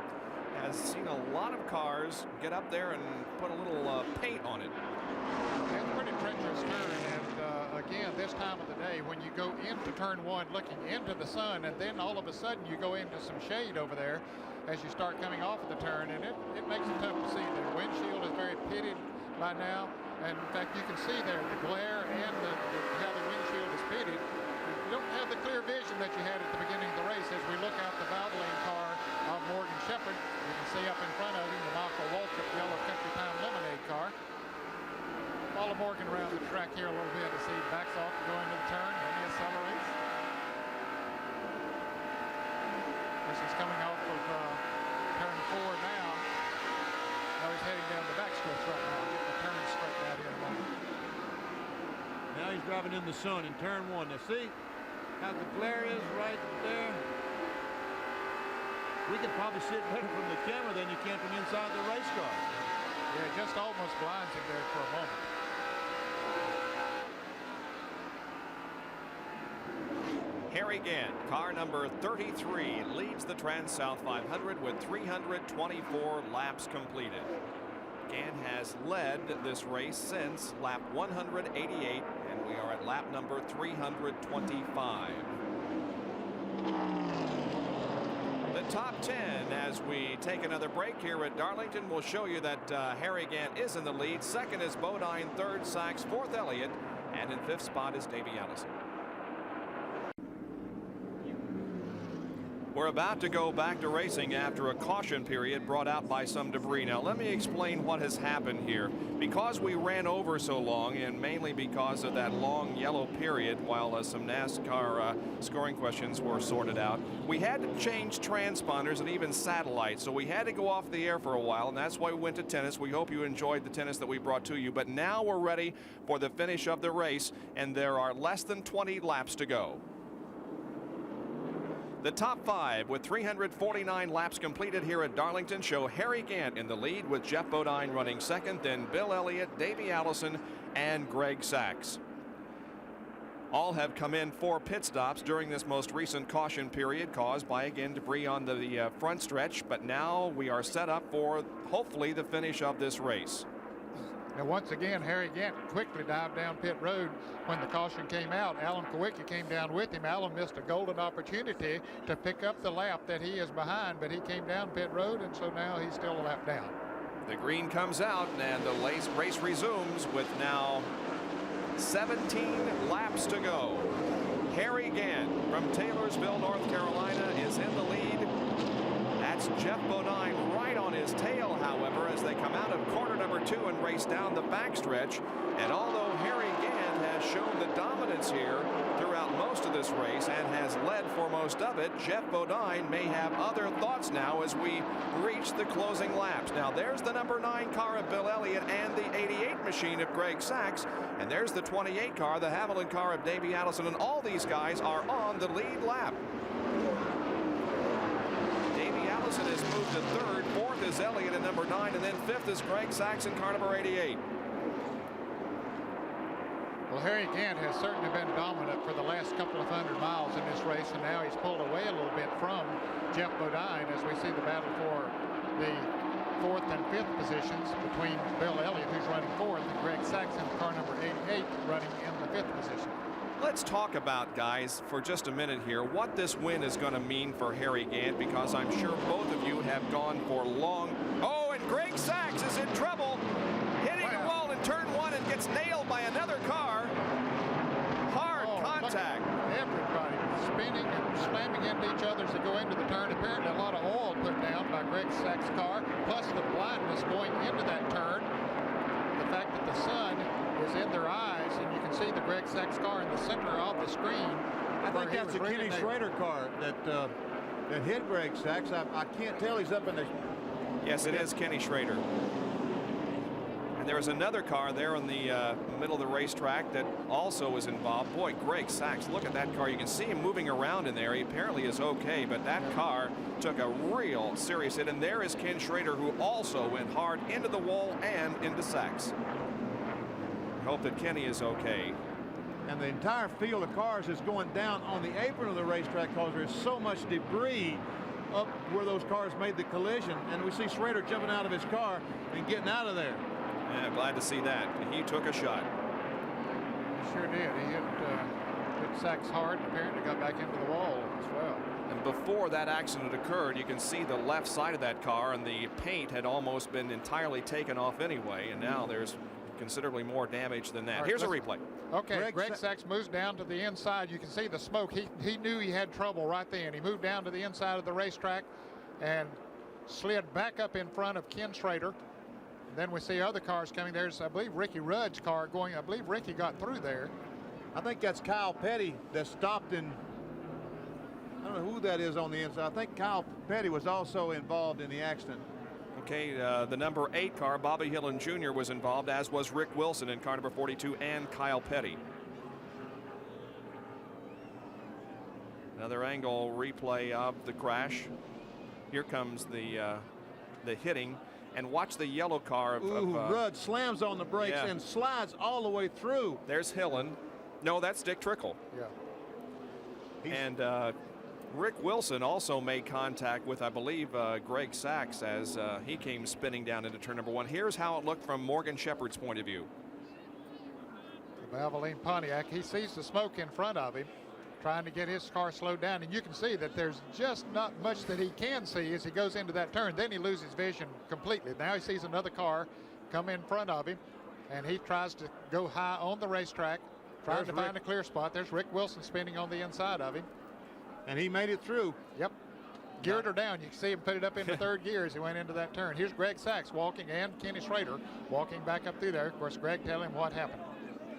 has seen a lot of cars get up there and put a little paint on it. It's a pretty treacherous turn, and again, this time of the day when you go into turn one looking into the sun, and then all of a sudden you go into some shade over there as you start coming off of the turn, and it makes it tough to see. The windshield is very pitted by now, and in fact you can see there the glare and how the windshield is pitted. You don't have the clear vision that you had at the beginning of the race. As we look out the Valvoline car of Morgan Shepherd, you can see up in front of him the Michael Waltrip yellow Country Time Lemonade car. Follow Morgan around the track here a little bit as he backs off to go into the turn and he accelerates. This is coming off of turn 4 now. Now he's heading down the backstretch right now, getting the turn straightened out here in a moment. Now he's driving in the sun in turn 1. Now see how the glare is right there? We could probably see it better from the camera than you can from inside the race car. Yeah, it just almost blinds him there for a moment. Harry Gant, car number 33, leads the TranSouth 500 with 324 laps completed. Gant has led this race since lap 188, and we are at lap number 325. The top 10 as we take another break here at Darlington will show you that Harry Gant is in the lead. Second is Bodine, third Sachs, fourth Elliott, and in fifth spot is Davey Allison. We're about to go back to racing after a caution period brought out by some debris. Now let me explain what has happened here. Because we ran over so long, and mainly because of that long yellow period while some NASCAR scoring questions were sorted out, we had to change transponders and even satellites. So we had to go off the air for a while, and that's why we went to tennis. We hope you enjoyed the tennis that we brought to you. But now we're ready for the finish of the race, and there are less than 20 laps to go. The top 5 with 349 laps completed here at Darlington show Harry Gant in the lead with Jeff Bodine running second, then Bill Elliott, Davey Allison, and Greg Sachs. All have come in for pit stops during this most recent caution period caused by, again, debris on the front stretch, but now we are set up for hopefully the finish of this race. Now once again, Harry Gant quickly dived down pit road when the caution came out. Alan Kowicki came down with him. Alan missed a golden opportunity to pick up the lap that he is behind, but he came down pit road, and so now he's still a lap down. The green comes out, and the race resumes with now 17 laps to go. Harry Gant from Taylorsville, North Carolina, is in the lead. That's Jeff Bodine right on his tail, however, as they come out of corner number 2 and race down the backstretch. And although Harry Gant has shown the dominance here throughout most of this race and has led for most of it, Jeff Bodine may have other thoughts now as we reach the closing laps. Now there's the number 9 car of Bill Elliott and the 88 machine of Greg Sachs. And there's the 28 car, the Haviland car of Davey Allison. And all these guys are on the lead lap. Allison has moved to third, fourth is Elliott at number 9, and then fifth is Greg Sachs in car number 88. Well, Harry Gant has certainly been dominant for the last couple of 100 miles in this race, and now he's pulled away a little bit from Jeff Bodine as we see the battle for the 4th and 5th positions between Bill Elliott, who's running 4th, and Greg Sachs in car number 88 running in the 5th position. Let's talk about, guys, for just a minute here, what this win is going to mean for Harry Gant, because I'm sure both of you have gone for long. Oh, and Greg Sachs is in trouble, hitting the wall in turn 1 and gets nailed by another car. Hard contact. Everybody spinning and slamming into each other as they go into the turn. Apparently a lot of oil put down by Greg Sachs' car, plus the blindness going into that turn. The fact that the sun is in their eyes, and you can see the Greg Sachs car in the center of the screen. I think that's a Kenny Schrader car that hit Greg Sachs. I can't tell. He's up in the... Yes, it is Kenny Schrader. And there was another car there in the middle of the racetrack that also was involved. Boy, Greg Sachs, look at that car. You can see him moving around in there. He apparently is okay, but that car took a real serious hit. And there is Ken Schrader, who also went hard into the wall and into Sachs. Hope that Kenny is okay. And the entire field of cars is going down on the apron of the racetrack because there's so much debris up where those cars made the collision. And we see Schrader jumping out of his car and getting out of there. Yeah, glad to see that. He took a shot. sure did. He hit Sachs hard and apparently got back into the wall as well. And before that accident occurred, you can see the left side of that car, and the paint had almost been entirely taken off anyway, and now there's considerably more damage than that. Right, here's a replay. Okay, Greg Sachs moves down to the inside. You can see the smoke. He knew he had trouble right then. He moved down to the inside of the racetrack and slid back up in front of Ken Schrader. Then we see other cars coming. There's, I believe, Ricky Rudd's car going. I believe Ricky got through there. I think that's Kyle Petty that stopped in. I don't know who that is on the inside. I think Kyle Petty was also involved in the accident. Okay, the number 8 car, Bobby Hillen Jr. was involved, as was Rick Wilson in car number 42 and Kyle Petty. Another angle replay of the crash. Here comes the hitting, and watch the yellow car. Rudd slams on the brakes and slides all the way through. There's Hillen. No, that's Dick Trickle. Yeah. And Rick Wilson also made contact with, I believe, Greg Sachs as he came spinning down into turn number 1. Here's how it looked from Morgan Shepherd's point of view. The Valvoline Pontiac, he sees the smoke in front of him, trying to get his car slowed down, and you can see that there's just not much that he can see as he goes into that turn. Then he loses vision completely. Now he sees another car come in front of him, and he tries to go high on the racetrack, trying to find a clear spot. There's Rick Wilson spinning on the inside of him. And he made it through. Yep. Geared her down. You can see him put it up into third gear as he went into that turn. Here's Greg Sachs walking, and Kenny Schrader walking back up through there. Of course, Greg telling him what happened.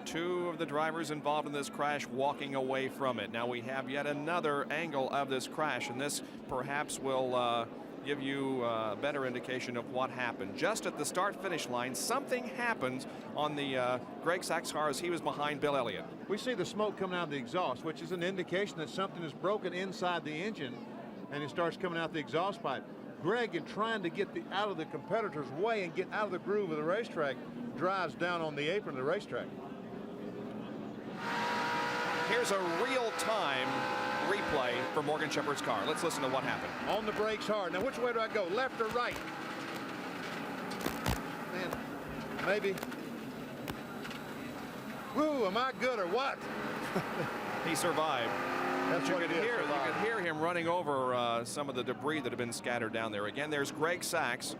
2 of the drivers involved in this crash walking away from it. Now we have yet another angle of this crash, and this perhaps will give you a better indication of what happened. Just at the start-finish line, something happened on the Greg Sachs car as he was behind Bill Elliott. We see the smoke coming out of the exhaust, which is an indication that something is broken inside the engine, and it starts coming out the exhaust pipe. Greg, in trying to get out of the competitor's way and get out of the groove of the racetrack, drives down on the apron of the racetrack. Here's a real-time replay for Morgan Shepherd's car. Let's listen to what happened. On the brakes hard. Now, which way do I go, left or right? Man, maybe. Woo, am I good or what? He survived. That's what you could hear him running over some of the debris that had been scattered down there. Again, there's Greg Sachs,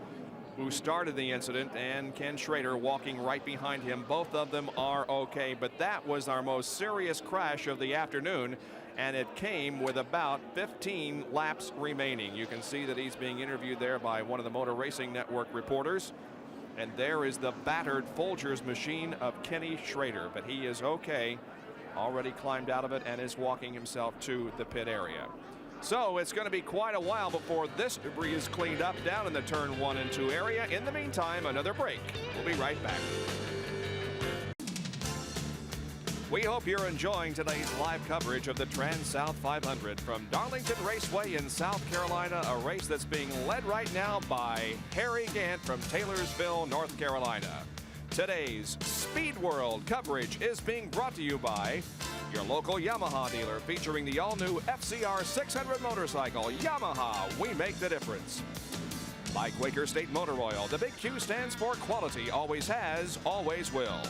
who started the incident, and Ken Schrader walking right behind him. Both of them are okay, but that was our most serious crash of the afternoon, and it came with about 15 laps remaining. You can see that he's being interviewed there by one of the Motor Racing Network reporters, and there is the battered Folgers machine of Kenny Schrader, but he is okay, already climbed out of it and is walking himself to the pit area. So it's going to be quite a while before this debris is cleaned up down in the turn 1 and 2 area. In the meantime, another break. We'll be right back. We hope you're enjoying today's live coverage of the TranSouth 500 from Darlington Raceway in South Carolina, a race that's being led right now by Harry Gant from Taylorsville, North Carolina. Today's Speed World coverage is being brought to you by your local Yamaha dealer, featuring the all-new FCR 600 motorcycle. Yamaha, we make the difference. By Quaker State Motor Oil, the big Q stands for quality, always has, always will.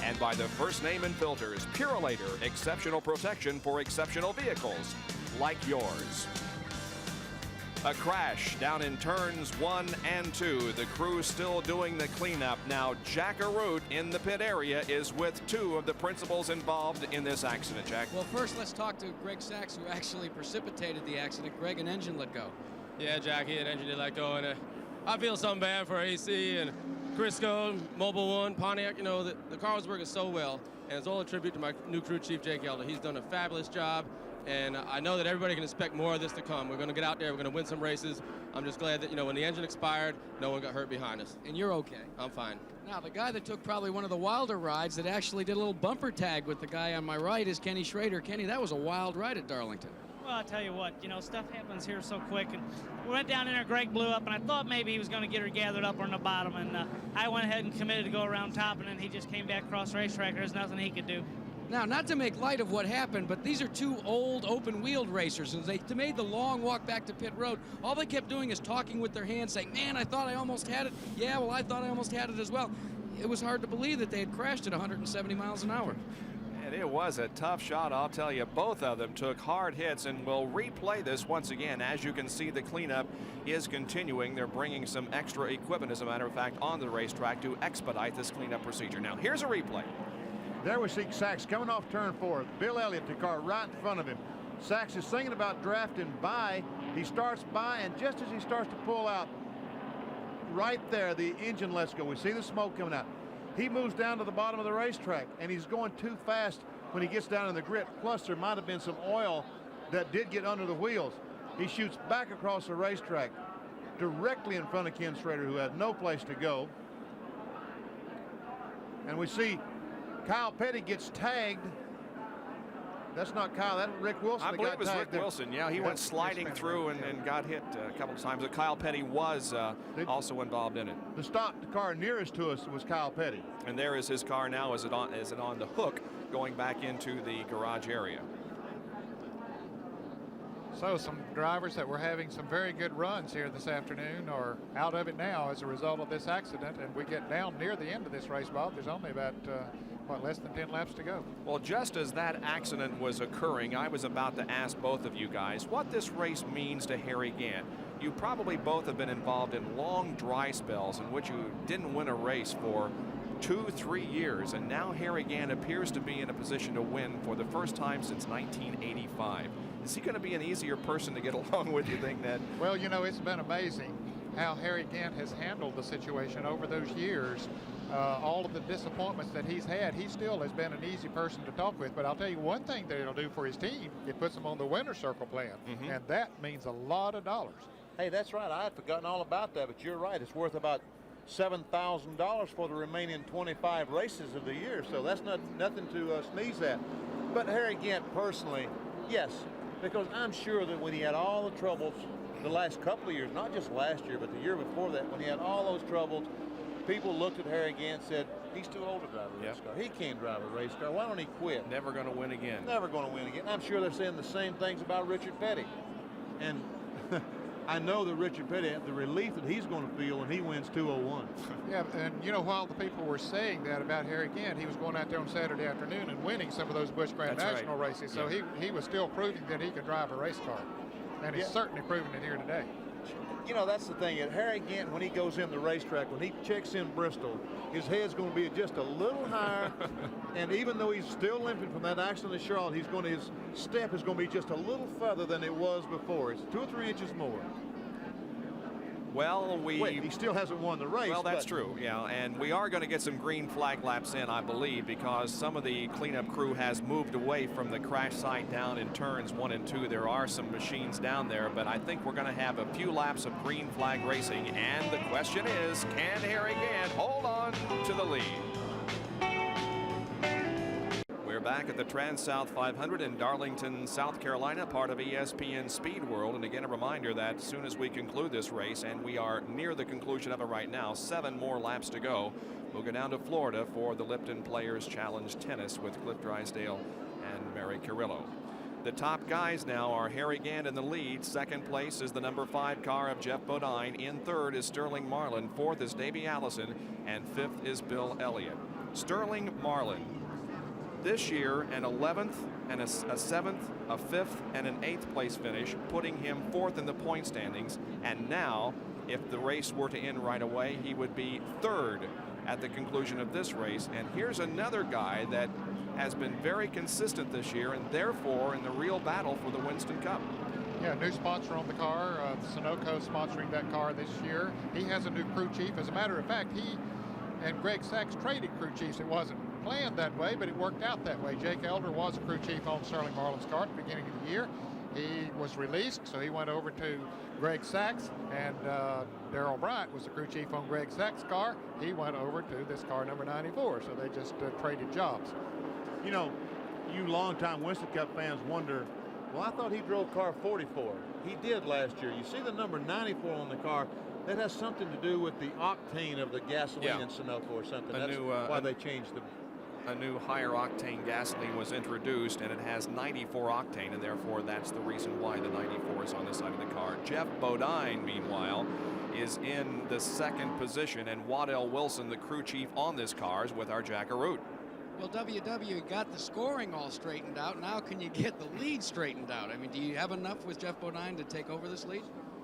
And by the First Name and Filters, Purolator, exceptional protection for exceptional vehicles like yours. A crash down in turns 1 and 2. The crew still doing the cleanup. Now, Jack Arute in the pit area is with 2 of the principals involved in this accident, Jack. Well, first let's talk to Greg Sachs, who actually precipitated the accident. Greg, an engine let go. Yeah, Jack, he had engine let go, and I feel something bad for AC and Crisco, Mobile One, Pontiac. You know, the car was working so well, and it's all a tribute to my new crew chief, Jake Elder. He's done a fabulous job. And I know that everybody can expect more of this to come. We're going to get out there. We're going to win some races. I'm just glad that, you know, when the engine expired, no one got hurt behind us. And you're okay? I'm fine. Now, the guy that took probably one of the wilder rides that actually did a little bumper tag with the guy on my right is Kenny Schrader. Kenny, that was a wild ride at Darlington. Well, I'll tell you what, you know, stuff happens here so quick. And we went down in there, Greg blew up, and I thought maybe he was going to get her gathered up on the bottom. And I went ahead and committed to go around top, and then he just came back across the racetrack. There's nothing he could do. Now, not to make light of what happened, but these are 2 old open-wheeled racers, and they made the long walk back to pit road. All they kept doing is talking with their hands, saying, man, I thought I almost had it. Yeah, well, I thought I almost had it as well. it was hard to believe that they had crashed at 170 miles an hour. And it was a tough shot, I'll tell you. Both of them took hard hits, and we'll replay this once again. As you can see, the cleanup is continuing. They're bringing some extra equipment, as a matter of fact, on the racetrack to expedite this cleanup procedure. Now, here's a replay. There we see Sachs coming off turn 4. Bill Elliott, the car right in front of him. Sachs is thinking about drafting by. He starts by, and just as he starts to pull out, right there, the engine lets go. We see the smoke coming out. He moves down to the bottom of the racetrack, and he's going too fast when he gets down in the grit. Plus, there might have been some oil that did get under the wheels. He shoots back across the racetrack, directly in front of Ken Schrader, who had no place to go. And we see Kyle Petty gets tagged. That's not Kyle, that's Rick Wilson. I believe it was Rick Wilson. Yeah, he went sliding through and got hit a couple of times. But Kyle Petty was also involved in it. The stopped car nearest to us was Kyle Petty. And there is his car now. Is it on the hook going back into the garage area? So some drivers that were having some very good runs here this afternoon are out of it now as a result of this accident. And we get down near the end of this race, Bob. There's only about less than 10 laps to go. Well, just as that accident was occurring, I was about to ask both of you guys what this race means to Harry Gant. You probably both have been involved in long dry spells in which you didn't win a race for 2-3 years, and now Harry Gant appears to be in a position to win for the first time since 1985. Is he going to be an easier person to get along with, you think, Ned? Well, you know, it's been amazing how Harry Gant has handled the situation over those years. All of the disappointments that he's had, he still has been an easy person to talk with. But I'll tell you one thing that it'll do for his team, it puts them on the winner's circle plan. And that means a lot of dollars. Hey, that's right. I had forgotten all about that, but you're right. It's worth about $7,000 for the remaining 25 races of the year. So that's nothing to sneeze at. But Harry Gant personally, yes, because I'm sure that when he had all the troubles the last couple of years, not just last year, but the year before that, when he had all those troubles, people looked at Harry Gant and said, he's too old to drive a race car. He can't drive a race car. Why don't he quit? Never going to win again. Never going to win again. I'm sure they're saying the same things about Richard Petty. And I know that Richard Petty, the relief that he's going to feel when he wins 201. Yeah, and you know, while the people were saying that about Harry Gant, he was going out there on Saturday afternoon and winning some of those Busch Grand National races. So he was still proving that he could drive a race car. And he's certainly proving it here today. You know, that's the thing. At Harry Gant, when he goes in the racetrack, when he checks in Bristol, his head's going to be just a little higher. And even though he's still limping from that accident in Charlotte, his step is going to be just a little further than it was before. It's 2 or 3 inches more. Well, he still hasn't won the race. Well, that's true, yeah, and we are going to get some green flag laps in, I believe, because some of the cleanup crew has moved away from the crash site down in turns 1 and 2. There are some machines down there, but I think we're going to have a few laps of green flag racing, and the question is, can Harry Gant hold on to the lead? We're back at the TranSouth 500 in Darlington, South Carolina, part of ESPN Speed World. And again, a reminder that as soon as we conclude this race, and we are near the conclusion of it right now, 7 more laps to go, we'll go down to Florida for the Lipton Players Challenge Tennis with Cliff Drysdale and Mary Carrillo. The top guys now are Harry Gant in the lead. Second place is the number 5 car of Jeff Bodine. In third is Sterling Marlin. Fourth is Davey Allison. And fifth is Bill Elliott. Sterling Marlin, this year, an 11th and a 7th, a 5th and an 8th place finish, putting him 4th in the point standings. And now, if the race were to end right away, he would be 3rd at the conclusion of this race. And here's another guy that has been very consistent this year and therefore in the real battle for the Winston Cup. Yeah, new sponsor on the car, Sunoco sponsoring that car this year. He has a new crew chief. As a matter of fact, he and Greg Sachs traded crew chiefs. It wasn't planned that way, but it worked out that way. Jake Elder was a crew chief on Sterling Marlin's car at the beginning of the year. He was released, so he went over to Greg Sachs, and Darrell Bryant was the crew chief on Greg Sachs' car. He went over to this car, number 94, so they just traded jobs. You know, you longtime Winston Cup fans wonder, well, I thought he drove car 44. He did last year. You see the number 94 on the car. That has something to do with the octane of the gasoline in Sunoco or something. That's why they changed them. A new higher octane gasoline was introduced, and it has 94 octane, and therefore that's the reason why the 94 is on the side of the car. Jeff Bodine, meanwhile, is in the second position, and Waddell Wilson, the crew chief on this car, is with our Jackaroot. Well, WW got the scoring all straightened out. Now can you get the lead straightened out? I mean, do you have enough with Jeff Bodine to take over this lead?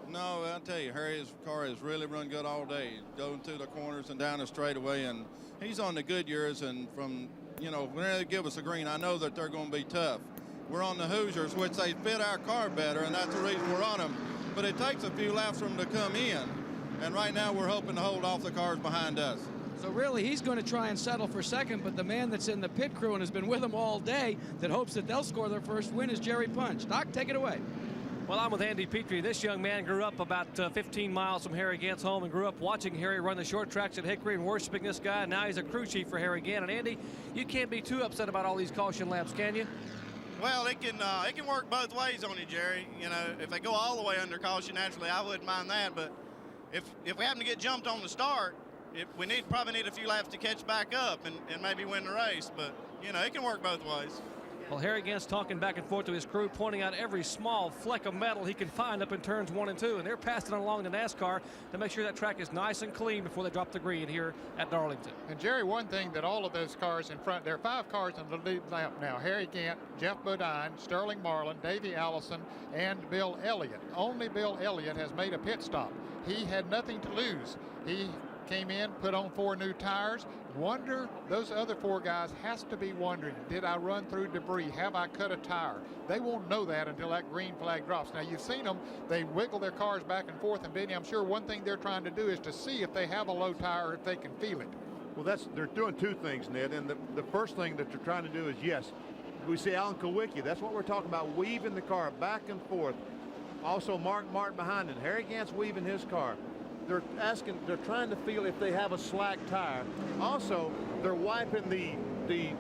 No, I'll tell you, Harry's car has really run good all day, going through the corners and down the straightaway, and he's on the good years, and from, you know, when they give us a green, I know that they're going to be tough. We're on the Hoosiers, which they fit our car better, and that's the reason we're on them. But it takes a few laps for them to come in, and right now we're hoping to hold off the cars behind us. So really, he's going to try and settle for second, but the man that's in the pit crew and has been with him all day that hopes that they'll score their first win is Jerry Punch. Doc, take it away. Well, I'm with Andy Petrie. This young man grew up about 15 miles from Harry Gant's home and grew up watching Harry run the short tracks at Hickory and worshiping this guy. And now he's a crew chief for Harry Gant. And Andy, you can't be too upset about all these caution laps, can you? Well, it can work both ways on you, Jerry. You know, if they go all the way under caution, naturally, I wouldn't mind that. But if we happen to get jumped on the start, we probably need a few laps to catch back up and maybe win the race. But, you know, it can work both ways. Well, Harry Gant's talking back and forth to his crew, pointing out every small fleck of metal he can find up in turns 1 and 2, and they're passing it along to NASCAR to make sure that track is nice and clean before they drop the green here at Darlington. And Jerry, one thing that all of those cars in front, there are 5 cars in the lead lap now. Harry Gant, Jeff Bodine, Sterling Marlin, Davey Allison, and Bill Elliott. Only Bill Elliott has made a pit stop. He had nothing to lose. He came in, put on 4 new tires. Wonder, those other 4 guys has to be wondering, did I run through debris? Have I cut a tire? They won't know that until that green flag drops. Now, you've seen them. They wiggle their cars back and forth, and Benny, I'm sure one thing they're trying to do is to see if they have a low tire or if they can feel it. Well, they're doing 2 things, Ned, and the first thing that they're trying to do is, yes, we see Alan Kowicki. That's what we're talking about, weaving the car back and forth. Also, Mark Martin behind it. Harry Gant's weaving his car. They're trying to feel if they have a slack tire. Also, they're wiping the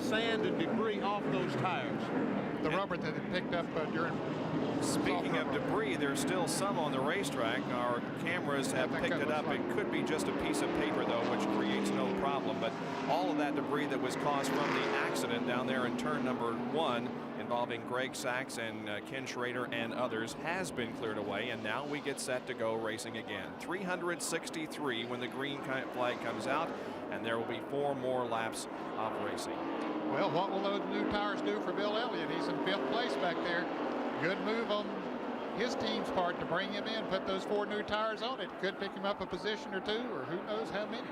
sand and debris off those tires. The rubber that they picked up during. Speaking of debris, there's still some on the racetrack. Our cameras have picked it up. It could be just a piece of paper, though, which creates no problem. But all of that debris that was caused from the accident down there in turn number 1 involving Greg Sachs and Ken Schrader and others has been cleared away, and now we get set to go racing again. 363 when the green flag comes out, and there will be 4 more laps of racing. Well, what will those new tires do for Bill Elliott? He's in 5th place back there. Good move on his team's part to bring him in, put those 4 new tires on it. Could pick him up a position or 2, or who knows how many.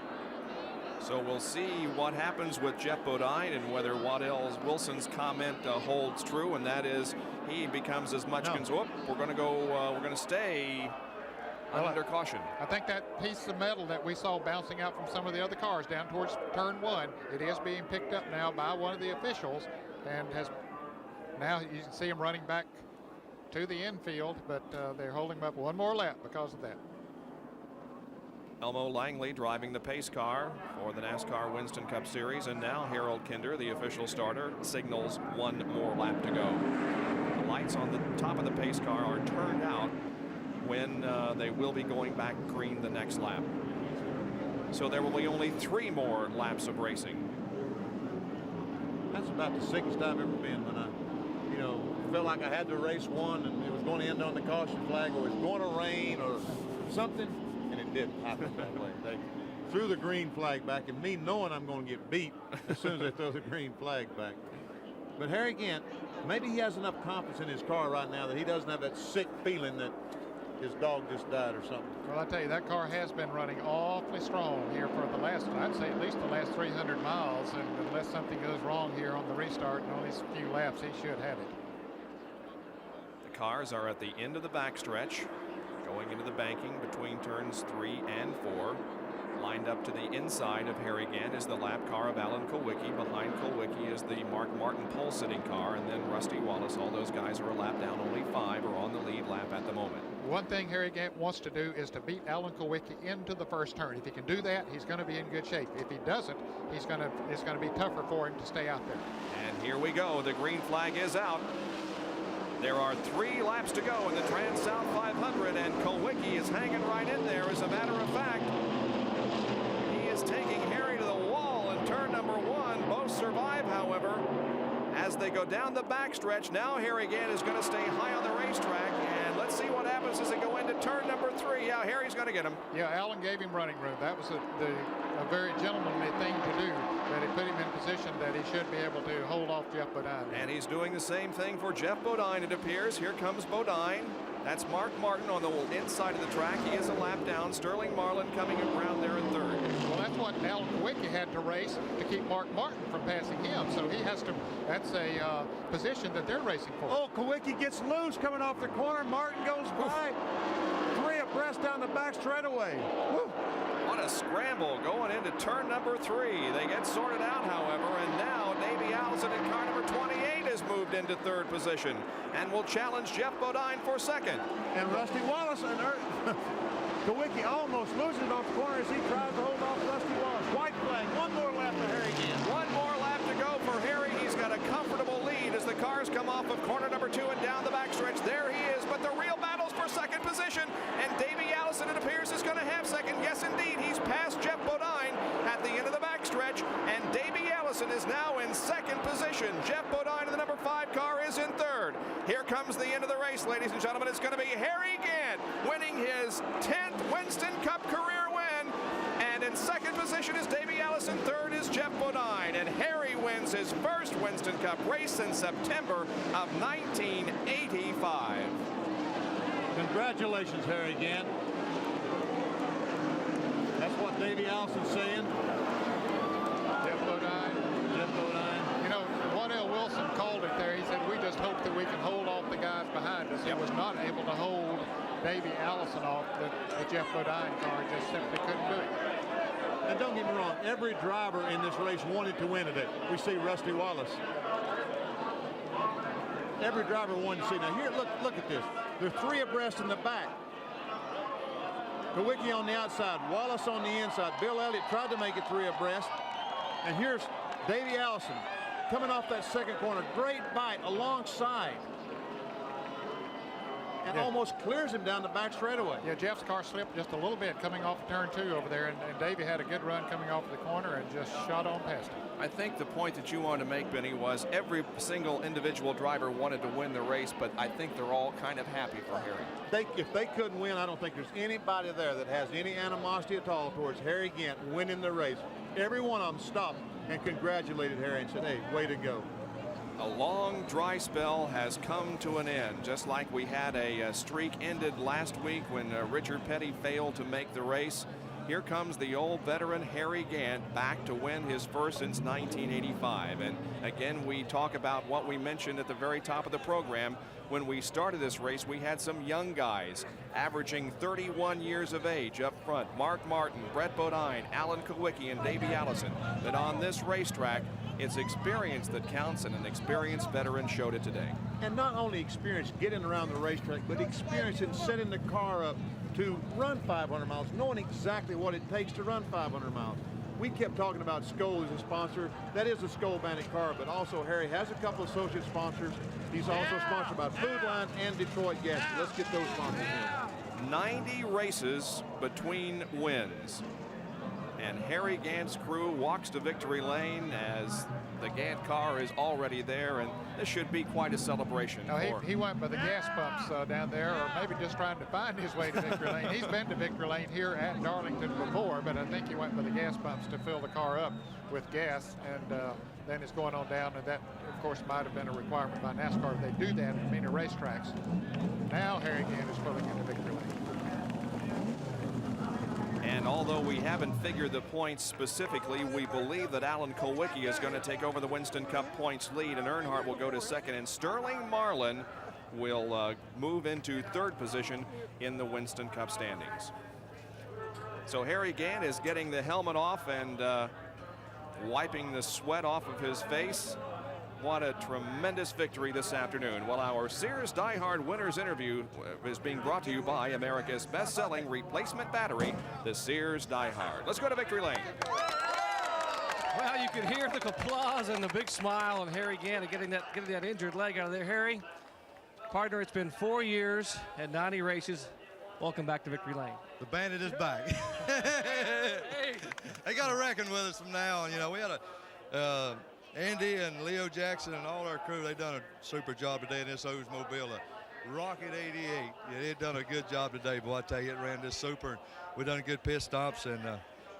So we'll see what happens with Jeff Bodine and whether Waddell Wilson's comment holds true, and that is he becomes as much we're going to stay under caution. I think that piece of metal that we saw bouncing out from some of the other cars down towards turn 1, it is being picked up now by one of the officials, and now you can see him running back to the infield, but they're holding him up 1 more lap because of that. Elmo Langley driving the pace car for the NASCAR Winston Cup Series, and now Harold Kinder, the official starter, signals 1 more lap to go. The lights on the top of the pace car are turned out when they will be going back green the next lap. So there will be only 3 more laps of racing. That's about the sickest I've ever been when I, felt like I had to race one and it was going to end on the caution flag, or it was going to rain or something. And it didn't happen that way. They threw the green flag back, and me knowing I'm going to get beat as soon as they throw the green flag back. But Harry Gant, maybe he has enough confidence in his car right now that he doesn't have that sick feeling that his dog just died or something. Well, I tell you, that car has been running awfully strong here for the last, I'd say at least the last 300 miles, and unless something goes wrong here on the restart and on these few laps, he should have it. The cars are at the end of the backstretch, going into the banking between turns 3 and 4. Lined up to the inside of Harry Gant is the lap car of Alan Kowicki. Behind Kowicki is the Mark Martin pole sitting car, and then Rusty Wallace. All those guys are a lap down. Only 5 are on the lead lap at the moment. One thing Harry Gant wants to do is to beat Alan Kowicki into the first turn. If he can do that, he's going to be in good shape. If he doesn't, it's going to be tougher for him to stay out there. And here we go. The green flag is out. There are 3 laps to go in the TranSouth 500, and Kowicki is hanging right in there. As a matter of fact, is taking Harry to the wall in turn number 1. Both survive, however, as They go down the backstretch. Now Harry Gant is going to stay high on the racetrack. And let's see what happens as they go into turn number 3. Yeah, Harry's going to get him. Yeah, Allen gave him running room. That was a very gentlemanly thing to do, that he put him in position that he should be able to hold off Jeff Bodine. And he's doing the same thing for Jeff Bodine, it appears. Here comes Bodine. That's Mark Martin on the inside of the track. He is a lap down. Sterling Marlin coming around there in 3rd. Well, that's what Alan Kawicki had to race to keep Mark Martin from passing him. So he has to, that's a position that they're racing for. Oh, Kawicki gets loose coming off the corner. Martin goes by. 3 abreast down the back straightaway. Woo. What a scramble going into turn number 3. They get sorted out, however, and now Davey Allison in car number 28 has moved into 3rd position and will challenge Jeff Bodine for 2nd. And Rusty Wallace and Kawicki almost loses off the corner as he tries to hold off Rusty Wallace. White flag. 1 more lap for Harry Gant. 1 more lap to go for Harry. He's got a comfortable lead as the cars come off of corner number 2 and down the backstretch. There he is, but the real battle's for 2nd position, and Davey Allison, it appears, is going to have 2nd. Yes, indeed, he's passed Jeff Bodine at the end of the backstretch, and Davey Allison is now in 2nd position. Jeff Bodine in the number 5 car is in 3rd. Here comes the end of the race, ladies and gentlemen. It's going to be Harry Gant winning his 10th Winston Cup career win. And in 2nd position is Davey Allison. 3rd is Jeff Bodine. And Harry wins his first Winston Cup race in September of 1985. Congratulations, Harry Gant. That's what Davey Allison's saying. Jeff Bodine. Jeff Bodine. You know, Waddell Wilson called it there. He said, we just hope that we can hold off the guys behind us. He was not able to hold Davey Allison off. The Jeff Bodine car just simply couldn't do it. And don't get me wrong, every driver in this race wanted to win it. We see Rusty Wallace. Every driver wanted to see. Now here, look at this. They're 3 abreast in the back. Kawicki on the outside, Wallace on the inside. Bill Elliott tried to make it 3 abreast. And here's Davey Allison coming off that 2nd corner. Great bite alongside. And almost clears him down the back straightaway. Yeah, Jeff's car slipped just a little bit coming off of turn 2 over there, and Davey had a good run coming off the corner and just shot on past him. I think the point that you wanted to make, Benny, was every single individual driver wanted to win the race, but I think they're all kind of happy for Harry. If they couldn't win, I don't think there's anybody there that has any animosity at all towards Harry Gant winning the race. Every one of them stopped and congratulated Harry and said, hey, way to go. A long dry spell has come to an end, just like we had a streak ended last week when Richard Petty failed to make the race. Here comes the old veteran Harry Gant back to win his first since 1985. And again, we talk about what we mentioned at the very top of the program. When we started this race, we had some young guys averaging 31 years of age up front. Mark Martin, Brett Bodine, Alan Kawicki, and Davey Allison. That on this racetrack, it's experience that counts, and an experienced veteran showed it today. And not only experience getting around the racetrack, but experience in setting the car up to run 500 miles, knowing exactly what it takes to run 500 miles. We kept talking about Skoll as a sponsor. That is a Skoll Bandit car, but also Harry has a couple associate sponsors. He's also sponsored by Food Line and Detroit Gas. Let's get those sponsors in. 90 races between wins. And Harry Gant's crew walks to victory lane as the Gant car is already there, and this should be quite a celebration. No, he went by the gas pumps down there, or maybe just trying to find his way to victory lane. He's been to victory lane here at Darlington before, but I think he went by the gas pumps to fill the car up with gas, and then it's going on down, and that, of course, might have been a requirement by NASCAR. They do that at many racetracks. Now Harry Gant is pulling into victory lane. And although we haven't figured the points specifically, we believe that Alan Kawicki is going to take over the Winston Cup points lead, and Earnhardt will go to 2nd, and Sterling Marlin will move into 3rd position in the Winston Cup standings. So Harry Gant is getting the helmet off and wiping the sweat off of his face. What a tremendous victory this afternoon. Well, our Sears Die Hard Winners interview is being brought to you by America's best-selling replacement battery, the Sears Die Hard. Let's go to victory lane. Well, you can hear the applause and the big smile on Harry Gant getting that injured leg out of there. Harry, partner, it's been 4 years and 90 races. Welcome back to victory lane. The Bandit is back. They got to reckon with us from now on. You know, we had a Andy and Leo Jackson and all our crew, they done a super job today in this Oldsmobile. Rocket 88. Yeah, they done a good job today, boy. I tell you, it ran this super. We done good pit stops, and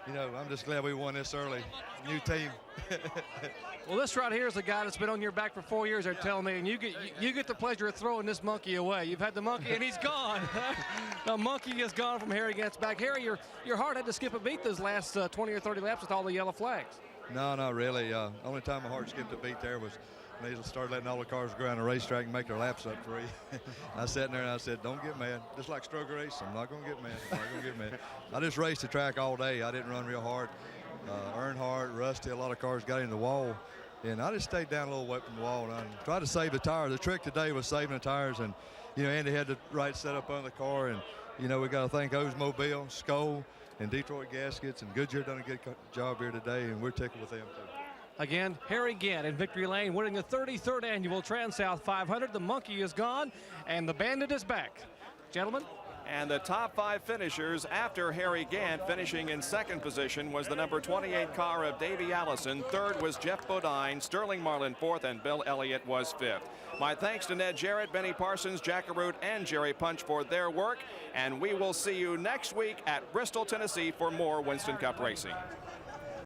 you know, I'm just glad we won this early. New team. Well, this right here is the guy that's been on your back for 4 years, they're telling me, and you get the pleasure of throwing this monkey away. You've had the monkey, and he's gone. The monkey is gone from Harry Gant's back. Harry, your heart had to skip a beat those last 20 or 30 laps with all the yellow flags. No, not really. Only time my heart skipped a beat there was when they started letting all the cars go around the racetrack and make their laps up free. I sat in there and I said, don't get mad. Just like stroker race, I'm not going to get mad. I'm not going to get mad. I just raced the track all day. I didn't run real hard. Earnhardt, Rusty, a lot of cars got in the wall. And I just stayed down a little way from the wall and I tried to save the tires. The trick today was saving the tires. And, you know, Andy had the right setup on the car. And, you know, we got to thank Oldsmobile, Skoll, and Detroit Gaskets. And Goodyear done a good job here today. And we're tickled with them, too. Again, Harry Gant in victory lane, winning the 33rd annual TranSouth 500. The monkey is gone, and the bandit is back. Gentlemen. And the top 5 finishers after Harry Gant finishing in 2nd position was the number 28 car of Davey Allison. 3rd was Jeff Bodine, Sterling Marlin 4th, and Bill Elliott was 5th. My thanks to Ned Jarrett, Benny Parsons, Jack Arute, and Jerry Punch for their work. And we will see you next week at Bristol, Tennessee for more Winston Cup racing.